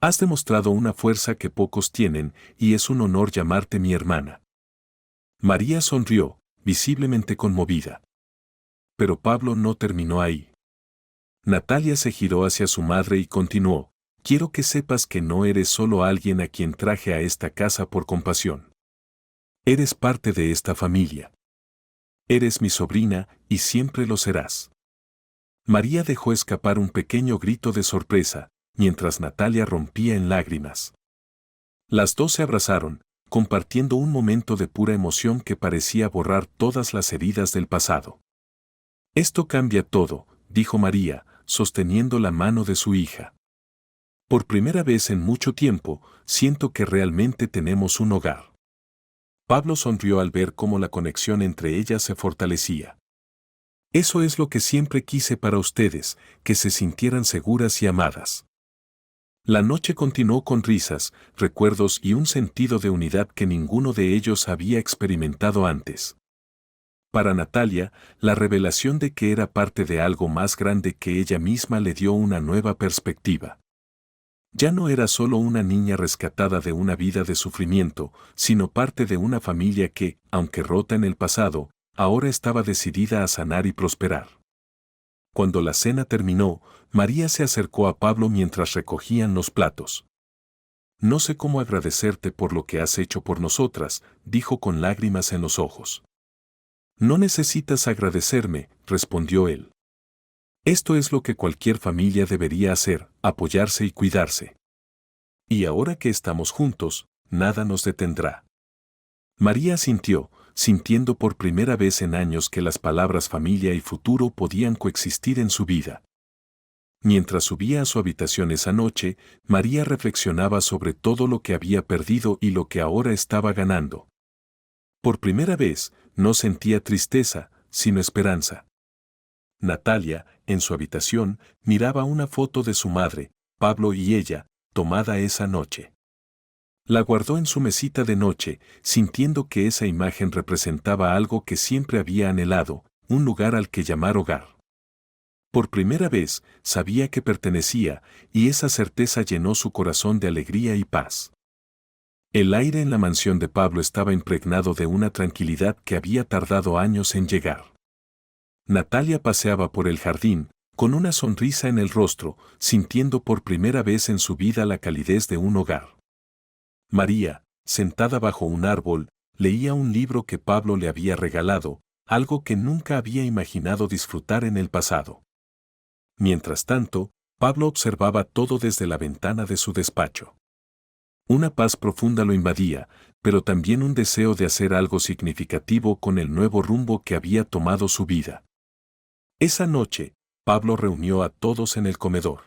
Has demostrado una fuerza que pocos tienen, y es un honor llamarte mi hermana. María sonrió, visiblemente conmovida. Pero Pablo no terminó ahí. Natalia se giró hacia su madre y continuó, quiero que sepas que no eres solo alguien a quien traje a esta casa por compasión. Eres parte de esta familia. Eres mi sobrina, y siempre lo serás. María dejó escapar un pequeño grito de sorpresa, mientras Natalia rompía en lágrimas. Las dos se abrazaron, compartiendo un momento de pura emoción que parecía borrar todas las heridas del pasado. Esto cambia todo, dijo María, sosteniendo la mano de su hija. Por primera vez en mucho tiempo, siento que realmente tenemos un hogar. Pablo sonrió al ver cómo la conexión entre ellas se fortalecía. Eso es lo que siempre quise para ustedes, que se sintieran seguras y amadas. La noche continuó con risas, recuerdos y un sentido de unidad que ninguno de ellos había experimentado antes. Para Natalia, la revelación de que era parte de algo más grande que ella misma le dio una nueva perspectiva. Ya no era solo una niña rescatada de una vida de sufrimiento, sino parte de una familia que, aunque rota en el pasado, ahora estaba decidida a sanar y prosperar. Cuando la cena terminó, María se acercó a Pablo mientras recogían los platos. No sé cómo agradecerte por lo que has hecho por nosotras, dijo con lágrimas en los ojos. No necesitas agradecerme, respondió él. Esto es lo que cualquier familia debería hacer, apoyarse y cuidarse. Y ahora que estamos juntos, nada nos detendrá. María asintió, sintiendo por primera vez en años que las palabras familia y futuro podían coexistir en su vida. Mientras subía a su habitación esa noche, María reflexionaba sobre todo lo que había perdido y lo que ahora estaba ganando. Por primera vez, no sentía tristeza, sino esperanza. Natalia, en su habitación, miraba una foto de su madre, Pablo y ella, tomada esa noche. La guardó en su mesita de noche, sintiendo que esa imagen representaba algo que siempre había anhelado, un lugar al que llamar hogar. Por primera vez, sabía que pertenecía, y esa certeza llenó su corazón de alegría y paz. El aire en la mansión de Pablo estaba impregnado de una tranquilidad que había tardado años en llegar. Natalia paseaba por el jardín, con una sonrisa en el rostro, sintiendo por primera vez en su vida la calidez de un hogar. María, sentada bajo un árbol, leía un libro que Pablo le había regalado, algo que nunca había imaginado disfrutar en el pasado. Mientras tanto, Pablo observaba todo desde la ventana de su despacho. Una paz profunda lo invadía, pero también un deseo de hacer algo significativo con el nuevo rumbo que había tomado su vida. Esa noche, Pablo reunió a todos en el comedor.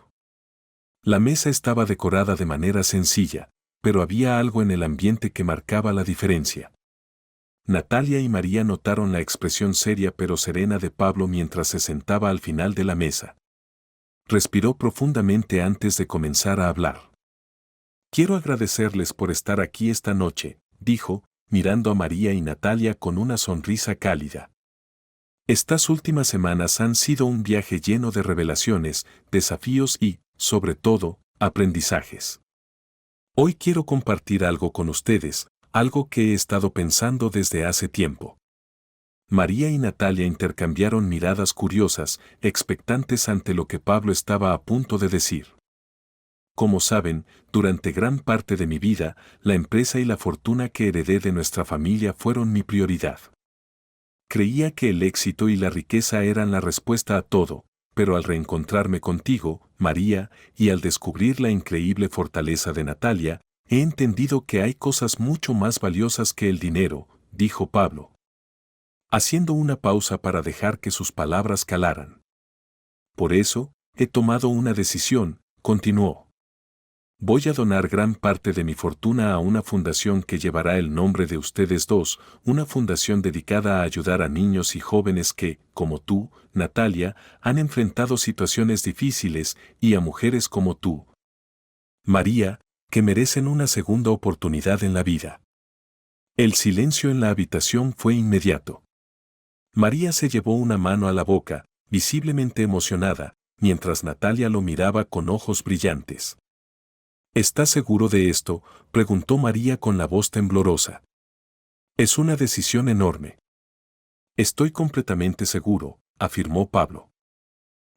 La mesa estaba decorada de manera sencilla, pero había algo en el ambiente que marcaba la diferencia. Natalia y María notaron la expresión seria pero serena de Pablo mientras se sentaba al final de la mesa. Respiró profundamente antes de comenzar a hablar. Quiero agradecerles por estar aquí esta noche, dijo, mirando a María y Natalia con una sonrisa cálida. Estas últimas semanas han sido un viaje lleno de revelaciones, desafíos y, sobre todo, aprendizajes. Hoy quiero compartir algo con ustedes, algo que he estado pensando desde hace tiempo. María y Natalia intercambiaron miradas curiosas, expectantes ante lo que Pablo estaba a punto de decir. Como saben, durante gran parte de mi vida, la empresa y la fortuna que heredé de nuestra familia fueron mi prioridad. Creía que el éxito y la riqueza eran la respuesta a todo, pero al reencontrarme contigo, María, y al descubrir la increíble fortaleza de Natalia, he entendido que hay cosas mucho más valiosas que el dinero, dijo Pablo, haciendo una pausa para dejar que sus palabras calaran. Por eso, he tomado una decisión, continuó. Voy a donar gran parte de mi fortuna a una fundación que llevará el nombre de ustedes dos, una fundación dedicada a ayudar a niños y jóvenes que, como tú, Natalia, han enfrentado situaciones difíciles, y a mujeres como tú, María, que merecen una segunda oportunidad en la vida. El silencio en la habitación fue inmediato. María se llevó una mano a la boca, visiblemente emocionada, mientras Natalia lo miraba con ojos brillantes. ¿Estás seguro de esto?, preguntó María con la voz temblorosa. Es una decisión enorme. Estoy completamente seguro, afirmó Pablo.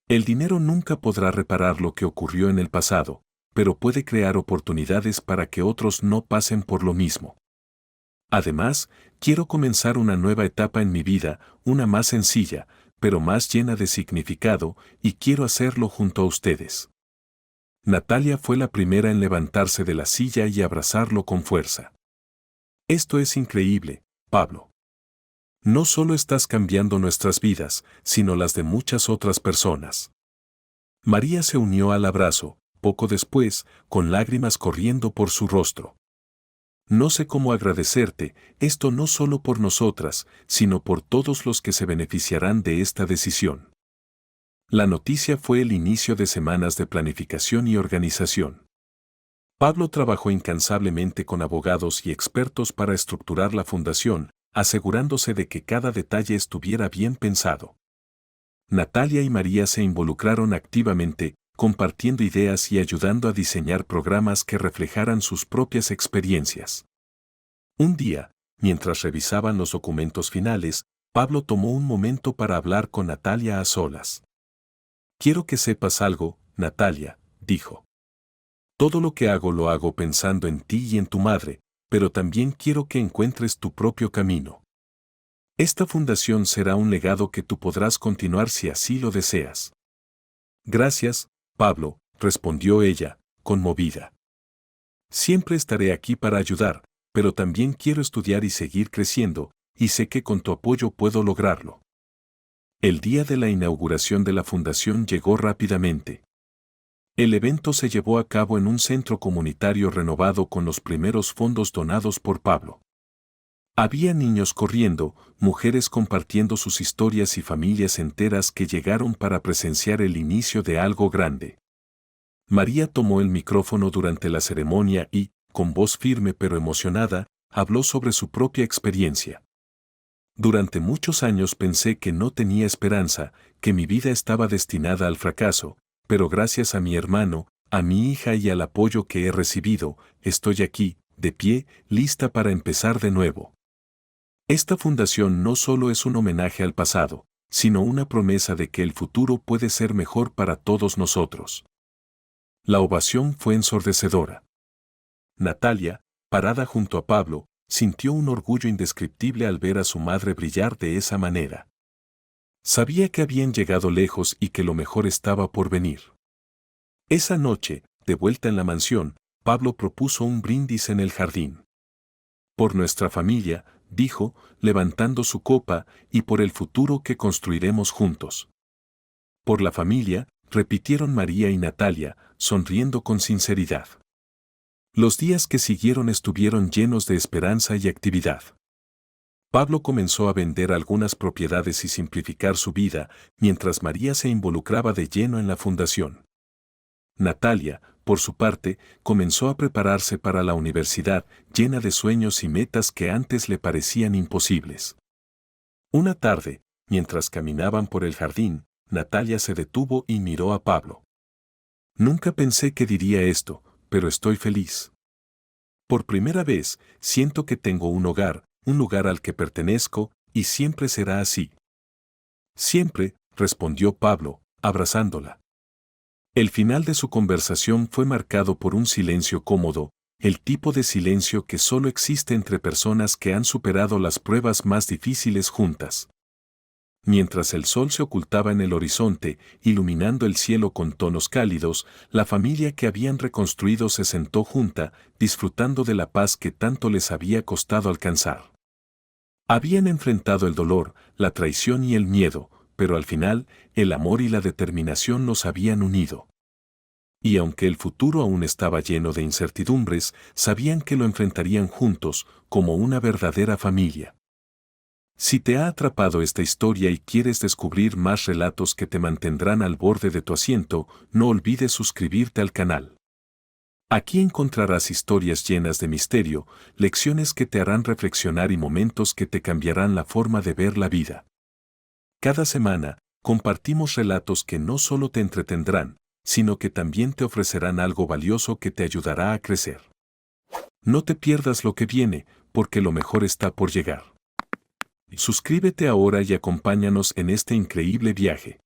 El dinero nunca podrá reparar lo que ocurrió en el pasado, pero puede crear oportunidades para que otros no pasen por lo mismo. Además, quiero comenzar una nueva etapa en mi vida, una más sencilla, pero más llena de significado, y quiero hacerlo junto a ustedes. Natalia fue la primera en levantarse de la silla y abrazarlo con fuerza. Esto es increíble, Pablo. No solo estás cambiando nuestras vidas, sino las de muchas otras personas. María se unió al abrazo, poco después, con lágrimas corriendo por su rostro. No sé cómo agradecerte, esto no solo por nosotras, sino por todos los que se beneficiarán de esta decisión. La noticia fue el inicio de semanas de planificación y organización. Pablo trabajó incansablemente con abogados y expertos para estructurar la fundación, asegurándose de que cada detalle estuviera bien pensado. Natalia y María se involucraron activamente, compartiendo ideas y ayudando a diseñar programas que reflejaran sus propias experiencias. Un día, mientras revisaban los documentos finales, Pablo tomó un momento para hablar con Natalia a solas. Quiero que sepas algo, Natalia, dijo. Todo lo que hago lo hago pensando en ti y en tu madre, pero también quiero que encuentres tu propio camino. Esta fundación será un legado que tú podrás continuar si así lo deseas. Gracias, Pablo, respondió ella, conmovida. Siempre estaré aquí para ayudar, pero también quiero estudiar y seguir creciendo, y sé que con tu apoyo puedo lograrlo. El día de la inauguración de la fundación llegó rápidamente. El evento se llevó a cabo en un centro comunitario renovado con los primeros fondos donados por Pablo. Había niños corriendo, mujeres compartiendo sus historias y familias enteras que llegaron para presenciar el inicio de algo grande. María tomó el micrófono durante la ceremonia y, con voz firme pero emocionada, habló sobre su propia experiencia. Durante muchos años pensé que no tenía esperanza, que mi vida estaba destinada al fracaso, pero gracias a mi hermano, a mi hija y al apoyo que he recibido, estoy aquí, de pie, lista para empezar de nuevo. Esta fundación no solo es un homenaje al pasado, sino una promesa de que el futuro puede ser mejor para todos nosotros. La ovación fue ensordecedora. Natalia, parada junto a Pablo, sintió un orgullo indescriptible al ver a su madre brillar de esa manera. Sabía que habían llegado lejos y que lo mejor estaba por venir. Esa noche, de vuelta en la mansión, Pablo propuso un brindis en el jardín. Por nuestra familia, dijo, levantando su copa, y por el futuro que construiremos juntos. Por la familia, repitieron María y Natalia, sonriendo con sinceridad. Los días que siguieron estuvieron llenos de esperanza y actividad. Pablo comenzó a vender algunas propiedades y simplificar su vida, mientras María se involucraba de lleno en la fundación. Natalia, por su parte, comenzó a prepararse para la universidad, llena de sueños y metas que antes le parecían imposibles. Una tarde, mientras caminaban por el jardín, Natalia se detuvo y miró a Pablo. Nunca pensé que diría esto, pero estoy feliz. Por primera vez, siento que tengo un hogar, un lugar al que pertenezco, y siempre será así. Siempre, respondió Pablo, abrazándola. El final de su conversación fue marcado por un silencio cómodo, el tipo de silencio que solo existe entre personas que han superado las pruebas más difíciles juntas. Mientras el sol se ocultaba en el horizonte, iluminando el cielo con tonos cálidos, la familia que habían reconstruido se sentó junta, disfrutando de la paz que tanto les había costado alcanzar. Habían enfrentado el dolor, la traición y el miedo, pero al final, el amor y la determinación los habían unido. Y aunque el futuro aún estaba lleno de incertidumbres, sabían que lo enfrentarían juntos, como una verdadera familia. Si te ha atrapado esta historia y quieres descubrir más relatos que te mantendrán al borde de tu asiento, no olvides suscribirte al canal. Aquí encontrarás historias llenas de misterio, lecciones que te harán reflexionar y momentos que te cambiarán la forma de ver la vida. Cada semana, compartimos relatos que no solo te entretendrán, sino que también te ofrecerán algo valioso que te ayudará a crecer. No te pierdas lo que viene, porque lo mejor está por llegar. Suscríbete ahora y acompáñanos en este increíble viaje.